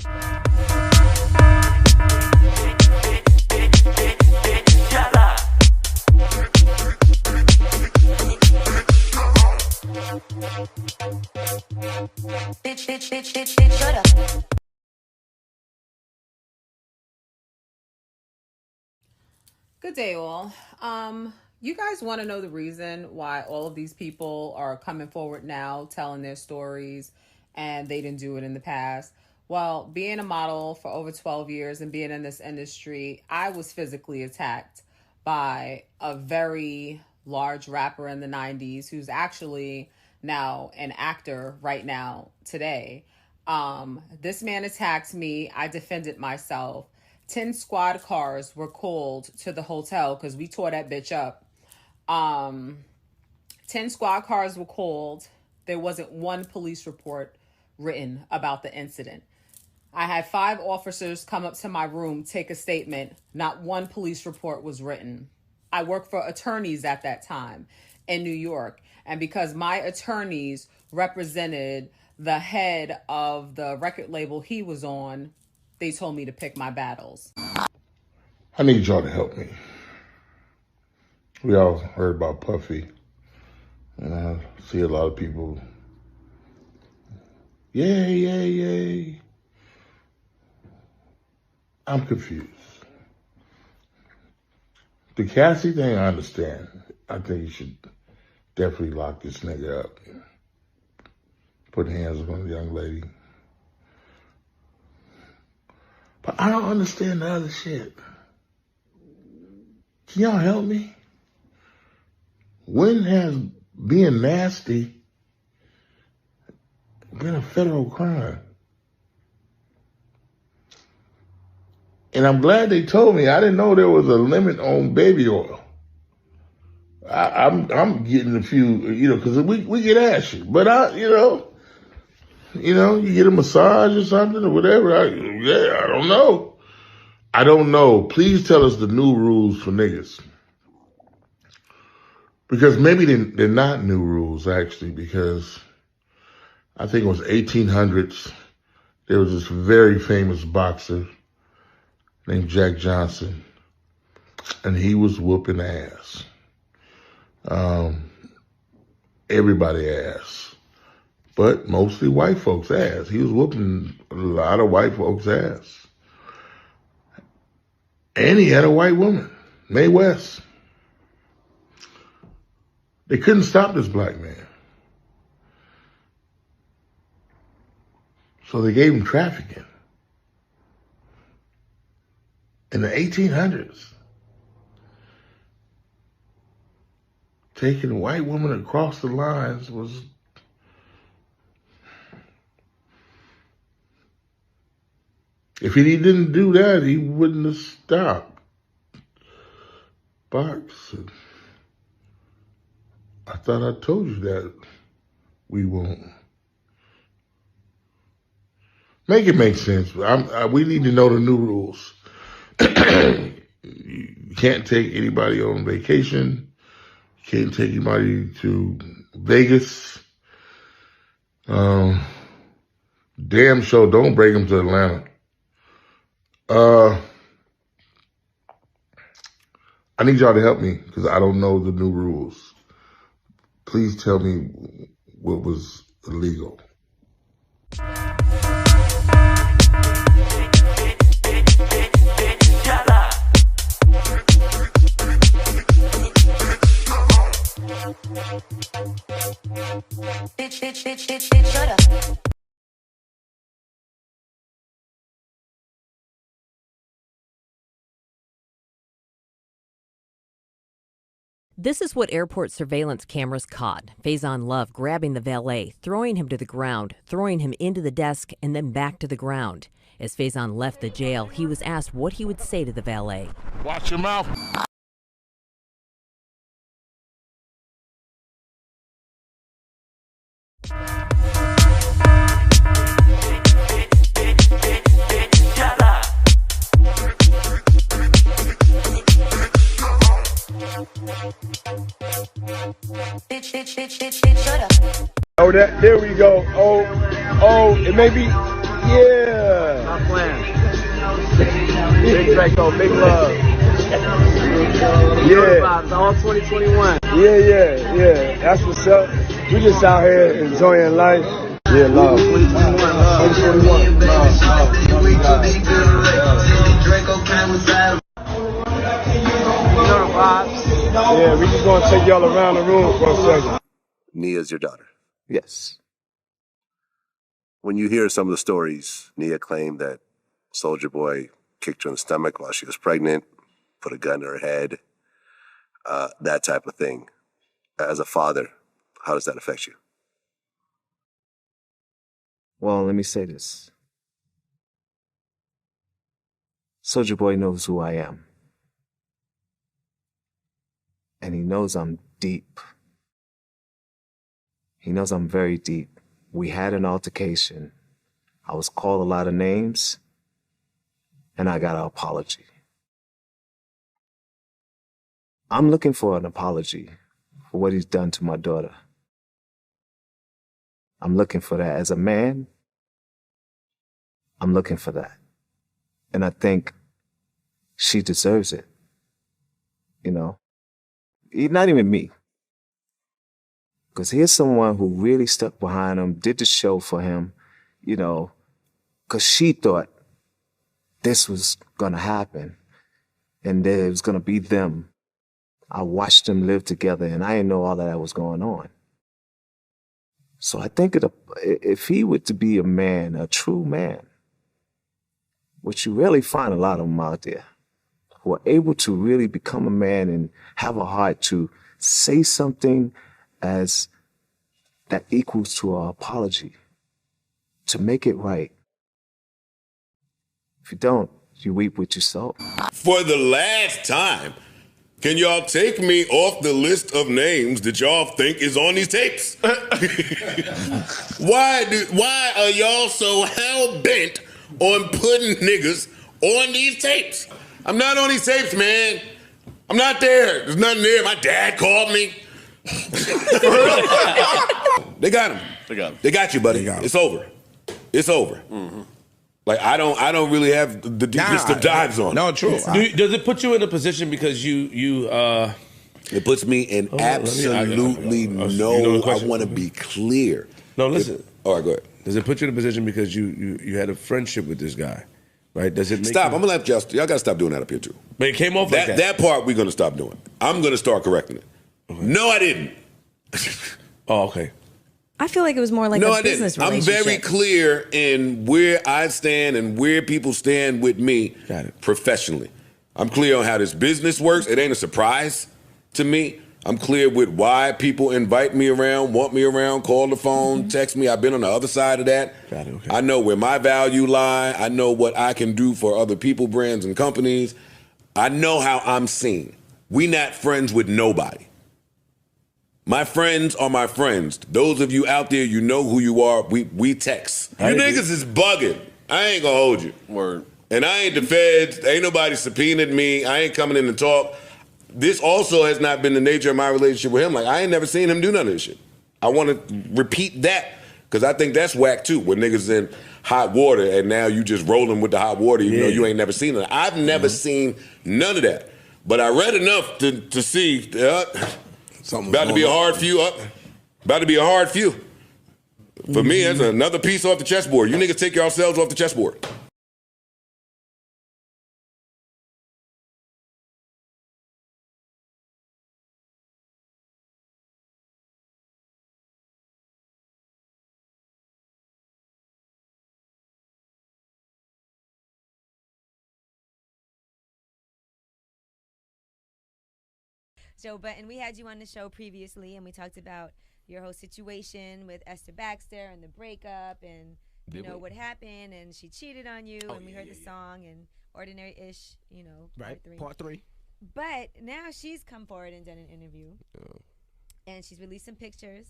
Bitch, shut up. Good day, all. You guys want to know the reason why all of these people are coming forward now telling their stories and they didn't do it in the past? Well, being a model for over 12 years and being in this industry, I was physically attacked by a very large rapper in the 90s who's actually now an actor right now today. This man attacked me. I defended myself. 10 squad cars were called to the hotel because we tore that bitch up. 10 squad cars were called. There wasn't one police report written about the incident. I had 5 officers come up to my room, take a statement. Not one police report was written. I worked for attorneys at that time in New York. And because my attorneys represented the head of the record label he was on, they told me to pick my battles. I need y'all to help me. We all heard about Puffy And I see a lot of people, yay, yay, yay. I'm confused. The Cassie thing, I understand. I think you should definitely lock this nigga up. Put hands on the young lady. But I don't understand the other shit. Can y'all help me? When has being nasty been a federal crime? And I'm glad they told me. I didn't know there was a limit on baby oil. I'm getting a few, because we get ashy. But you get a massage or something or whatever. I don't know. I don't know. Please tell us the new rules for niggas. Because maybe they're not new rules, actually, because I think it was 1800s. There was this very famous boxer named Jack Johnson, and he was whooping ass. Everybody ass, but mostly white folks ass. He was whooping a lot of white folks ass. And he had a white woman, Mae West. They couldn't stop this black man. So they gave him trafficking. In the 1800s. Taking a white woman across the lines was... If he didn't do that, he wouldn't have stopped boxing. I thought I told you that we won't. Make it make sense. We need to know the new rules. You can't take anybody on vacation. You can't take anybody to Vegas. Damn sure don't bring them to Atlanta. I need y'all to help me because I don't know the new rules. Please tell me what was illegal. Bitch, shut up. This is what airport surveillance cameras caught. Faison Love grabbing the valet, throwing him to the ground, throwing him into the desk, and then back to the ground. As Faison left the jail, he was asked what he would say to the valet. Watch your mouth. Bitch, shut up. Oh, there we go. Oh, it may be, yeah. Not playing. Big Draco, big love. Yeah. All 2021. Yeah. That's what's up. We just out here enjoying life. Yeah, love. 2021, love. 2021, love. You know the vibes. Yeah, we just gonna take y'all around the room for a second. Nia's your daughter. Yes. When you hear some of the stories, Nia claimed that Soulja Boy kicked her in the stomach while she was pregnant, put a gun to her head, that type of thing. As a father, how does that affect you? Well, let me say this. Soulja Boy knows who I am. And he knows I'm deep. He knows I'm very deep. We had an altercation. I was called a lot of names, and I got an apology. I'm looking for an apology for what he's done to my daughter. I'm looking for that. As a man, I'm looking for that. And I think she deserves it. You know? Not even me. Because here's someone who really stuck behind him, did the show for him, you know, because she thought this was going to happen and that it was going to be them. I watched them live together and I didn't know all of that was going on. So I think if he were to be a man, a true man, which you rarely find a lot of them out there, who are able to really become a man and have a heart to say something as that equals to an apology, to make it right. If you don't, you weep with your soul. For the last time, can y'all take me off the list of names that y'all think is on these tapes? Why are y'all so hell-bent on putting niggas on these tapes? I'm not on these tapes, man. I'm not there. There's nothing there. My dad called me. They got him. They got him. They got you, buddy. It's over. It's over. Like I don't really have the deepest of dives on. No, true. Does it put you in a position because you It puts me in absolutely no. I want to be clear. No, listen. All right, go ahead. Does it put you in a position because you had a friendship with this guy, right? Does it make stop? you- I'm gonna let y'all gotta stop doing that up here too. But it came off like that. That part we're gonna stop doing. I'm gonna start correcting it. No, I didn't. Oh, okay. I feel like it was more like No, a I business didn't. I'm relationship. very clear in where I stand and where people stand with me professionally. I'm clear on how this business works. It ain't a surprise to me. I'm clear with why people invite me around, want me around, call the phone, text me. I've been on the other side of that. I know where my value lie. I know what I can do for other people, brands, and companies. I know how I'm seen. We not friends with nobody. My friends are my friends. Those of you out there, you know who you are. We text. You niggas is bugging. I ain't gonna hold you. Word. And I ain't the feds. Ain't nobody subpoenaed me. I ain't coming in to talk. This also has not been the nature of my relationship with him. Like, I ain't never seen him do none of this shit. I want to repeat that because I think that's whack too, when niggas in hot water and now you just rolling with the hot water even though you ain't never seen it. I've never seen none of that. But I read enough to see about to be a hard few up. About to be a hard few. For me, that's another piece off the chessboard. You niggas take yourselves off the chessboard. Joe Button, we had you on the show previously, and we talked about your whole situation with Esther Baxter and the breakup, and you know what happened, and she cheated on you, and we heard the song and Ordinary-ish, you know, Part three. But now she's come forward and done an interview, and she's released some pictures.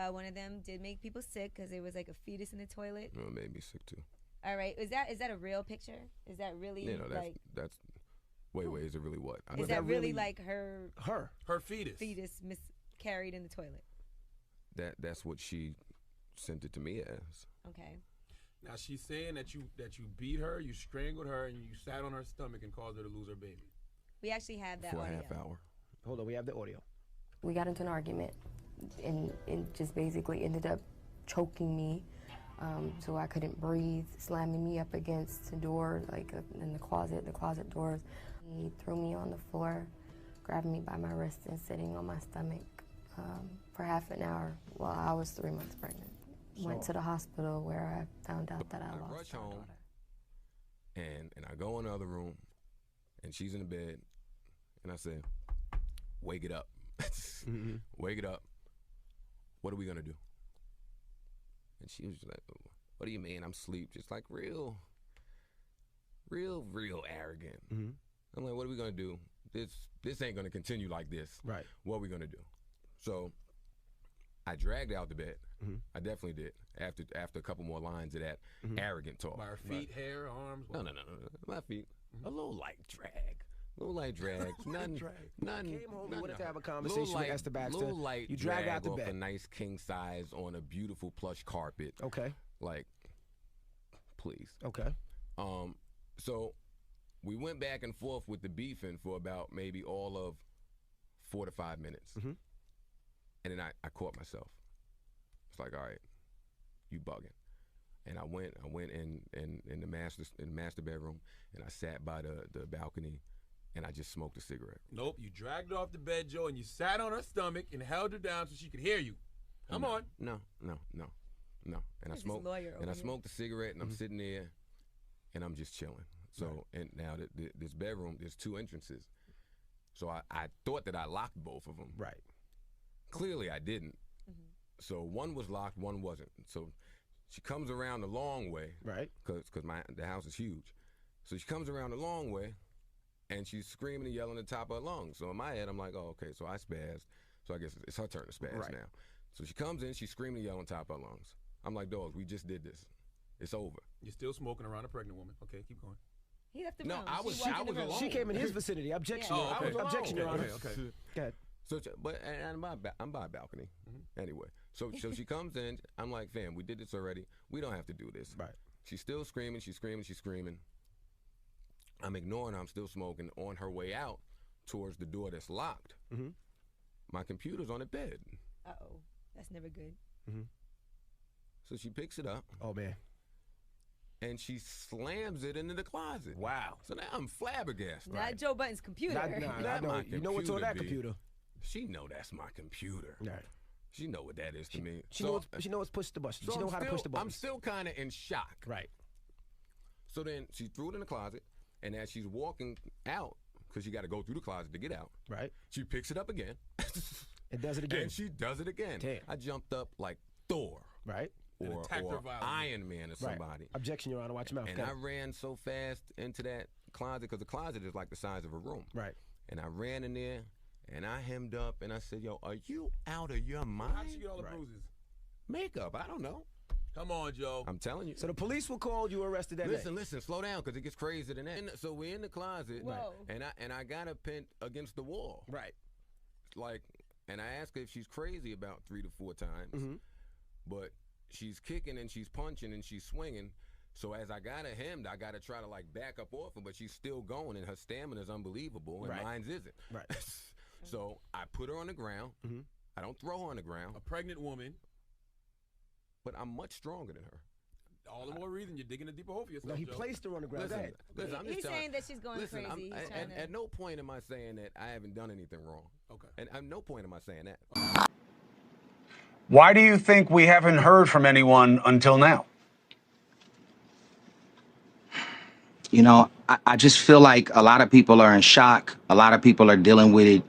One of them did make people sick because there was like a fetus in the toilet. No, it made me sick too. All right, is that a real picture? Is that really that's. Wait, is it really what? Is that really like her fetus miscarried in the toilet? That's what she sent it to me as. Okay. Now she's saying that you beat her, you strangled her, and you sat on her stomach and caused her to lose her baby. We actually have that For audio. a half hour. Hold on, we have the audio. We got into an argument and just basically ended up choking me so I couldn't breathe, slamming me up against the door, like in the closet doors. He threw me on the floor, grabbed me by my wrist and sitting on my stomach for half an hour while I was 3 months pregnant. Went to the hospital where I found out that I lost rush my home, daughter. and I go in the other room, and she's in the bed, and I said, "Wake it up, wake it up. What are we gonna do?" And she was just like, "What do you mean? I'm asleep." Just like real arrogant. I'm like, "What are we gonna do? This ain't gonna continue like this. Right. What are we gonna do?" So I dragged her out the bed. I definitely did. After a couple more lines of that arrogant talk. By her feet, hair, arms. No. My feet. A little light drag. Nothing. Came home, we wanted to have a Little conversation with Esther Baxter. Little light You dragged out the off bed. a nice king size on a beautiful plush carpet. Okay. Like, please. Okay. So we went back and forth with the beefing for about maybe all of 4 to 5 minutes. And then I caught myself. It's like, all right, you bugging. And I went in the master bedroom, and I sat by the balcony, and I just smoked a cigarette. Nope, you dragged her off the bed, Joe, and you sat on her stomach and held her down so she could hear you. Come on. No. And I smoked a cigarette, and I'm sitting there, and I'm just chilling. So, and now this bedroom, there's 2 entrances. So I thought that I locked both of them. Right. Clearly I didn't. So one was locked, one wasn't. So she comes around the long way. Right. Because the house is huge. So she comes around the long way, and she's screaming and yelling at the top of her lungs. So in my head, I'm like, oh, okay, so I spazzed. So I guess it's her turn to spaz now. So she comes in, she's screaming and yelling at the top of her lungs. I'm like, dogs, we just did this. It's over. You're still smoking around a pregnant woman. Okay, keep going. He left the No, room. I was alone. She came in his vicinity. Objection. Yeah. Oh, okay. Objection, Your Honor. Okay. Go ahead. So, but and I'm by a balcony. Anyway, so she comes in. I'm like, fam, we did this already. We don't have to do this. Right. She's still screaming. She's screaming. I'm ignoring her. I'm still smoking. On her way out towards the door that's locked, my computer's on the bed. Uh-oh. That's never good. So she picks it up. Oh, man. And she slams it into the closet. Wow. So now I'm flabbergasted. Not Joe Button's computer. You know what's on that computer. She know that's my computer. Right. She know what that is to me. She knows push the button. So she know how to push the button. I'm still kind of in shock. Right. So then she threw it in the closet, and as she's walking out, because she got to go through the closet to get out. Right. She picks it up again. And does it again. And she does it again. Damn. I jumped up like Thor. Right. Or Iron Man or somebody. Right. Objection, Your Honor. Watch your mouth. And I ran so fast into that closet, because the closet is like the size of a room. Right. And I ran in there, and I hemmed up, and I said, yo, are you out of your mind? How'd you get all the bruises? Makeup, I don't know. Come on, Joe. I'm telling you. So the police will call you arrested that day. Listen, slow down, because it gets crazier than that. So we're in the closet, and I got her pinned against the wall. Right. Like, and I asked her if she's crazy about 3 to 4 times, but she's kicking and she's punching and she's swinging. So as I got her hemmed, I got to try to like back up off her, but she's still going, and her stamina is unbelievable, and mine's isn't. Right. So I put her on the ground. I don't throw her on the ground. A pregnant woman. But I'm much stronger than her. All the more reason you're digging a deeper hole for yourself. No, he Joe. placed her on the ground. Listen, I'm just He's saying that she's going crazy. At no point am I saying that I haven't done anything wrong. Okay. And at no point am I saying that. Why do you think we haven't heard from anyone until now? You know, I just feel like a lot of people are in shock. A lot of people are dealing with it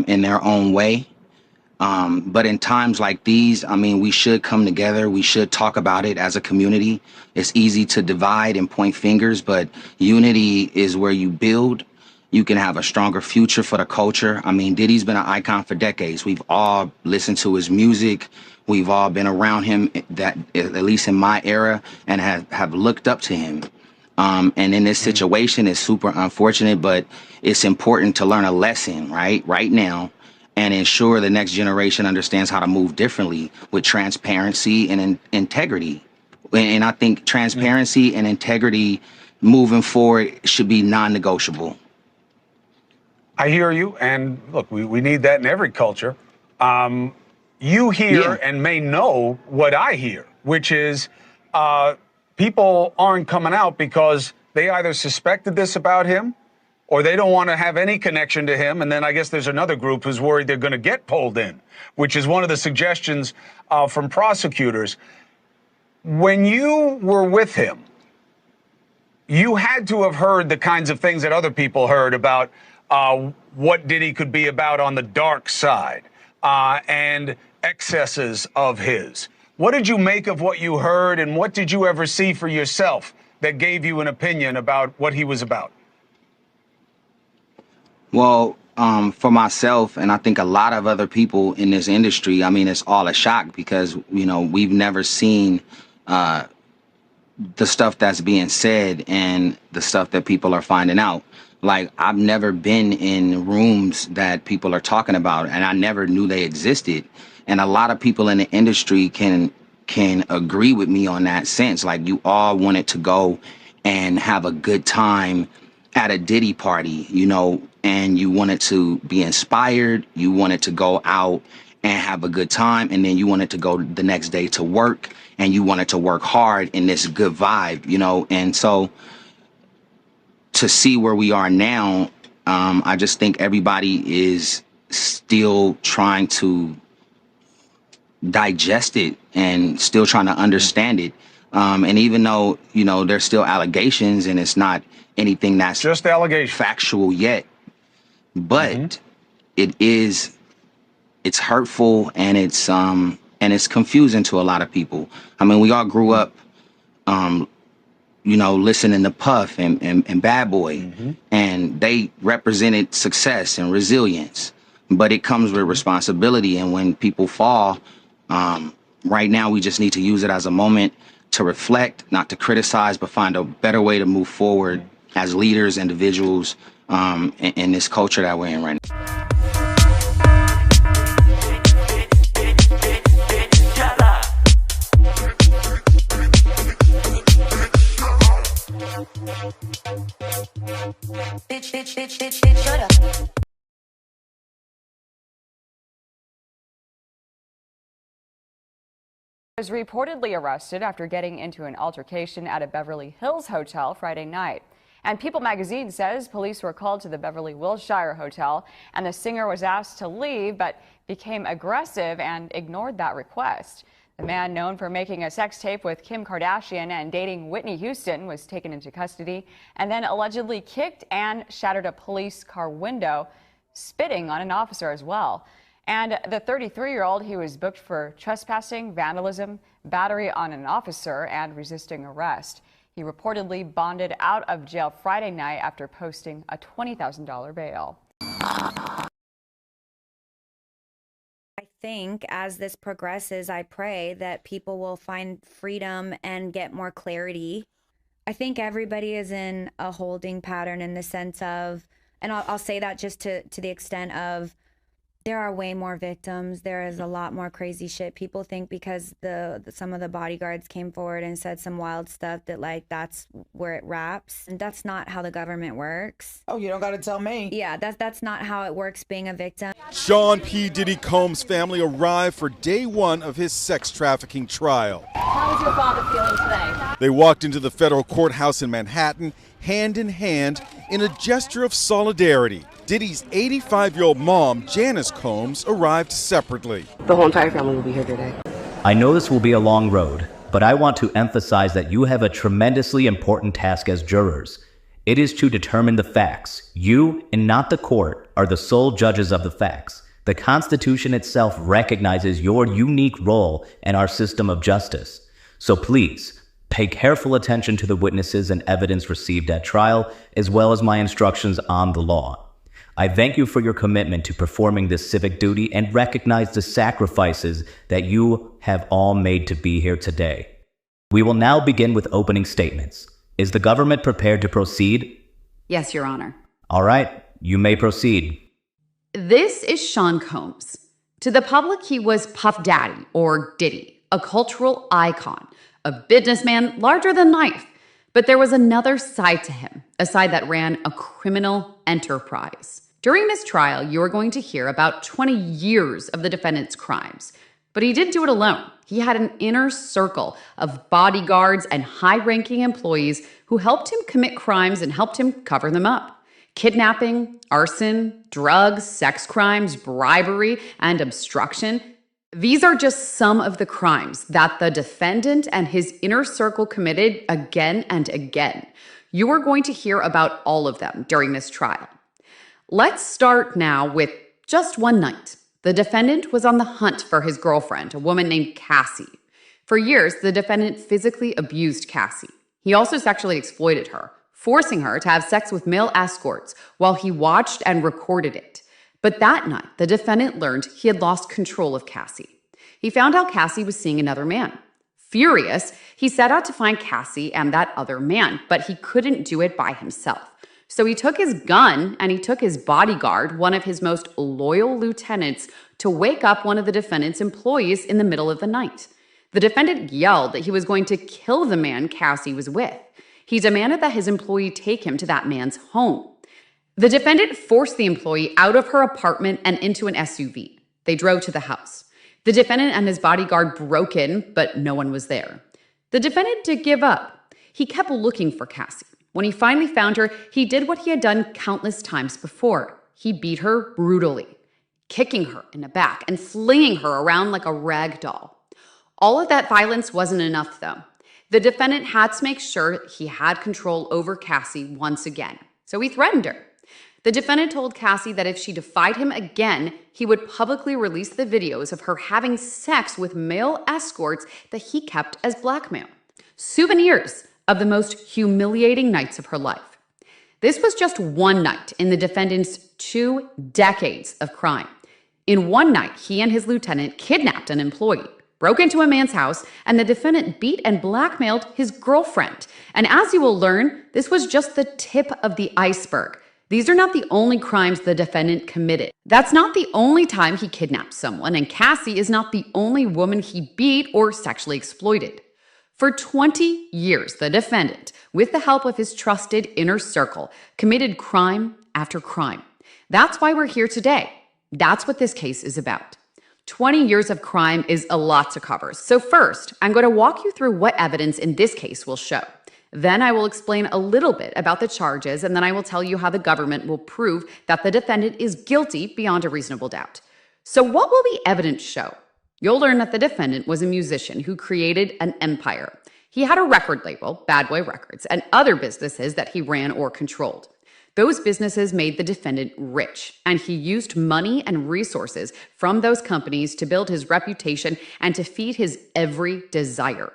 in their own way. But in times like these, I mean, we should come together. We should talk about it as a community. It's easy to divide and point fingers, but unity is where you build. You can have a stronger future for the culture. I mean, Diddy's been an icon for decades. We've all listened to his music. We've all been around him, that at least in my era, and have looked up to him. And in this situation, it's super unfortunate, but it's important to learn a lesson right now, and ensure the next generation understands how to move differently with transparency and integrity. And I think transparency and integrity moving forward should be non-negotiable. I hear you, and look, we need that in every culture. You hear and may know what I hear, which is people aren't coming out because they either suspected this about him or they don't want to have any connection to him. And then I guess there's another group who's worried they're going to get pulled in, which is one of the suggestions from prosecutors. When you were with him, you had to have heard the kinds of things that other people heard about what Diddy could be about on the dark side and excesses of his. What did you make of what you heard, and what did you ever see for yourself that gave you an opinion about what he was about? Well, for myself, and I think a lot of other people in this industry, I mean, it's all a shock because, you know, we've never seen the stuff that's being said and the stuff that people are finding out. Like, I've never been in rooms that people are talking about, and I never knew they existed. And a lot of people in the industry can agree with me on that sense. Like, you all wanted to go and have a good time at a Diddy party, you know, and you wanted to be inspired. You wanted to go out and have a good time, and then you wanted to go the next day to work, and you wanted to work hard in this good vibe, you know? And so to see where we are now, I just think everybody is still trying to digest it and still trying to understand it. And even though, you know, there's still allegations and it's not anything that's just allegation factual yet, but it's hurtful and it's confusing to a lot of people. I mean, we all grew up, you know, listening to Puff and Bad Boy, and they represented success and resilience, but it comes with responsibility. And when people fall, right now we just need to use it as a moment to reflect, not to criticize, but find a better way to move forward as leaders, individuals, in this culture that we're in right now. Bitch, shut up. Was reportedly arrested after getting into an altercation at a Beverly Hills hotel Friday night. And People magazine says police were called to the Beverly Wilshire Hotel and the singer was asked to leave but became aggressive and ignored that request. The man, known for making a sex tape with Kim Kardashian and dating Whitney Houston, was taken into custody and then allegedly kicked and shattered a police car window, spitting on an officer as well. And the 33-year-old, he was booked for trespassing, vandalism, battery on an officer, and resisting arrest. He reportedly bonded out of jail Friday night after posting a $20,000 bail. I think as this progresses, I pray that people will find freedom and get more clarity. I think everybody is in a holding pattern in the sense of, and I'll say that just to the extent of, there are way more victims. There is a lot more crazy shit. People think because some of the bodyguards came forward and said some wild stuff that like that's where it wraps. And that's not how the government works. Oh, you don't got to tell me. Yeah, that's not how it works being a victim. Sean P. Diddy Combs' family arrived for day one of his sex trafficking trial. How is your father feeling today? They walked into the federal courthouse in Manhattan, hand in hand, in a gesture of solidarity. Diddy's 85-year-old mom, Janice Combs, arrived separately. The whole entire family will be here today. I know this will be a long road, but I want to emphasize that you have a tremendously important task as jurors. It is to determine the facts. You, and not the court, are the sole judges of the facts. The Constitution itself recognizes your unique role in our system of justice. So please, pay careful attention to the witnesses and evidence received at trial, as well as my instructions on the law. I thank you for your commitment to performing this civic duty and recognize the sacrifices that you have all made to be here today. We will now begin with opening statements. Is the government prepared to proceed? Yes, Your Honor. All right, you may proceed. This is Sean Combs. To the public, he was Puff Daddy, or Diddy, a cultural icon, a businessman larger than life. But there was another side to him, a side that ran a criminal enterprise. During this trial, you are going to hear about 20 years of the defendant's crimes. But he didn't do it alone. He had an inner circle of bodyguards and high-ranking employees who helped him commit crimes and helped him cover them up. Kidnapping, arson, drugs, sex crimes, bribery, and obstruction. These are just some of the crimes that the defendant and his inner circle committed again and again. You are going to hear about all of them during this trial. Let's start now with just one night. The defendant was on the hunt for his girlfriend, a woman named Cassie. For years, the defendant physically abused Cassie. He also sexually exploited her, forcing her to have sex with male escorts while he watched and recorded it. But that night, the defendant learned he had lost control of Cassie. He found out Cassie was seeing another man. Furious, he set out to find Cassie and that other man, but he couldn't do it by himself. So he took his gun and he took his bodyguard, one of his most loyal lieutenants, to wake up one of the defendant's employees in the middle of the night. The defendant yelled that he was going to kill the man Cassie was with. He demanded that his employee take him to that man's home. The defendant forced the employee out of her apartment and into an SUV. They drove to the house. The defendant and his bodyguard broke in, but no one was there. The defendant did give up. He kept looking for Cassie. When he finally found her, he did what he had done countless times before. He beat her brutally, kicking her in the back and flinging her around like a rag doll. All of that violence wasn't enough, though. The defendant had to make sure he had control over Cassie once again, so he threatened her. The defendant told Cassie that if she defied him again, he would publicly release the videos of her having sex with male escorts that he kept as blackmail. Souvenirs of the most humiliating nights of her life. This was just one night in the defendant's 2 decades of crime. In one night, he and his lieutenant kidnapped an employee, broke into a man's house, and the defendant beat and blackmailed his girlfriend. And as you will learn, this was just the tip of the iceberg. These are not the only crimes the defendant committed. That's not the only time he kidnapped someone, and Cassie is not the only woman he beat or sexually exploited. For 20 years, the defendant, with the help of his trusted inner circle, committed crime after crime. That's why we're here today. That's what this case is about. 20 years of crime is a lot to cover. So first, I'm going to walk you through what evidence in this case will show. Then I will explain a little bit about the charges, and then I will tell you how the government will prove that the defendant is guilty beyond a reasonable doubt. So what will the evidence show? You'll learn that the defendant was a musician who created an empire. He had a record label, Bad Boy Records, and other businesses that he ran or controlled. Those businesses made the defendant rich, and he used money and resources from those companies to build his reputation and to feed his every desire.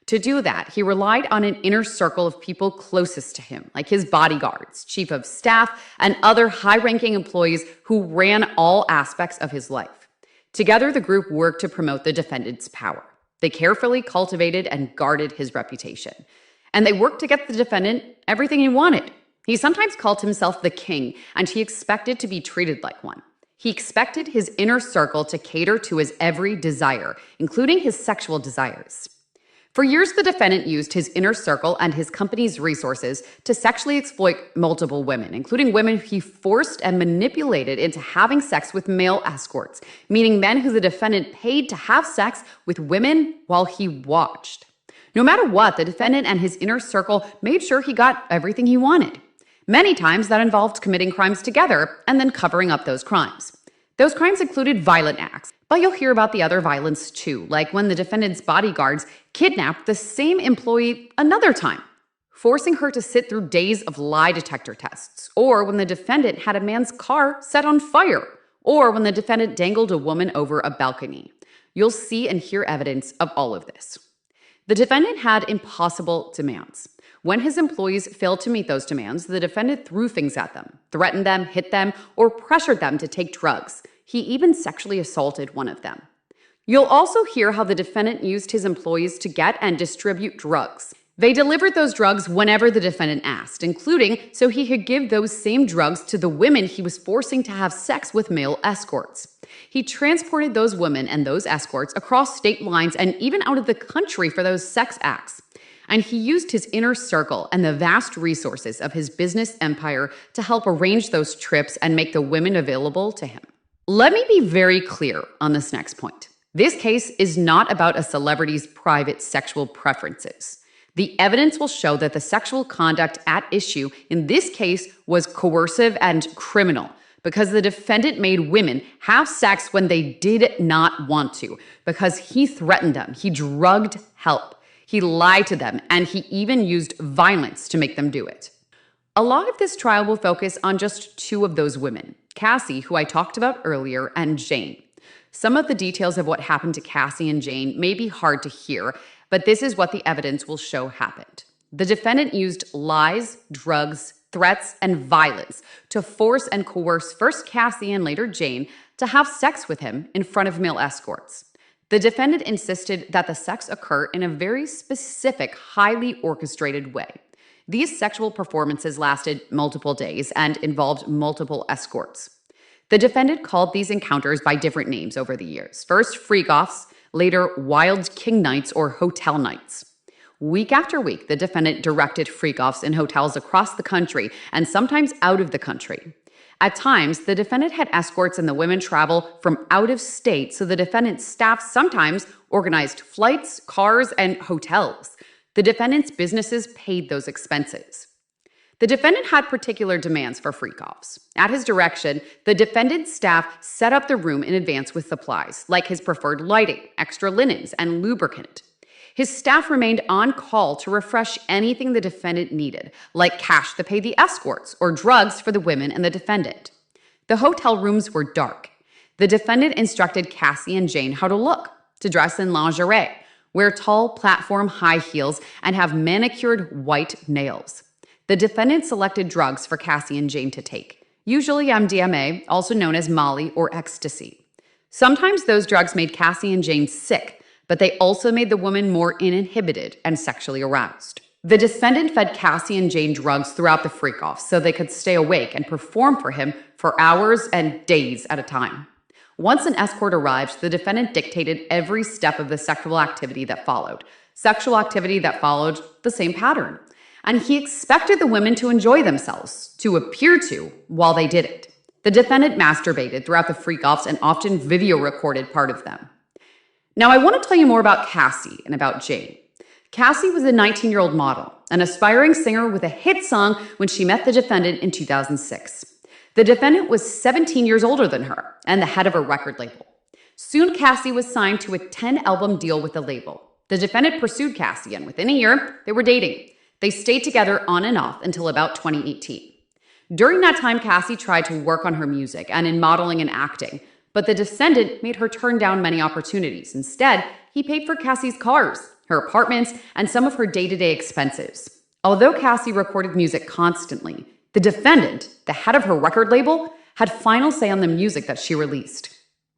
To do that, he relied on an inner circle of people closest to him, like his bodyguards, chief of staff, and other high-ranking employees who ran all aspects of his life. Together, the group worked to promote the defendant's power. They carefully cultivated and guarded his reputation. And they worked to get the defendant everything he wanted. He sometimes called himself the king, and he expected to be treated like one. He expected his inner circle to cater to his every desire, including his sexual desires. For years, the defendant used his inner circle and his company's resources to sexually exploit multiple women, including women he forced and manipulated into having sex with male escorts, meaning men who the defendant paid to have sex with women while he watched. No matter what, the defendant and his inner circle made sure he got everything he wanted. Many times that involved committing crimes together and then covering up those crimes. Those crimes included violent acts, but you'll hear about the other violence too, like when the defendant's bodyguards kidnapped the same employee another time, forcing her to sit through days of lie detector tests, or when the defendant had a man's car set on fire, or when the defendant dangled a woman over a balcony. You'll see and hear evidence of all of this. The defendant had impossible demands. When his employees failed to meet those demands, the defendant threw things at them, threatened them, hit them, or pressured them to take drugs. He even sexually assaulted one of them. You'll also hear how the defendant used his employees to get and distribute drugs. They delivered those drugs whenever the defendant asked, including so he could give those same drugs to the women he was forcing to have sex with male escorts. He transported those women and those escorts across state lines and even out of the country for those sex acts. And he used his inner circle and the vast resources of his business empire to help arrange those trips and make the women available to him. Let me be very clear on this next point. This case is not about a celebrity's private sexual preferences. The evidence will show that the sexual conduct at issue in this case was coercive and criminal because the defendant made women have sex when they did not want to, because he threatened them, he drugged help. He lied to them, and he even used violence to make them do it. A lot of this trial will focus on just 2 of those women, Cassie, who I talked about earlier, and Jane. Some of the details of what happened to Cassie and Jane may be hard to hear, but this is what the evidence will show happened. The defendant used lies, drugs, threats, and violence to force and coerce first Cassie and later Jane to have sex with him in front of male escorts. The defendant insisted that the sex occur in a very specific, highly orchestrated way. These sexual performances lasted multiple days and involved multiple escorts. The defendant called these encounters by different names over the years. First, freak-offs, later, wild king nights or hotel nights. Week after week, the defendant directed freak-offs in hotels across the country and sometimes out of the country. At times, the defendant had escorts and the women travel from out of state, so the defendant's staff sometimes organized flights, cars, and hotels. The defendant's businesses paid those expenses. The defendant had particular demands for freak-offs. At his direction, the defendant's staff set up the room in advance with supplies, like his preferred lighting, extra linens, and lubricant. His staff remained on call to refresh anything the defendant needed, like cash to pay the escorts or drugs for the women and the defendant. The hotel rooms were dark. The defendant instructed Cassie and Jane how to look, to dress in lingerie, wear tall platform high heels, and have manicured white nails. The defendant selected drugs for Cassie and Jane to take, usually MDMA, also known as Molly or ecstasy. Sometimes those drugs made Cassie and Jane sick, but they also made the woman more uninhibited and sexually aroused. The defendant fed Cassie and Jane drugs throughout the freak-off so they could stay awake and perform for him for hours and days at a time. Once an escort arrived, the defendant dictated every step of the sexual activity that followed. Sexual activity that followed the same pattern. And he expected the women to enjoy themselves, to appear to, while they did it. The defendant masturbated throughout the freak-offs and often video recorded part of them. Now, I want to tell you more about Cassie and about Jane. Cassie was a 19-year-old model, an aspiring singer with a hit song when she met the defendant in 2006. The defendant was 17 years older than her and the head of a record label. Soon, Cassie was signed to a 10-album deal with the label. The defendant pursued Cassie, and within a year, they were dating. They stayed together on and off until about 2018. During that time, Cassie tried to work on her music and in modeling and acting, but the defendant made her turn down many opportunities. Instead, he paid for Cassie's cars, her apartments, and some of her day-to-day expenses. Although Cassie recorded music constantly, the defendant, the head of her record label, had final say on the music that she released.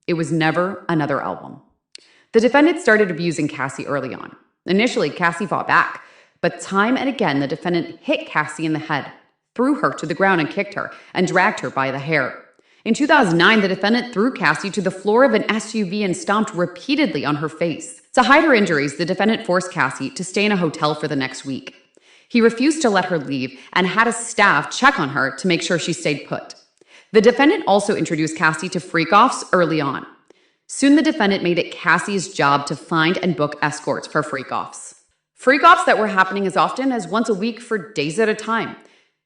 It was never another album. The defendant started abusing Cassie early on. Initially, Cassie fought back. But time and again, the defendant hit Cassie in the head, threw her to the ground and kicked her, and dragged her by the hair. In 2009, the defendant threw Cassie to the floor of an SUV and stomped repeatedly on her face. To hide her injuries, the defendant forced Cassie to stay in a hotel for the next week. He refused to let her leave and had a staff check on her to make sure she stayed put. The defendant also introduced Cassie to freak-offs early on. Soon, the defendant made it Cassie's job to find and book escorts for freak-offs. Freak-offs that were happening as often as once a week for days at a time,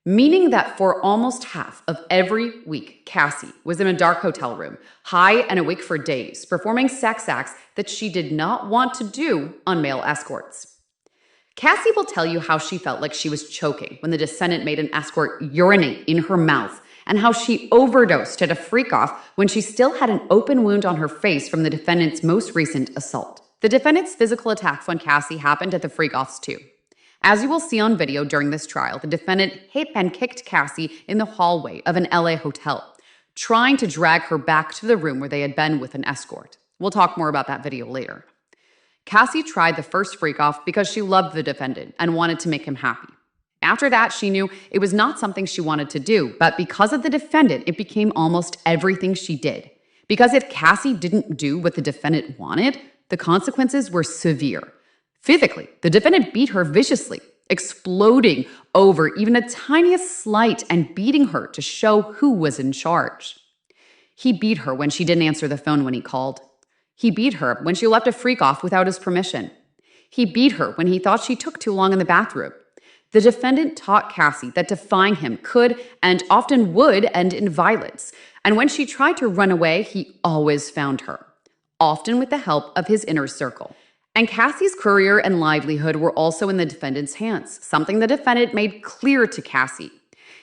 meaning that for almost half of every week, Cassie was in a dark hotel room, high and awake for days, performing sex acts that she did not want to do on male escorts. Cassie will tell you how she felt like she was choking when the defendant made an escort urinate in her mouth, and how she overdosed at a freak-off when she still had an open wound on her face from the defendant's most recent assault. The defendant's physical attacks on Cassie happened at the freak-offs too. As you will see on video during this trial, the defendant hit and kicked Cassie in the hallway of an LA hotel, trying to drag her back to the room where they had been with an escort. We'll talk more about that video later. Cassie tried the first freak-off because she loved the defendant and wanted to make him happy. After that, she knew it was not something she wanted to do, but because of the defendant, it became almost everything she did. Because if Cassie didn't do what the defendant wanted, the consequences were severe. Physically, the defendant beat her viciously, exploding over even a tiniest slight and beating her to show who was in charge. He beat her when she didn't answer the phone when he called. He beat her when she left a freak-off without his permission. He beat her when he thought she took too long in the bathroom. The defendant taught Cassie that defying him could and often would end in violence. And when she tried to run away, he always found her, often with the help of his inner circle. And Cassie's career and livelihood were also in the defendant's hands, something the defendant made clear to Cassie.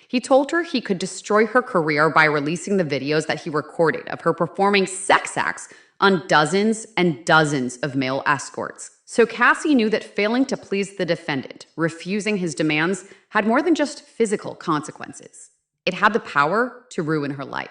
He told her he could destroy her career by releasing the videos that he recorded of her performing sex acts on dozens and dozens of male escorts. So Cassie knew that failing to please the defendant, refusing his demands, had more than just physical consequences. It had the power to ruin her life.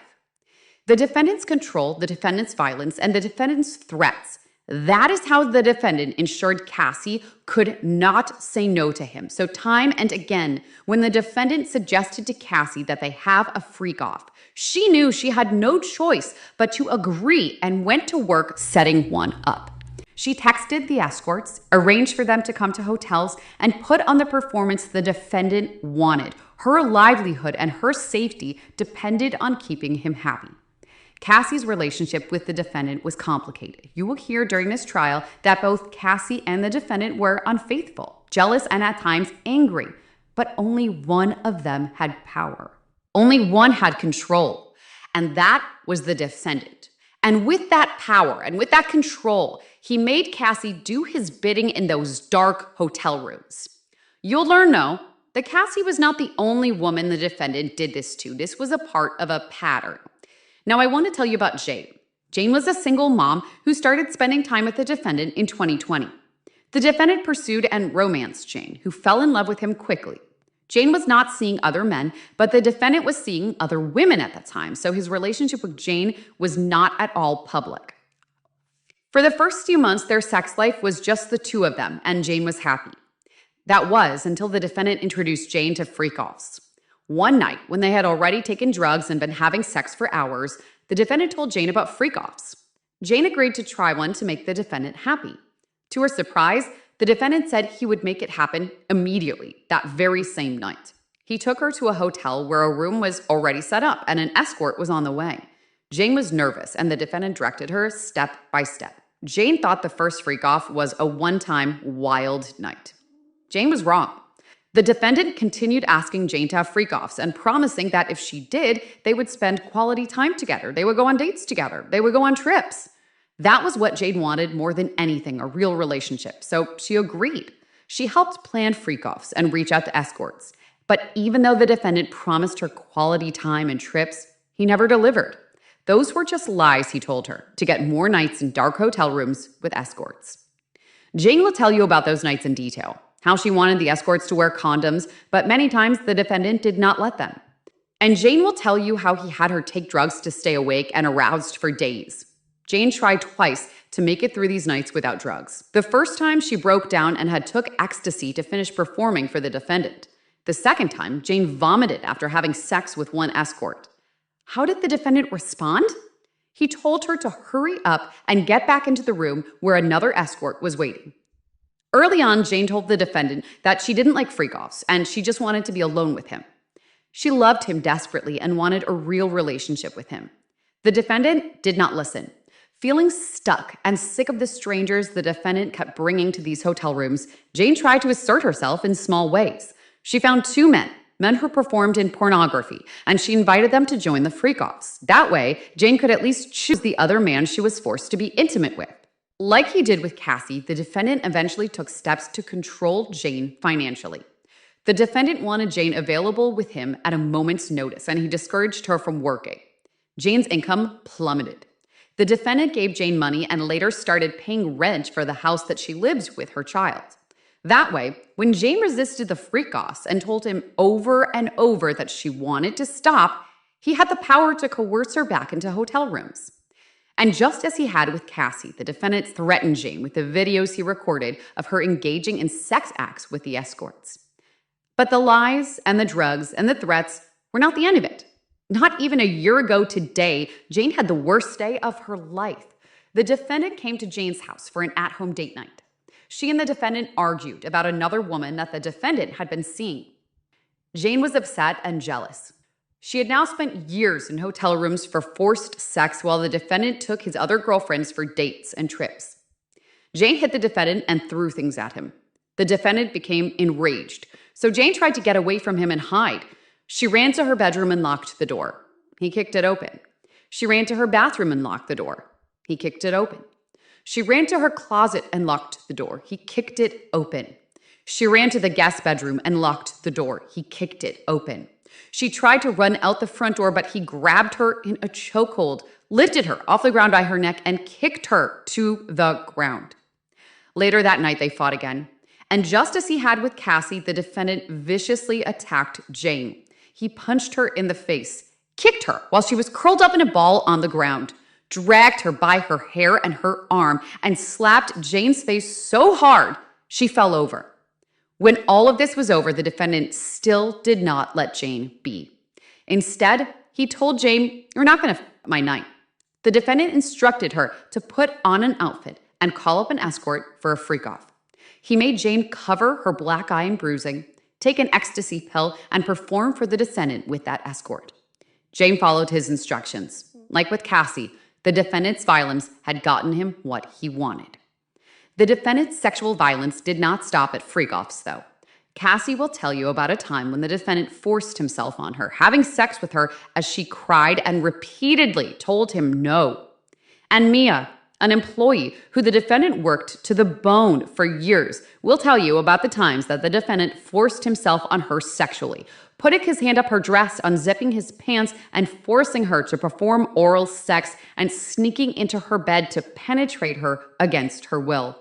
The defendant's control, the defendant's violence, and the defendant's threats. That is how the defendant ensured Cassie could not say no to him. So time and again, when the defendant suggested to Cassie that they have a freak-off, she knew she had no choice but to agree and went to work setting one up. She texted the escorts, arranged for them to come to hotels, and put on the performance the defendant wanted, Her livelihood and her safety depended on keeping him happy. Cassie's relationship with the defendant was complicated. You will hear during this trial that both Cassie and the defendant were unfaithful, jealous, and at times angry, but only one of them had power. Only one had control, and that was the defendant. And with that power and with that control, he made Cassie do his bidding in those dark hotel rooms. You'll learn, though, that Cassie was not the only woman the defendant did this to. This was a part of a pattern. Now, I want to tell you about Jane. Jane was a single mom who started spending time with the defendant in 2020. The defendant pursued and romanced Jane, who fell in love with him quickly. Jane was not seeing other men, but the defendant was seeing other women at the time, so his relationship with Jane was not at all public. For the first few months, their sex life was just the two of them, and Jane was happy. That was until the defendant introduced Jane to freak-offs. One night, when they had already taken drugs and been having sex for hours, the defendant told Jane about freak-offs. Jane agreed to try one to make the defendant happy. To her surprise, the defendant said he would make it happen immediately, that very same night. He took her to a hotel where a room was already set up and an escort was on the way. Jane was nervous, and the defendant directed her step by step. Jane thought the first freak-off was a one-time wild night. Jane was wrong. The defendant continued asking Jane to have freak-offs and promising that if she did, they would spend quality time together. They would go on dates together. They would go on trips. That was what Jane wanted more than anything, a real relationship. So she agreed. She helped plan freak-offs and reach out to escorts. But even though the defendant promised her quality time and trips, he never delivered. Those were just lies, he told her, to get more nights in dark hotel rooms with escorts. Jane will tell you about those nights in detail. How she wanted the escorts to wear condoms, but many times the defendant did not let them. And Jane will tell you how he had her take drugs to stay awake and aroused for days. Jane tried twice to make it through these nights without drugs. The first time, she broke down and had took ecstasy to finish performing for the defendant. The second time, Jane vomited after having sex with one escort. How did the defendant respond? He told her to hurry up and get back into the room where another escort was waiting. Early on, Jane told the defendant that she didn't like freak-offs and she just wanted to be alone with him. She loved him desperately and wanted a real relationship with him. The defendant did not listen. Feeling stuck and sick of the strangers the defendant kept bringing to these hotel rooms, Jane tried to assert herself in small ways. She found two men who performed in pornography, and she invited them to join the freak-offs. That way, Jane could at least choose the other man she was forced to be intimate with. Like he did with Cassie, the defendant eventually took steps to control Jane financially. The defendant wanted Jane available with him at a moment's notice, and he discouraged her from working. Jane's income plummeted. The defendant gave Jane money and later started paying rent for the house that she lives with her child. That way, when Jane resisted the freak-offs and told him over and over that she wanted to stop, he had the power to coerce her back into hotel rooms. And just as he had with Cassie, the defendant threatened Jane with the videos he recorded of her engaging in sex acts with the escorts. But the lies and the drugs and the threats were not the end of it. Not even a year ago today, Jane had the worst day of her life. The defendant came to Jane's house for an at-home date night. She and the defendant argued about another woman that the defendant had been seeing. Jane was upset and jealous. She had now spent years in hotel rooms for forced sex while the defendant took his other girlfriends for dates and trips. Jane hit the defendant and threw things at him. The defendant became enraged, so Jane tried to get away from him and hide. She ran to her bedroom and locked the door. He kicked it open. She ran to her bathroom and locked the door. He kicked it open. She ran to her closet and locked the door. He kicked it open. She ran to the guest bedroom and locked the door. He kicked it open. She tried to run out the front door, but he grabbed her in a chokehold, lifted her off the ground by her neck, and kicked her to the ground. Later that night, they fought again. And just as he had with Cassie, the defendant viciously attacked Jane. He punched her in the face, kicked her while she was curled up in a ball on the ground, dragged her by her hair and her arm, and slapped Jane's face so hard she fell over. When all of this was over, the defendant still did not let Jane be. Instead, he told Jane, "You're not going to my night." The defendant instructed her to put on an outfit and call up an escort for a freak-off. He made Jane cover her black eye and bruising. take an ecstasy pill, and perform for the defendant with that escort. Jane followed his instructions. Like with Cassie, the defendant's violence had gotten him what he wanted. The defendant's sexual violence did not stop at freak-offs, though. Cassie will tell you about a time when the defendant forced himself on her, having sex with her as she cried and repeatedly told him no. And Mia, an employee who the defendant worked to the bone for years, will tell you about the times that the defendant forced himself on her sexually, putting his hand up her dress, unzipping his pants, and forcing her to perform oral sex and sneaking into her bed to penetrate her against her will.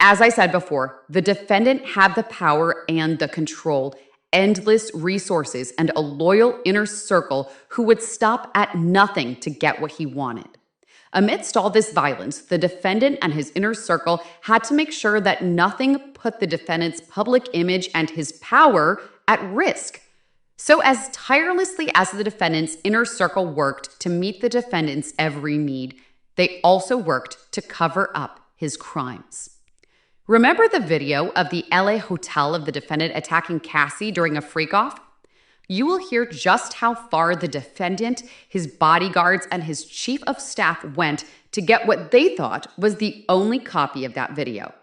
As I said before, the defendant had the power and the control, endless resources, and a loyal inner circle who would stop at nothing to get what he wanted. Amidst all this violence, the defendant and his inner circle had to make sure that nothing put the defendant's public image and his power at risk. So as tirelessly as the defendant's inner circle worked to meet the defendant's every need, they also worked to cover up his crimes. Remember the video of the LA hotel of the defendant attacking Cassie during a freak-off? You will hear just how far the defendant, his bodyguards, and his chief of staff went to get what they thought was the only copy of that video.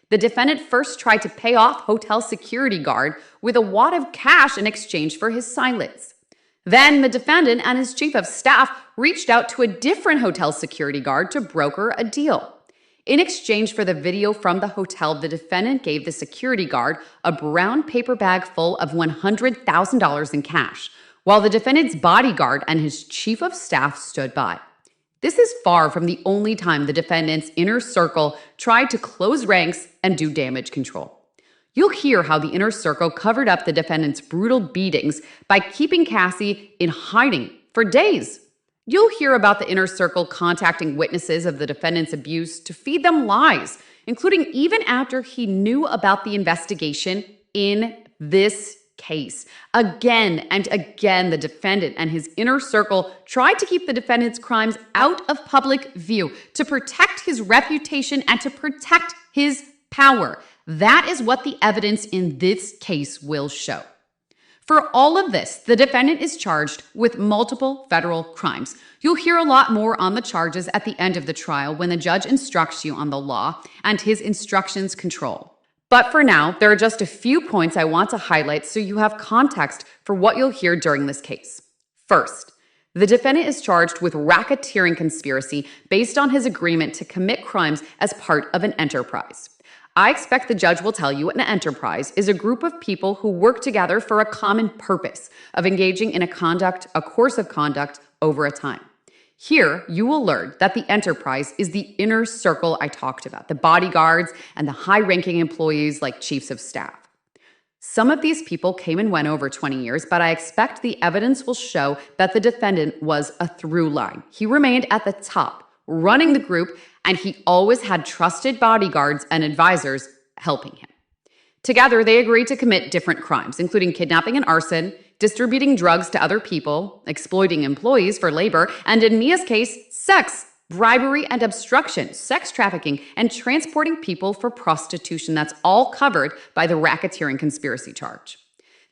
The defendant first tried to pay off hotel security guard with a wad of cash in exchange for his silence. Then the defendant and his chief of staff reached out to a different hotel security guard to broker a deal. In exchange for the video from the hotel, the defendant gave the security guard a brown paper bag full of $100,000 in cash, while the defendant's bodyguard and his chief of staff stood by. This is far from the only time the defendant's inner circle tried to close ranks and do damage control. You'll hear how the inner circle covered up the defendant's brutal beatings by keeping Cassie in hiding for days. You'll hear about the inner circle contacting witnesses of the defendant's abuse to feed them lies, including even after he knew about the investigation in this case. Again and again, the defendant and his inner circle tried to keep the defendant's crimes out of public view to protect his reputation and to protect his power. That is what the evidence in this case will show. For all of this, the defendant is charged with multiple federal crimes. You'll hear a lot more on the charges at the end of the trial when the judge instructs you on the law and his instructions control. But for now, there are just a few points I want to highlight so you have context for what you'll hear during this case. First, the defendant is charged with racketeering conspiracy based on his agreement to commit crimes as part of an enterprise. I expect the judge will tell you an enterprise is a group of people who work together for a common purpose of engaging in a course of conduct over a time. Here, you will learn that the enterprise is the inner circle I talked about, the bodyguards and the high-ranking employees like chiefs of staff. Some of these people came and went over 20 years, but I expect the evidence will show that the defendant was a through line. He remained at the top, running the group, and he always had trusted bodyguards and advisors helping him. Together, they agreed to commit different crimes, including kidnapping and arson, distributing drugs to other people, exploiting employees for labor, and in Mia's case, sex, bribery and obstruction, sex trafficking, and transporting people for prostitution. That's all covered by the racketeering conspiracy charge.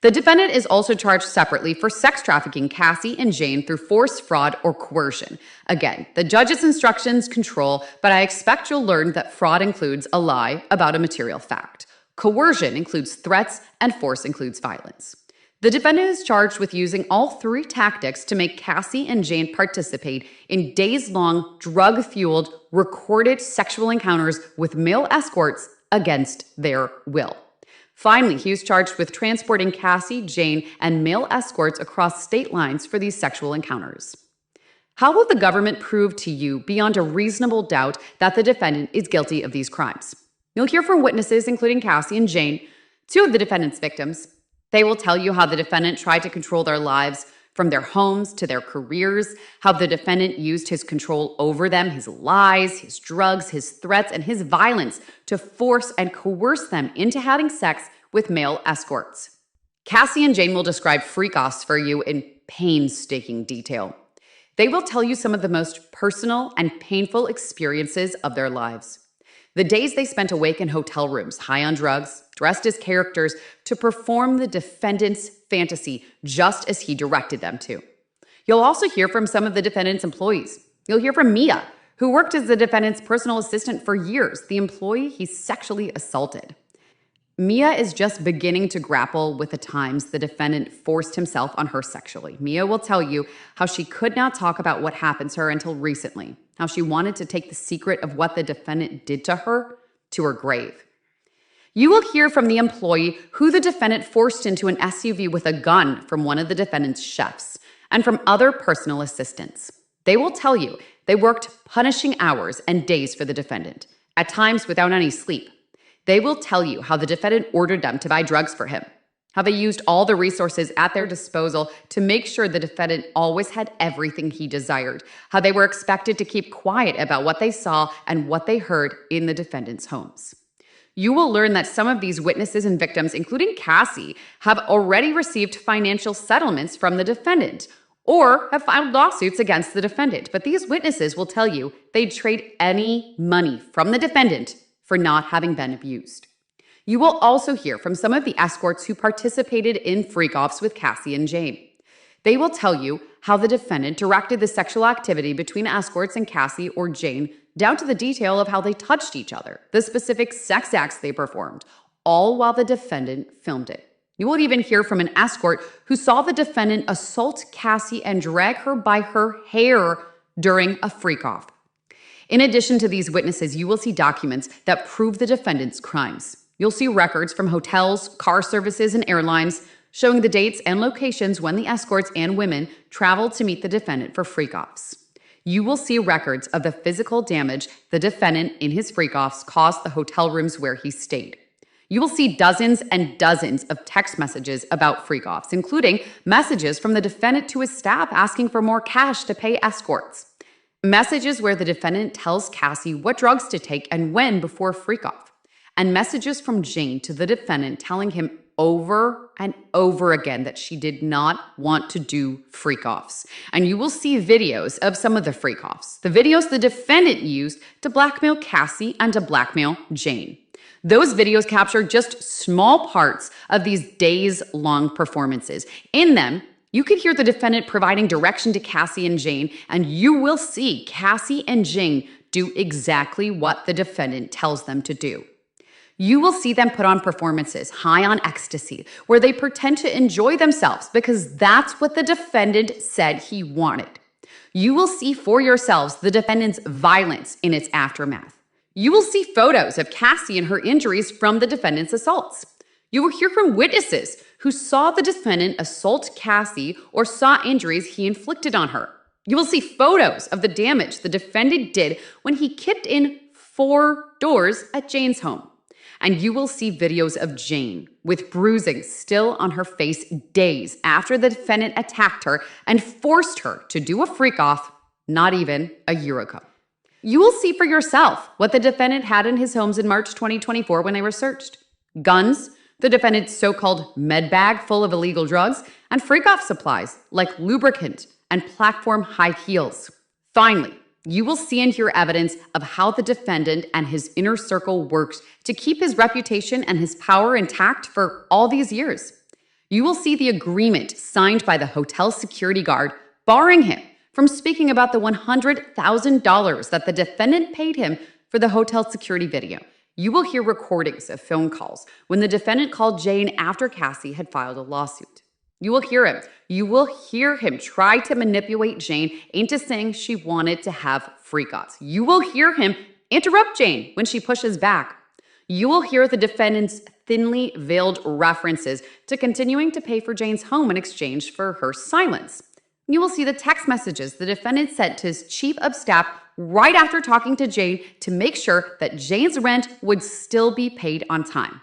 The defendant is also charged separately for sex trafficking Cassie and Jane through force, fraud, or coercion. Again, the judge's instructions control, but I expect you'll learn that fraud includes a lie about a material fact. Coercion includes threats, and force includes violence. The defendant is charged with using all three tactics to make Cassie and Jane participate in days-long, drug-fueled, recorded sexual encounters with male escorts against their will. Finally, he was charged with transporting Cassie, Jane, and male escorts across state lines for these sexual encounters. How will the government prove to you beyond a reasonable doubt that the defendant is guilty of these crimes? You'll hear from witnesses, including Cassie and Jane, two of the defendant's victims. They will tell you how the defendant tried to control their lives from their homes to their careers, how the defendant used his control over them, his lies, his drugs, his threats, and his violence to force and coerce them into having sex with male escorts. Cassie and Jane will describe freak-offs for you in painstaking detail. They will tell you some of the most personal and painful experiences of their lives. The days they spent awake in hotel rooms, high on drugs, dressed as characters to perform the defendant's fantasy just as he directed them to. You'll also hear from some of the defendant's employees. You'll hear from Mia, who worked as the defendant's personal assistant for years, the employee he sexually assaulted. Mia is just beginning to grapple with the times the defendant forced himself on her sexually. Mia will tell you how she could not talk about what happened to her until recently, how she wanted to take the secret of what the defendant did to her to her grave. You will hear from the employee who the defendant forced into an SUV with a gun from one of the defendant's chefs and from other personal assistants. They will tell you they worked punishing hours and days for the defendant, at times without any sleep. They will tell you how the defendant ordered them to buy drugs for him, how they used all the resources at their disposal to make sure the defendant always had everything he desired, how they were expected to keep quiet about what they saw and what they heard in the defendant's homes. You will learn that some of these witnesses and victims, including Cassie, have already received financial settlements from the defendant or have filed lawsuits against the defendant. But these witnesses will tell you they'd trade any money from the defendant for not having been abused. You will also hear from some of the escorts who participated in freak-offs with Cassie and Jane. They will tell you how the defendant directed the sexual activity between escorts and Cassie or Jane, down to the detail of how they touched each other, the specific sex acts they performed, all while the defendant filmed it. You will even hear from an escort who saw the defendant assault Cassie and drag her by her hair during a freak-off. In addition to these witnesses, you will see documents that prove the defendant's crimes. You'll see records from hotels, car services, and airlines showing the dates and locations when the escorts and women traveled to meet the defendant for freak-offs. You will see records of the physical damage the defendant in his freak-offs caused the hotel rooms where he stayed. You will see dozens and dozens of text messages about freak-offs, including messages from the defendant to his staff asking for more cash to pay escorts. Messages where the defendant tells Cassie what drugs to take and when before freak-off. And messages from Jane to the defendant telling him over and over again that she did not want to do freak-offs. And you will see videos of some of the freak-offs, the videos the defendant used to blackmail Cassie and to blackmail Jane. Those videos capture just small parts of these days-long performances. In them, you could hear the defendant providing direction to Cassie and Jane, and you will see Cassie and Jane do exactly what the defendant tells them to do. You will see them put on performances high on ecstasy, where they pretend to enjoy themselves because that's what the defendant said he wanted. You will see for yourselves the defendant's violence in its aftermath. You will see photos of Cassie and her injuries from the defendant's assaults. You will hear from witnesses who saw the defendant assault Cassie or saw injuries he inflicted on her. You will see photos of the damage the defendant did when he kicked in 4 doors at Jane's home. And you will see videos of Jane with bruising still on her face days after the defendant attacked her and forced her to do a freak-off not even a year ago. You will see for yourself what the defendant had in his homes in March 2024 when they were searched. Guns, the defendant's so-called med bag full of illegal drugs, and freak-off supplies like lubricant and platform high heels. Finally, you will see and hear evidence of how the defendant and his inner circle worked to keep his reputation and his power intact for all these years. You will see the agreement signed by the hotel security guard barring him from speaking about the $100,000 that the defendant paid him for the hotel security video. You will hear recordings of phone calls when the defendant called Jane after Cassie had filed a lawsuit. You will hear him. You will hear him try to manipulate Jane into saying she wanted to have freak-offs. You will hear him interrupt Jane when she pushes back. You will hear the defendant's thinly veiled references to continuing to pay for Jane's home in exchange for her silence. You will see the text messages the defendant sent to his chief of staff right after talking to Jane to make sure that Jane's rent would still be paid on time.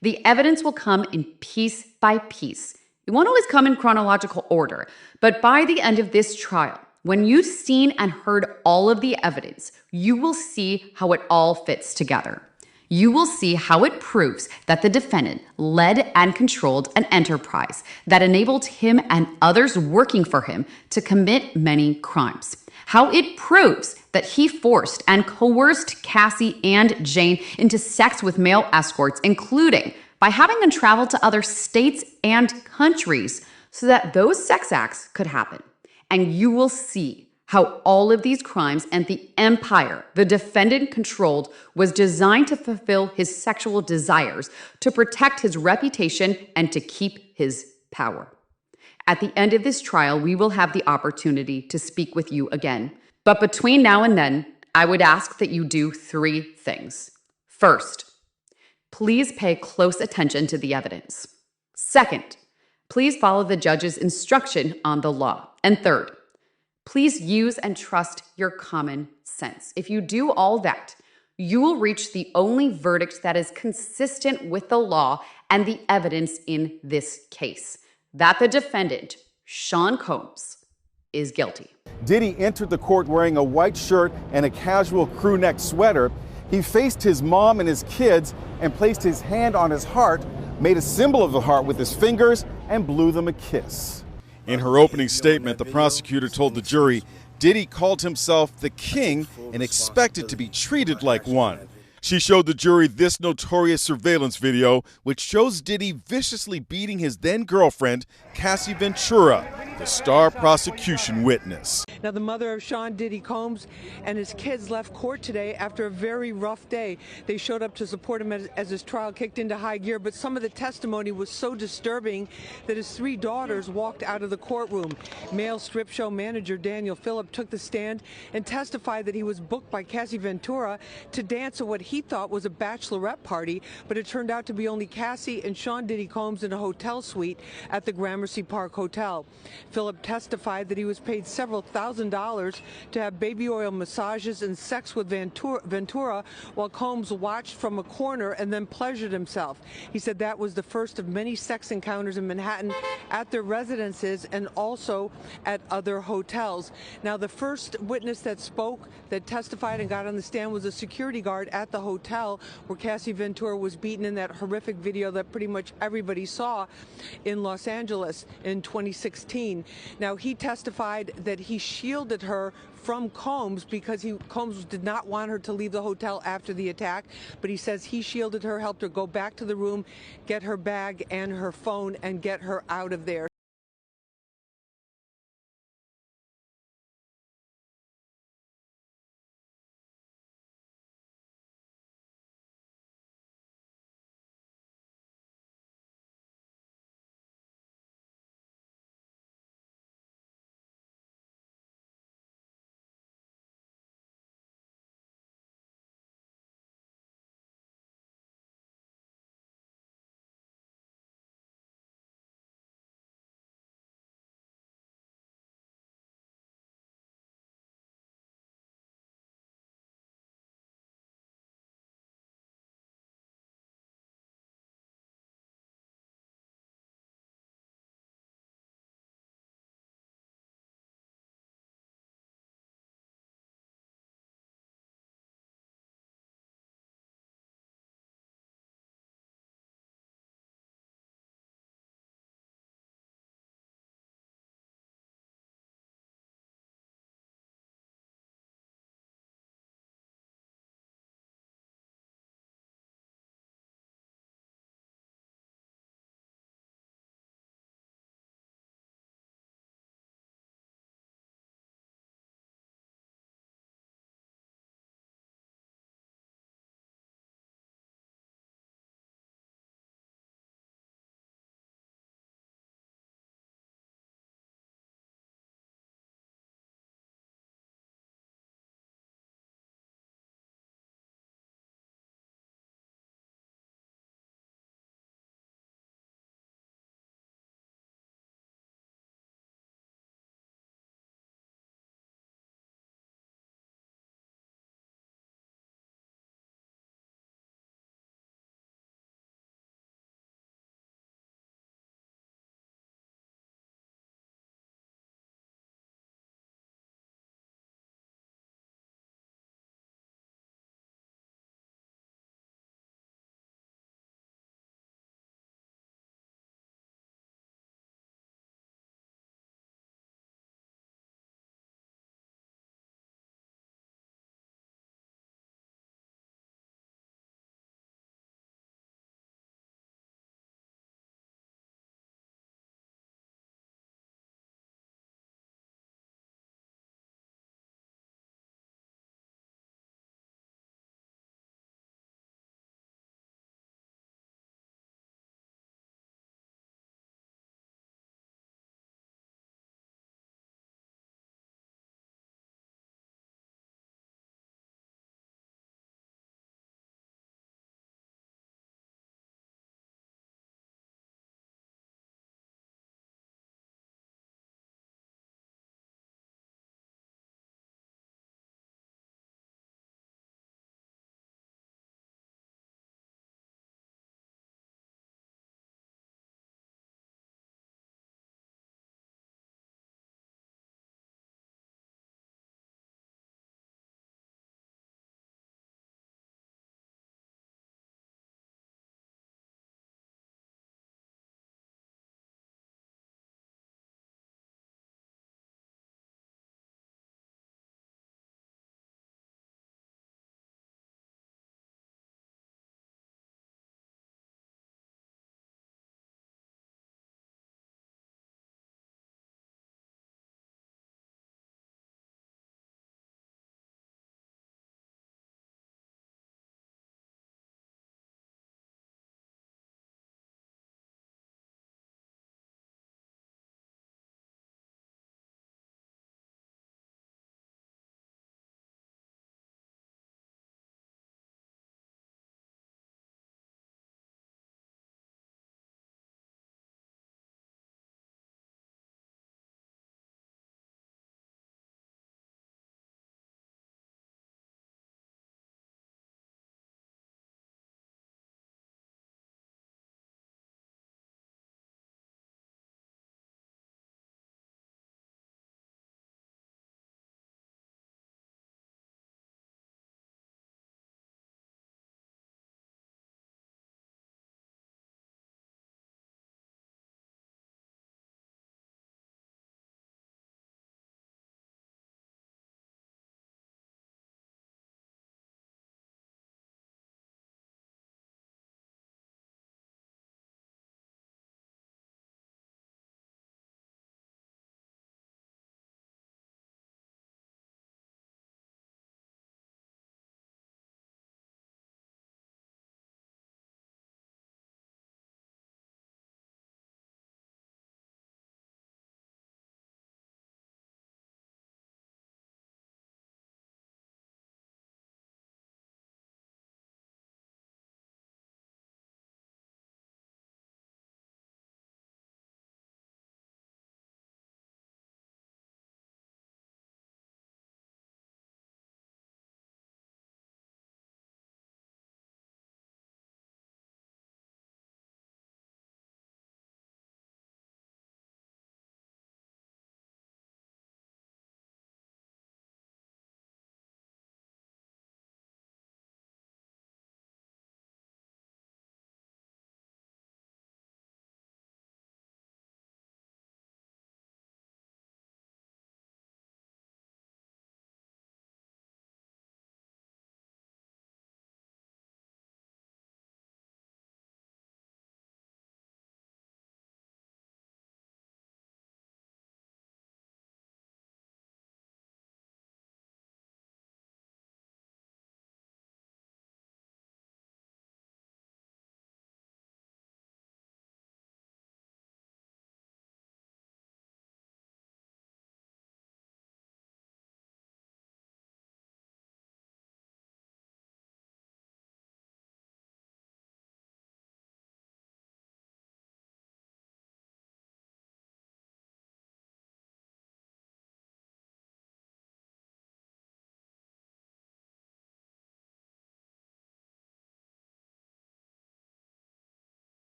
The evidence will come in piece by piece. It won't always come in chronological order, but by the end of this trial, when you've seen and heard all of the evidence, you will see how it all fits together. you will see how it proves that the defendant led and controlled an enterprise that enabled him and others working for him to commit many crimes. How it proves that he forced and coerced Cassie and Jane into sex with male escorts, including by having them travel to other states and countries so that those sex acts could happen. And you will see how all of these crimes and the empire the defendant controlled was designed to fulfill his sexual desires, to protect his reputation, and to keep his power. At the end of this trial, we will have the opportunity to speak with you again. But between now and then, I would ask that you do 3 things. First, please pay close attention to the evidence. Second, please follow the judge's instruction on the law. And third, please use and trust your common sense. If you do all that, you will reach the only verdict that is consistent with the law and the evidence in this case, that the defendant, Sean Combs, is guilty. Diddy entered the court wearing a white shirt and a casual crew neck sweater. He faced his mom and his kids and placed his hand on his heart, made a symbol of the heart with his fingers, and blew them a kiss. In her opening statement, the prosecutor told the jury Diddy called himself the king and expected to be treated like one. She showed the jury this notorious surveillance video, which shows Diddy viciously beating his then-girlfriend, Cassie Ventura, the star prosecution witness. Now, the mother of Sean Diddy Combs and his kids left court today after a very rough day. They showed up to support him as his trial kicked into high gear, but some of the testimony was so disturbing that his 3 daughters walked out of the courtroom. Male strip show manager Daniel Phillip took the stand and testified that he was booked by Cassie Ventura to dance at what he thought was a bachelorette party, but it turned out to be only Cassie and Sean Diddy Combs in a hotel suite at the Gramercy Park Hotel. Phillip testified that he was paid several $1,000s to have baby oil massages and sex with Ventura while Combs watched from a corner and then pleasured himself. He said that was the first of many sex encounters in Manhattan at their residences and also at other hotels. Now, the first witness that spoke, that testified and got on the stand, was a security guard at the hotel where Cassie Ventura was beaten in that horrific video that pretty much everybody saw in Los Angeles in 2016. Now, he testified that he shielded her from Combs because Combs did not want her to leave the hotel after the attack, but he says he shielded her, helped her go back to the room, get her bag and her phone, and get her out of there.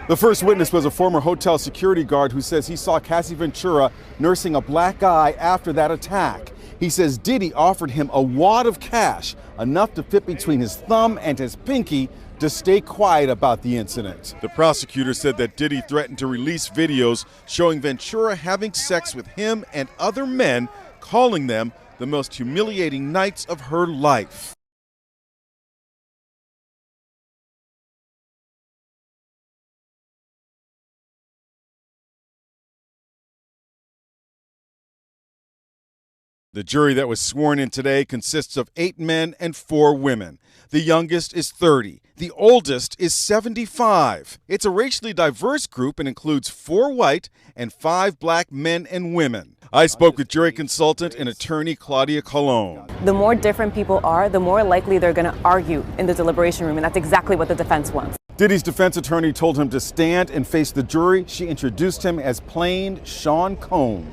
The first witness was a former hotel security guard who says he saw Cassie Ventura nursing a black eye after that attack. He says Diddy offered him a wad of cash, enough to fit between his thumb and his pinky, to stay quiet about the incident. The prosecutor said that Diddy threatened to release videos showing Ventura having sex with him and other men, calling them the most humiliating nights of her life. The jury that was sworn in today consists of 8 men and 4 women. The youngest is 30. The oldest is 75. It's a racially diverse group and includes 4 white and 5 black men and women. I spoke with jury consultant and attorney Claudia Colon. The more different people are, the more likely they're going to argue in the deliberation room, and that's exactly what the defense wants. Diddy's defense attorney told him to stand and face the jury. She introduced him as plain Sean Combs.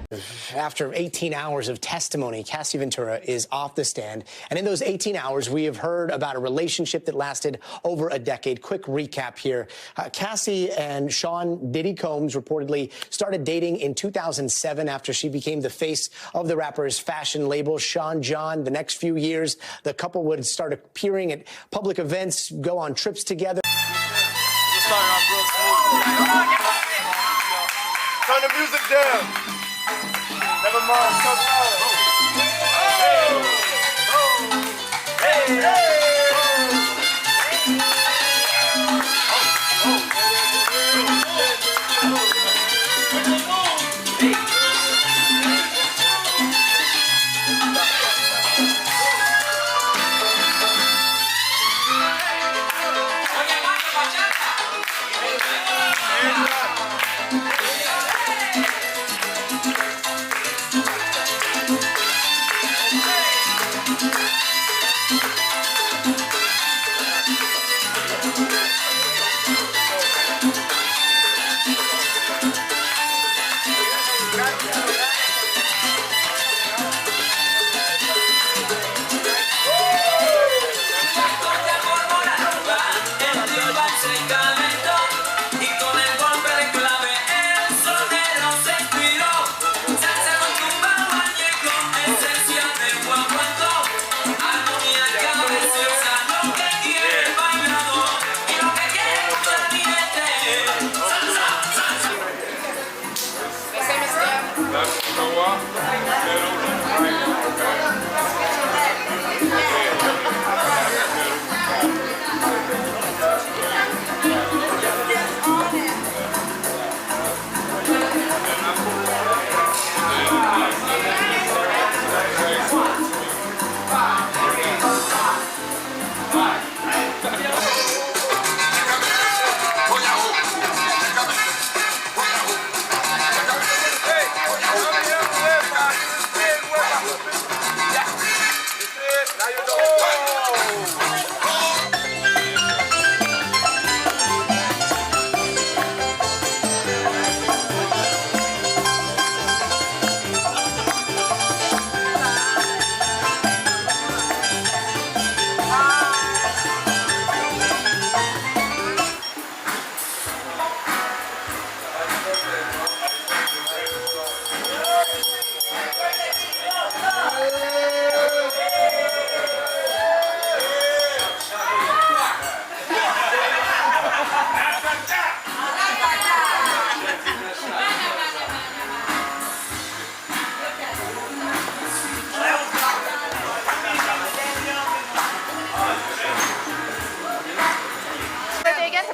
After 18 hours of testimony, Cassie Ventura is off the stand. And in those 18 hours, we have heard about a relationship that lasted over a decade. Quick recap here. Cassie and Sean Diddy Combs reportedly started dating in 2007 after she became the face of the rapper's fashion label, Sean John. The next few years, the couple would start appearing at public events, go on trips together. Turn the music down. Never mind, talk loud. Hey, hey.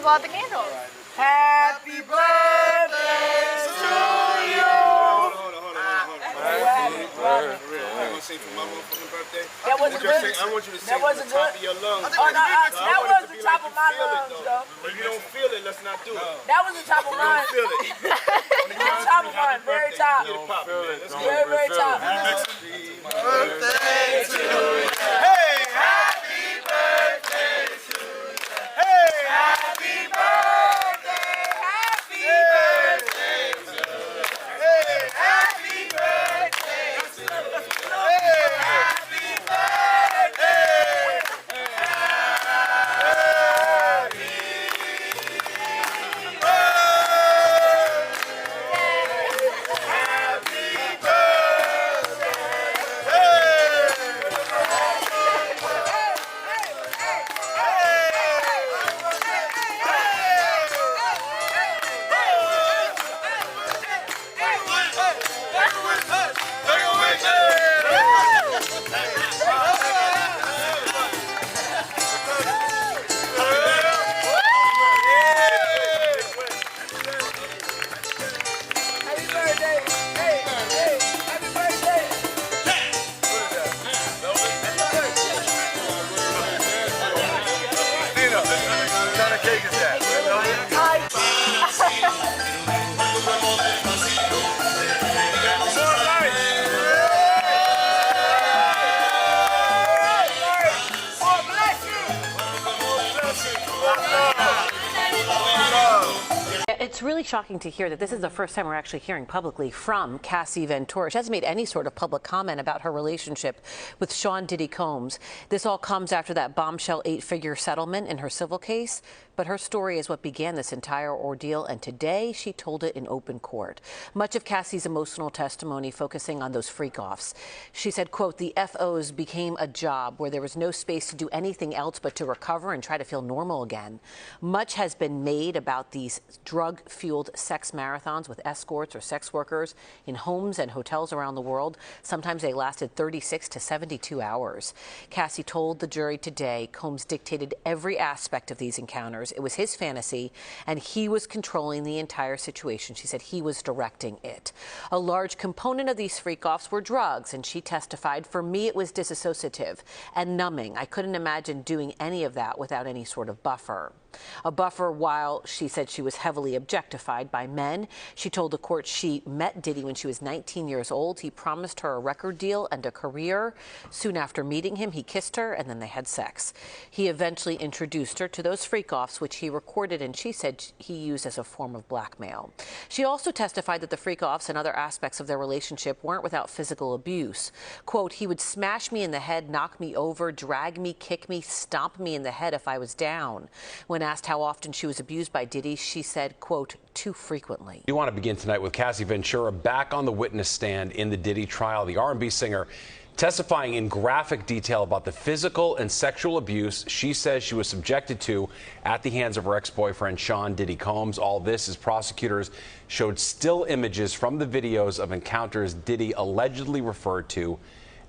Blow out the candles. Happy birthday to you. Hold on. Happy birthday. I'm gonna sing for my motherfucking birthday. That wasn't good. I want you to sing That from wasn't the top good. of your lungs. Oh, no, that was the top of my lungs, though. If you don't feel it, let's not do it. That was the top of mine. Feel it. Top of mine, very top. Very, very top. Happy birthday to you. Hey, happy birthday to you. Hey, happy birthday. Happy birthday to you. Hey, happy birthday to you. Hey, happy birthday. Happy birthday. kind of cake is that? It's really shocking to hear that this is the first time we're actually hearing publicly from Cassie Ventura. She hasn't made any sort of public comment about her relationship with Sean Diddy Combs. This all comes after that bombshell 8-figure settlement in her civil case. But her story is what began this entire ordeal, and today she told it in open court. Much of Cassie's emotional testimony focusing on those freak-offs. She said, quote, the FOs became a job where there was no space to do anything else but to recover and try to feel normal again. Much has been made about these drug-fueled sex marathons with escorts or sex workers in homes and hotels around the world. Sometimes they lasted 36 to 72 hours. Cassie told the jury today Combs dictated every aspect of these encounters. It was his fantasy, and he was controlling the entire situation. She said he was directing it. A large component of these freak-offs were drugs, and she testified, for me, it was disassociative and numbing. I couldn't imagine doing any of that without any sort of buffer. A buffer while she said she was heavily objectified by men. She told the court she met Diddy when she was 19 years old. He promised her a record deal and a career. Soon after meeting him, he kissed her, and then they had sex. He eventually introduced her to those freak-offs, which he recorded, and she said he used as a form of blackmail. She also testified that the freak-offs and other aspects of their relationship weren't without physical abuse. Quote, he would smash me in the head, knock me over, drag me, kick me, stomp me in the head if I was down. When asked how often she was abused by Diddy, she said, quote, too frequently. We want to begin tonight with Cassie Ventura back on the witness stand in the Diddy trial. The R&B singer testifying in graphic detail about the physical and sexual abuse she says she was subjected to at the hands of her ex-boyfriend, Sean Diddy Combs. All this as prosecutors showed still images from the videos of encounters Diddy allegedly referred to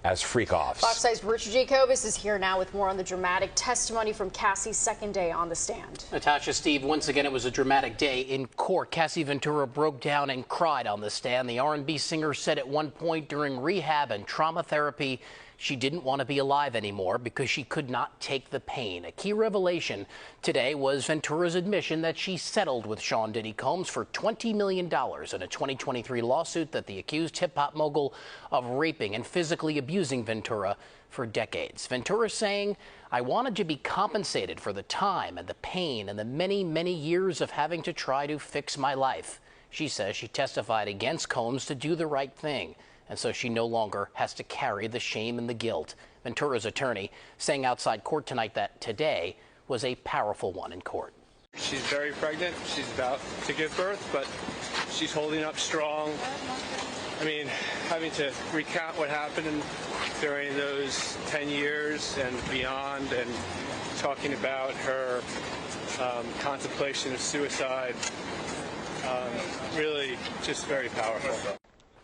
as freak-offs. Fox Eye's Richard Jacobus is here now with more on the dramatic testimony from Cassie's second day on the stand. Natasha, Steve, once again, it was a dramatic day in court. Cassie Ventura broke down and cried on the stand. The R&B singer said at one point during rehab and trauma therapy, she didn't want to be alive anymore because she could not take the pain. A key revelation today was Ventura's admission that she settled with Sean Diddy Combs for $20 million in a 2023 lawsuit that the accused hip-hop mogul of raping and physically abusing Ventura for decades. Ventura saying, I wanted to be compensated for the time and the pain and the many, many years of having to try to fix my life. She says she testified against Combs to do the right thing, and so she no longer has to carry the shame and the guilt. Ventura's attorney saying outside court tonight that today was a powerful one in court. She's very pregnant. She's about to give birth, but she's holding up strong. I mean, having to recount what happened during those 10 years and beyond, and talking about her contemplation of suicide, really just very powerful.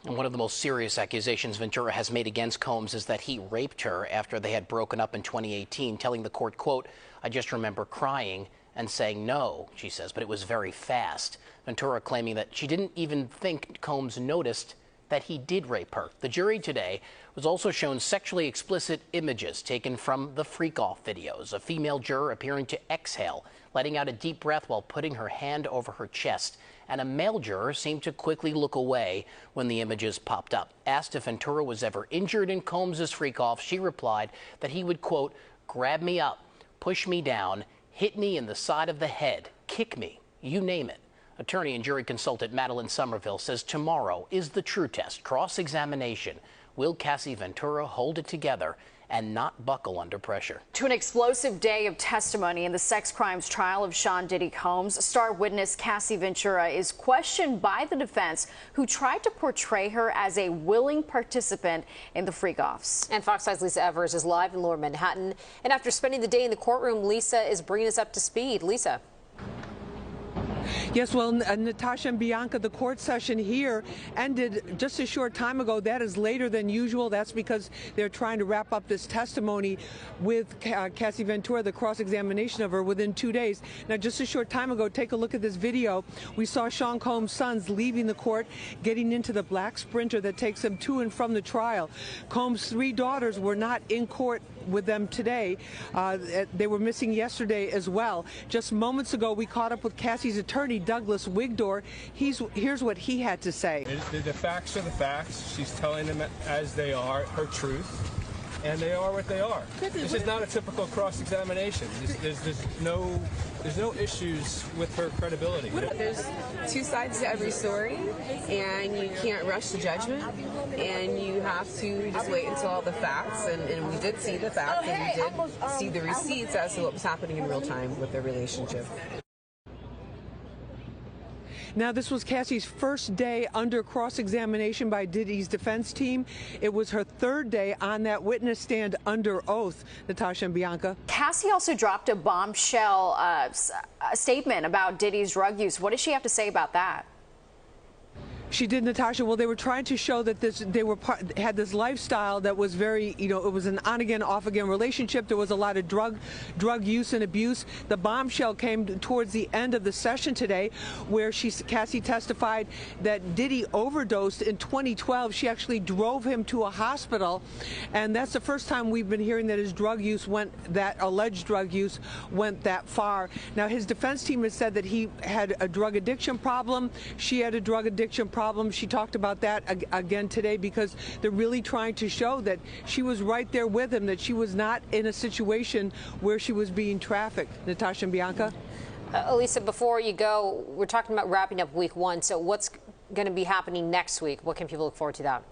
And one of the most serious accusations Ventura has made against Combs is that he raped her after they had broken up in 2018, telling the court, quote, I just remember crying and saying no, she says, but it was very fast. Ventura claiming that she didn't even think Combs noticed that he did rape her. The jury today was also shown sexually explicit images taken from the freak-off videos. A female juror appearing to exhale, letting out a deep breath while putting her hand over her chest. And a male juror seemed to quickly look away when the images popped up. Asked if Ventura was ever injured in Combs' freak-off, she replied that he would, quote, grab me up, push me down, hit me in the side of the head, kick me, you name it. Attorney and jury consultant Madeline Somerville says tomorrow is the true test, cross-examination. Will Cassie Ventura hold it together and not buckle under pressure? To an explosive day of testimony in the sex crimes trial of Sean Diddy Combs, star witness Cassie Ventura is questioned by the defense, who tried to portray her as a willing participant in the freak-offs. And Fox Eye's Lisa Evers is live in Lower Manhattan. And after spending the day in the courtroom, Lisa is bringing us up to speed. Lisa. Yes, well, Natasha and Bianca, the court session here ended just a short time ago. That is later than usual. That's because they're trying to wrap up this testimony with Cassie Ventura, the cross-examination of her, within 2 days. Now, just a short time ago, take a look at this video. We saw Sean Combs' sons leaving the court, getting into the black Sprinter that takes them to and from the trial. Combs' 3 daughters were not in court with them today. They were missing yesterday as well. Just moments ago, we caught up with Cassie's attorney, Douglas Wigdor. Here's what he had to say. The facts are the facts. She's telling them as they are, her truth. And they are what they are. This is not a typical cross-examination. There's no issues with her credibility. There's two sides to every story, and you can't rush the judgment, and you have to just wait until all the facts, and we did see the facts, and we did see the receipts as to what was happening in real time with their relationship. Now, this was Cassie's first day under cross-examination by Diddy's defense team. It was her third day on that witness stand under oath. Natasha and Bianca. Cassie also dropped a bombshell statement about Diddy's drug use. What does she have to say about that? She did, Natasha. Well, they were trying to show that they had this lifestyle that was very, it was an on-again, off-again relationship. There was a lot of drug use and abuse. The bombshell came towards the end of the session today, where Cassie testified that Diddy overdosed in 2012. She actually drove him to a hospital, and that's the first time we've been hearing that his alleged drug use went that far. Now, his defense team has said that he had a drug addiction problem. She had a drug addiction problem. She talked about that again today, because they're really trying to show that she was right there with him, that she was not in a situation where she was being trafficked. Natasha and Bianca. Elisa, before you go, we're talking about wrapping up week one. So what's going to be happening next week? What can people look forward to that?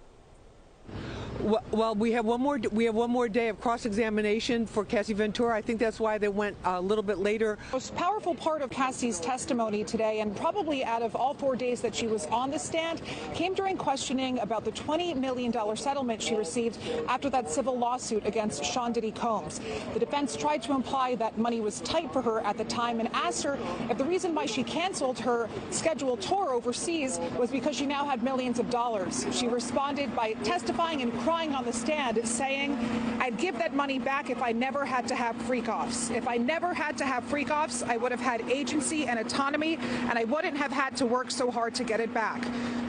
Well, we have one more day of cross-examination for Cassie Ventura. I think that's why they went a little bit later. The most powerful part of Cassie's testimony today, and probably out of all 4 days that she was on the stand, came during questioning about the $20 million settlement she received after that civil lawsuit against Sean Diddy Combs. The defense tried to imply that money was tight for her at the time and asked her if the reason why she canceled her scheduled tour overseas was because she now had millions of dollars. She responded by testifying and crying on the stand, saying, "I'd give that money back if I never had to have freak-offs. If I never had to have freak-offs, I would have had agency and autonomy, and I wouldn't have had to work so hard to get it back."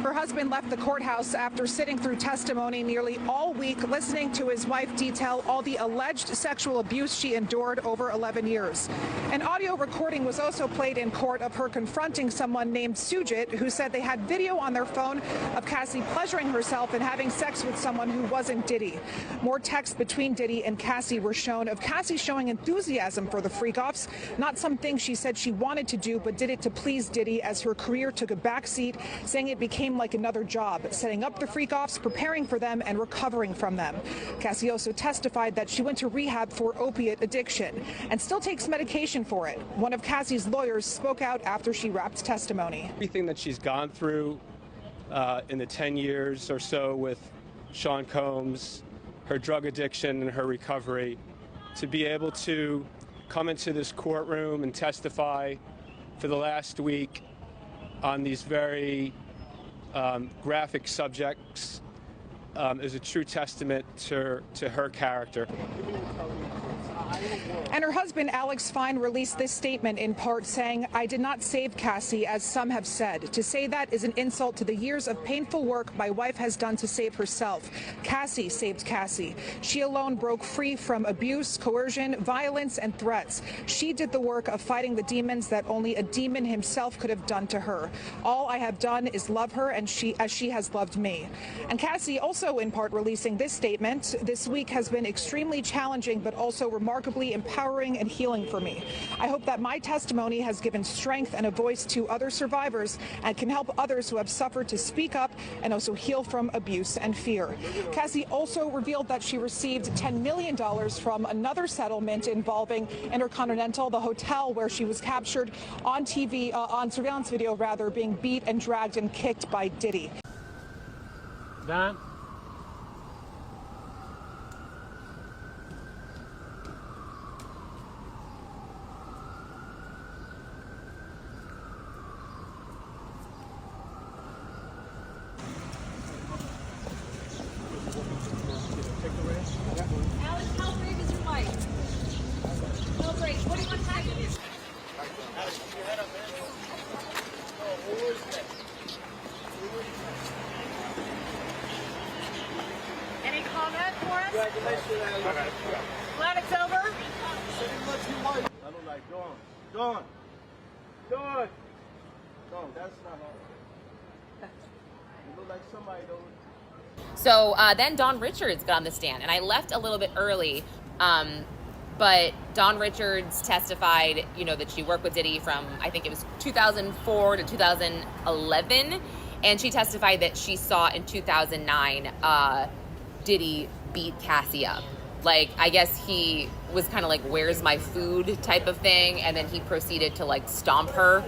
Her husband left the courthouse after sitting through testimony nearly all week, listening to his wife detail all the alleged sexual abuse she endured over 11 years. An audio recording was also played in court of her confronting someone named Sujit, who said they had video on their phone of Cassie pleasuring herself and having sex with someone who wasn't Diddy. More texts between Diddy and Cassie were shown of Cassie showing enthusiasm for the freak-offs, not something she said she wanted to do, but did it to please Diddy as her career took a backseat, saying it became like another job, setting up the freak-offs, preparing for them, and recovering from them. Cassie also testified that she went to rehab for opiate addiction and still takes medication for it. One of Cassie's lawyers spoke out after she wrapped testimony. Everything that she's gone through in the 10 years or so with Sean Combs, her drug addiction and her recovery, to be able to come into this courtroom and testify for the last week on these very graphic subjects is a true testament to her character. And her husband, Alex Fine, released this statement in part saying, "I did not save Cassie, as some have said. To say that is an insult to the years of painful work my wife has done to save herself. Cassie saved Cassie. She alone broke free from abuse, coercion, violence, and threats. She did the work of fighting the demons that only a demon himself could have done to her. All I have done is love her as she has loved me." And Cassie also in part releasing this statement, "This week has been extremely challenging, but also remarkably empowering and healing for me. I hope that my testimony has given strength and a voice to other survivors and can help others who have suffered to speak up and also heal from abuse and fear." Cassie also revealed that she received $10 million from another settlement involving Intercontinental, the hotel where she was captured on TV, on surveillance video rather, being beat and dragged and kicked by Diddy. Don? Alex, how brave is your wife? How brave? What do you want to happen? Alex, keep your head up, man. Any comment for us? Congratulations, Alex. Dawn. Dawn. No, that's not her. You look like somebody though. So then Dawn Richards got on the stand, and I left a little bit early, but Dawn Richards testified, that she worked with Diddy from, I think it was 2004 to 2011, and she testified that she saw in 2009 Diddy beat Cassie up. Like, I guess he was kind of like, where's my food type of thing, and then he proceeded to like stomp her.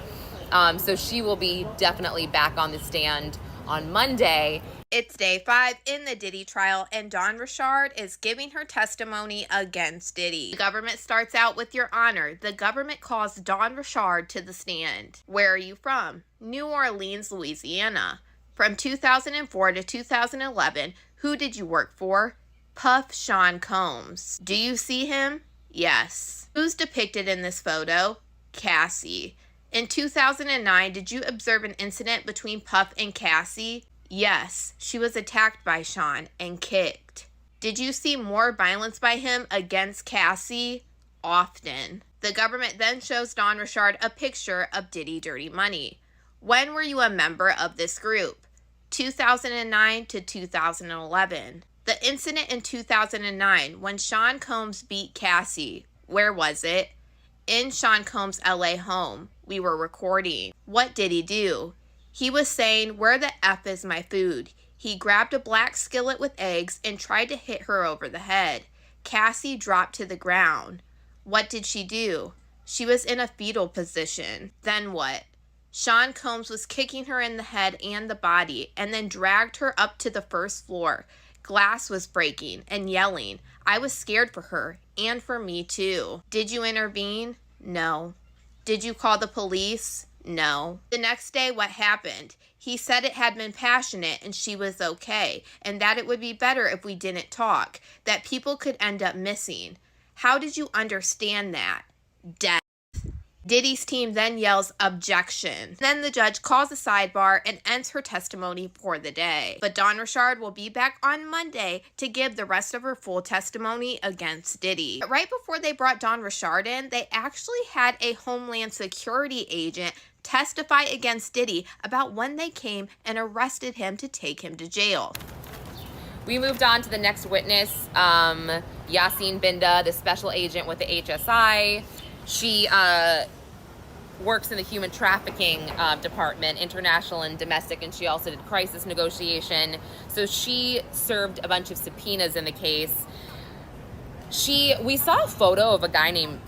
So she will be definitely back on the stand on Monday. It's day 5 in the Diddy trial, and Dawn Richard is giving her testimony against Diddy. The government starts out with Your Honor. The government calls Dawn Richard to the stand. Where are you from? New Orleans, Louisiana. From 2004 to 2011, who did you work for? Puff Sean Combs. Do you see him? Yes. Who's depicted in this photo? Cassie. In 2009, did you observe an incident between Puff and Cassie? Yes, she was attacked by Sean and kicked. Did you see more violence by him against Cassie? Often. The government then shows Dawn Richard a picture of Diddy Dirty Money. When were you a member of this group? 2009 to 2011. The incident in 2009 when Sean Combs beat Cassie, where was it? In Sean Combs' LA home. We were recording. What did he do? He was saying, where the F is my food? He grabbed a black skillet with eggs and tried to hit her over the head. Cassie dropped to the ground. What did she do? She was in a fetal position. Then what? Sean Combs was kicking her in the head and the body and then dragged her up to the first floor. Glass was breaking and yelling. I was scared for her and for me too. Did you intervene? No. Did you call the police? No. The next day, what happened? He said it had been passionate and she was okay, and that it would be better if we didn't talk, that people could end up missing. How did you understand that? Death. Diddy's team then yells, objection. Then the judge calls a sidebar and ends her testimony for the day. But Dawn Richard will be back on Monday to give the rest of her full testimony against Diddy. But right before they brought Dawn Richard in, they actually had a Homeland Security agent testify against Diddy about when they came and arrested him to take him to jail. We moved on to the next witness, Yasin Binda, the special agent with the HSI. She works in the human trafficking department, international and domestic, and she also did crisis negotiation. So she served a bunch of subpoenas in the case. We saw a photo of a guy named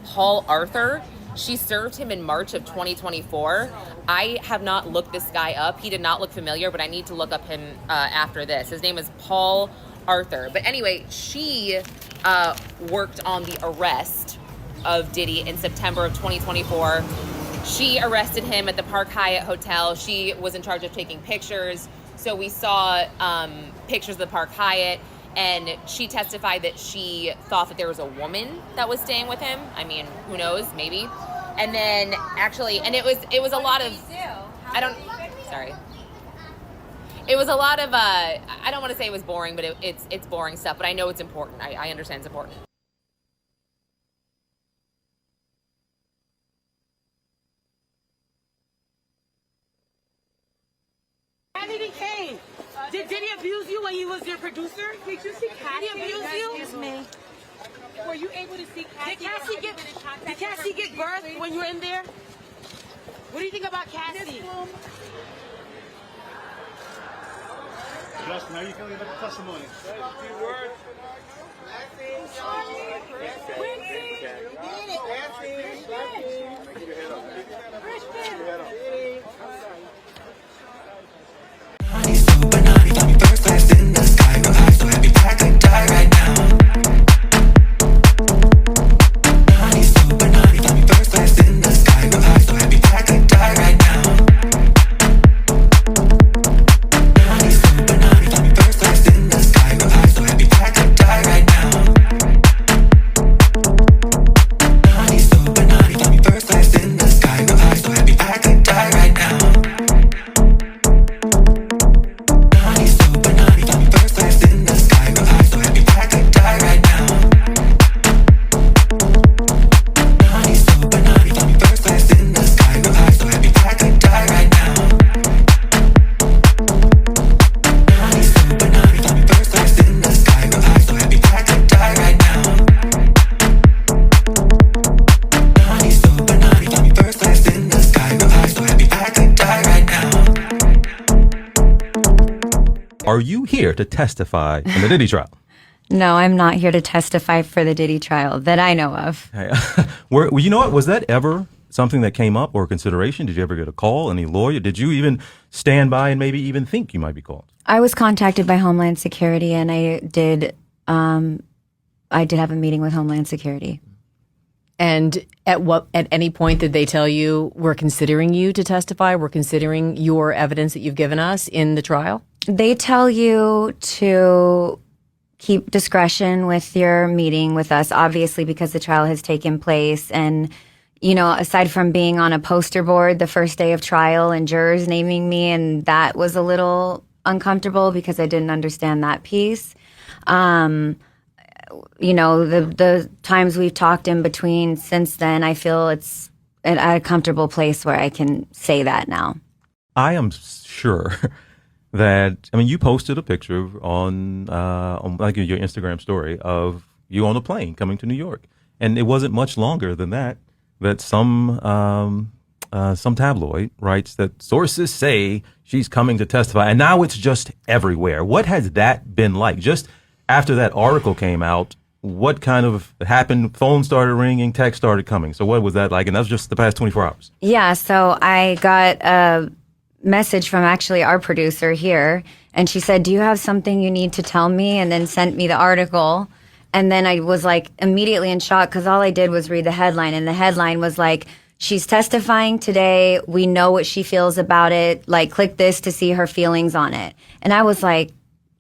Paul Arthur. She served him in March of 2024. I have not looked this guy up. He did not look familiar, but I need to look up him after this. His name is Paul Arthur. But anyway, she worked on the arrest of Diddy in September of 2024. She arrested him at the Park Hyatt Hotel. She was in charge of taking pictures. So we saw pictures of the Park Hyatt, and she testified that she thought that there was a woman that was staying with him. I mean, who knows, maybe. And then actually, and it was a lot of, it was a lot of, I don't want to say it was boring, but it's boring stuff, but I know it's important. I understand it's important. Kennedy Kane, did Diddy abuse you when he was your producer? Did you see Cassie abuse you? Excuse me. Were you able to see Cassie? Did Cassie get birth when you were in there? What do you think about Cassie? Justin, how are you feeling about the testimony? are you here to testify in the Diddy trial? No, I'm not here to testify for the Diddy trial that I know of. Hey, you know what? Was that ever something that came up or consideration? Did you ever get a call? Any lawyer? Did you even stand by and maybe even think you might be called? I was contacted by Homeland Security, and I did have a meeting with Homeland Security. And at any point did they tell you, we're considering you to testify, we're considering your evidence that you've given us in the trial? They tell you to keep discretion with your meeting with us, obviously, because the trial has taken place. And, you know, aside from being on a poster board the first day of trial and jurors naming me, and that was a little uncomfortable because I didn't understand that piece. You know, the times we've talked in between since then, I feel it's at a comfortable place where I can say that now. I am sure that, I mean, you posted a picture on like your Instagram story of you on a plane coming to New York. And it wasn't much longer than that some tabloid writes that sources say she's coming to testify. And now it's just everywhere. What has that been like? Just after that article came out, what kind of happened? Phone started ringing, text started coming. So what was that like? And that was just the past 24 hours. Yeah, so I got a message from actually our producer here, and she said, do you have something you need to tell me? And then sent me the article. And then I was like immediately in shock because all I did was read the headline, and the headline was like, she's testifying today. We know what she feels about it. Like, click this to see her feelings on it. And I was like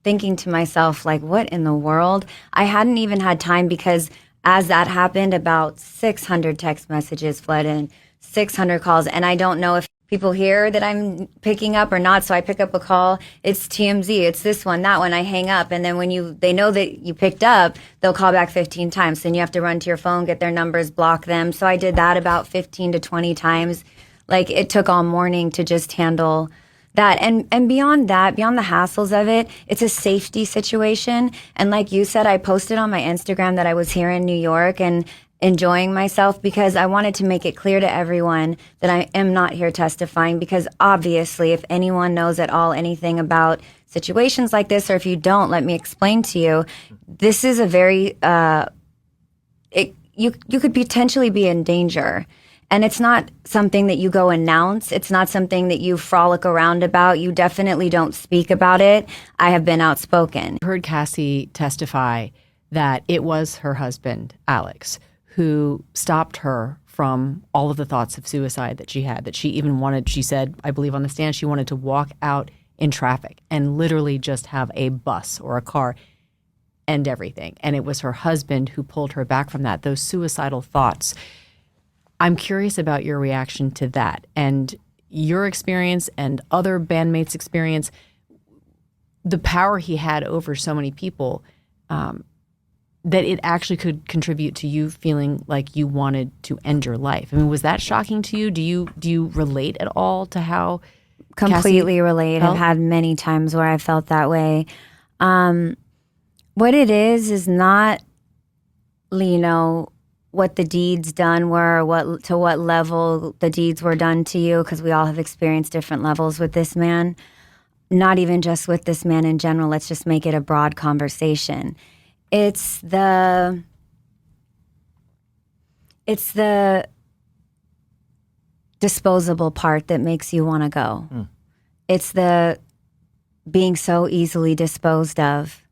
thinking to myself, like, what in the world? I hadn't even had time because as that happened, about 600 text messages flooded in, 600 calls. And I don't know if people hear that I'm picking up or not. So I pick up a call. It's TMZ. It's this one, that one. I hang up. And then when they know that you picked up, they'll call back 15 times. Then you have to run to your phone, get their numbers, block them. So I did that about 15 to 20 times. Like, it took all morning to just handle that. And beyond that, beyond the hassles of it, it's a safety situation. And like you said, I posted on my Instagram that I was here in New York and enjoying myself because I wanted to make it clear to everyone that I am not here testifying, because obviously if anyone knows at all anything about situations like this, or if you don't, let me explain to you, this is a very, you could potentially be in danger. And it's not something that you go announce. It's not something that you frolic around about. You definitely don't speak about it. I have been outspoken. I heard Cassie testify that it was her husband, Alex, who stopped her from all of the thoughts of suicide that she had, that she even wanted, she said, I believe on the stand, she wanted to walk out in traffic and literally just have a bus or a car end everything. And it was her husband who pulled her back from that, those suicidal thoughts. I'm curious about your reaction to that and your experience and other bandmates' experience, the power he had over so many people, that it actually could contribute to you feeling like you wanted to end your life. I mean, was that shocking to you? Do you relate at all to how Completely Cassie relate. felt? I've had many times where I felt that way. What it is not, you know, what the deeds done were, to what level the deeds were done to you, because we all have experienced different levels with this man. Not even just with this man in general. Let's just make it a broad conversation. It's the disposable part that makes you want to go. It's the being so easily disposed of.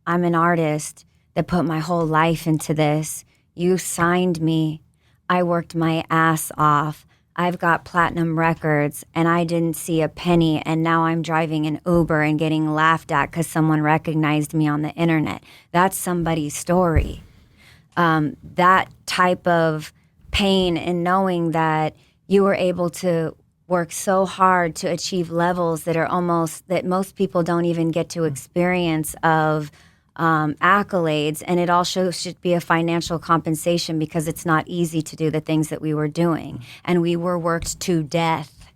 I'm an artist that put my whole life into this. You signed me. I worked my ass off. I've got platinum records and I didn't see a penny, and now I'm driving an Uber and getting laughed at because someone recognized me on the internet. That's somebody's story. That type of pain in knowing that you were able to work so hard to achieve levels that most people don't even get to experience of accolades, and it also should be a financial compensation because it's not easy to do the things that we were doing, and we were worked to death.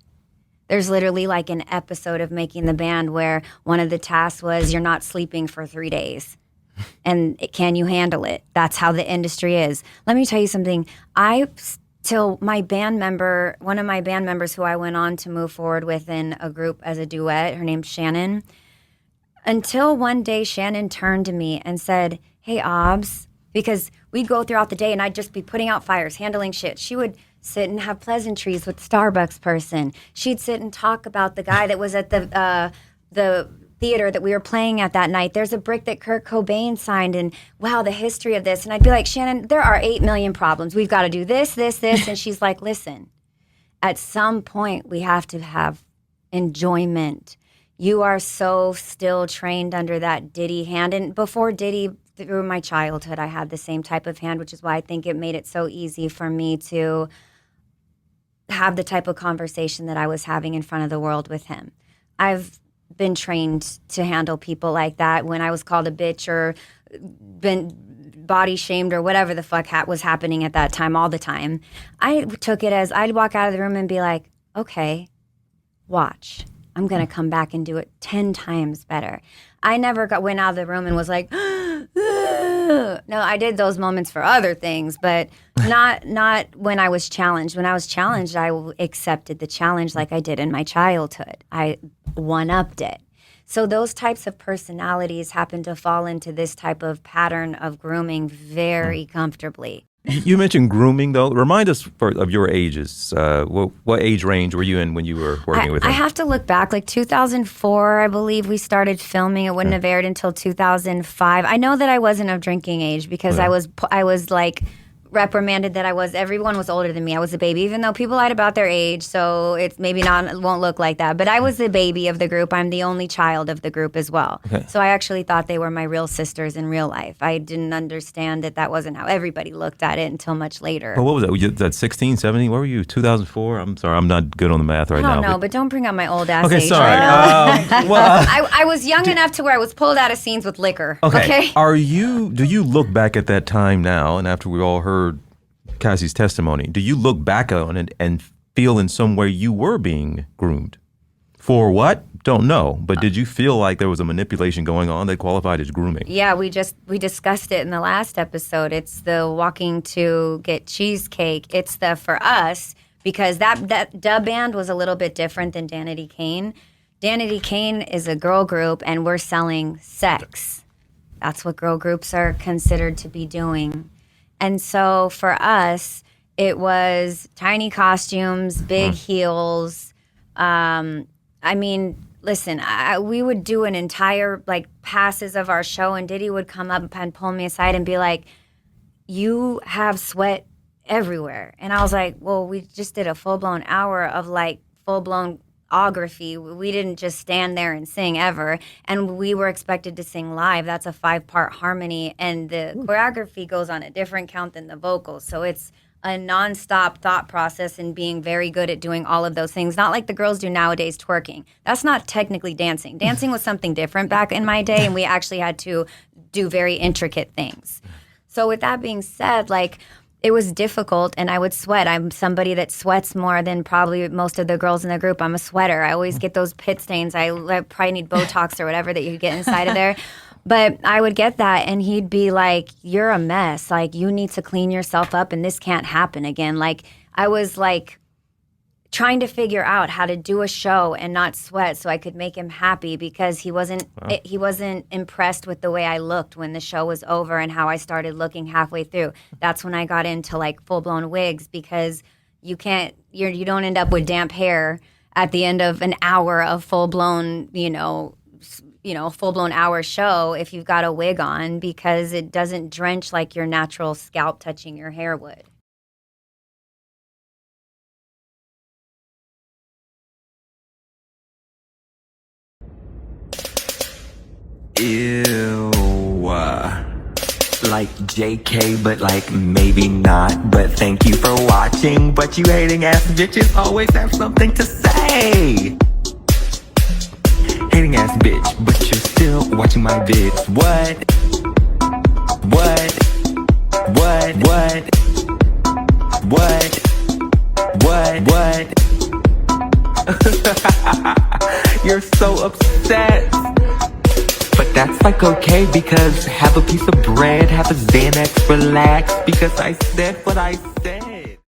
There's literally like an episode of Making the Band where one of the tasks was you're not sleeping for 3 days, and can you handle it? That's how the industry is. Let me tell you something. Till my band member, one of my band members who I went on to move forward with in a group as a duet, her name's Shannon. Until one day Shannon turned to me and said, "Hey, Obs," because we'd go throughout the day and I'd just be putting out fires, handling shit. She would sit and have pleasantries with the Starbucks person. She'd sit and talk about the guy that was at the theater that we were playing at that night. There's a brick that Kurt Cobain signed, and wow, the history of this. And I'd be like, "Shannon, there are 8 million problems. We've got to do this, this, this." And she's like, "Listen, at some point we have to have enjoyment. You are so still trained under that Diddy hand." And before Diddy, through my childhood, I had the same type of hand, which is why I think it made it so easy for me to have the type of conversation that I was having in front of the world with him. I've been trained to handle people like that. When I was called a bitch or been body shamed or whatever the fuck was happening at that time, all the time, I took it as I'd walk out of the room and be like, "Okay, watch. I'm going to come back and do it 10 times better." I never went out of the room and was like, no, I did those moments for other things, but not when I was challenged. When I was challenged, I accepted the challenge like I did in my childhood. I one-upped it. So those types of personalities happen to fall into this type of pattern of grooming very comfortably. You mentioned grooming, though. Remind us of your ages. What age range were you in when you were working with him? I have to look back. Like 2004, I believe we started filming. It wouldn't have aired until 2005. I know that I wasn't of drinking age because I was like reprimanded that everyone was older than me. I was a baby, even though people lied about their age, so it's maybe won't look like that. But I was the baby of the group. I'm the only child of the group as well. Okay. So I actually thought they were my real sisters in real life. I didn't understand that wasn't how everybody looked at it until much later. Well, what was that? You at 16, 17? What were you, 2004? I'm sorry, I'm not good on the math right now. I don't know, but don't bring up my old ass age. Okay, sorry. I was young enough to where I was pulled out of scenes with liquor. Okay. Do you look back at that time now, and after we all heard Cassie's testimony, do you look back on it and feel in some way you were being groomed? For what? Don't know. But did you feel like there was a manipulation going on that qualified as grooming? Yeah, we discussed it in the last episode. It's the walking to get cheesecake. It's the for us, because that dub band was a little bit different than Danity Kane. Danity Kane is a girl group, and we're selling sex. That's what girl groups are considered to be doing. And so for us, it was tiny costumes, big heels. I mean, listen, we would do an entire, passes of our show, and Diddy would come up and pull me aside and be like, "You have sweat everywhere." And I was like, "Well, we just did a full-blown hour of, full-blown choreography. We didn't just stand there and sing ever, and we were expected to sing live. That's a 5-part harmony, and the choreography goes on a different count than the vocals. So it's a nonstop thought process and being very good at doing all of those things. Not like the girls do nowadays, twerking. That's not technically dancing. Dancing was something different back in my day, and we actually had to do very intricate things. So with that being said, it was difficult, and I would sweat. I'm somebody that sweats more than probably most of the girls in the group. I'm a sweater. I always get those pit stains. I probably need Botox or whatever that you get inside of there. But I would get that, and he'd be like, "You're a mess. You need to clean yourself up, and this can't happen again." I was trying to figure out how to do a show and not sweat so I could make him happy, because he wasn't impressed with the way I looked when the show was over and how I started looking halfway through. That's when I got into full-blown wigs, because you don't end up with damp hair at the end of an hour of full-blown, full-blown hour show if you've got a wig on, because it doesn't drench like your natural scalp touching your hair would. Ew. Like JK, but maybe not. But thank you for watching. But you hating ass bitches always have something to say. Hating ass bitch, but you're still watching my vids. What? You're so upset. But that's okay, because have a piece of bread, have a Xanax, relax, because I said what I said.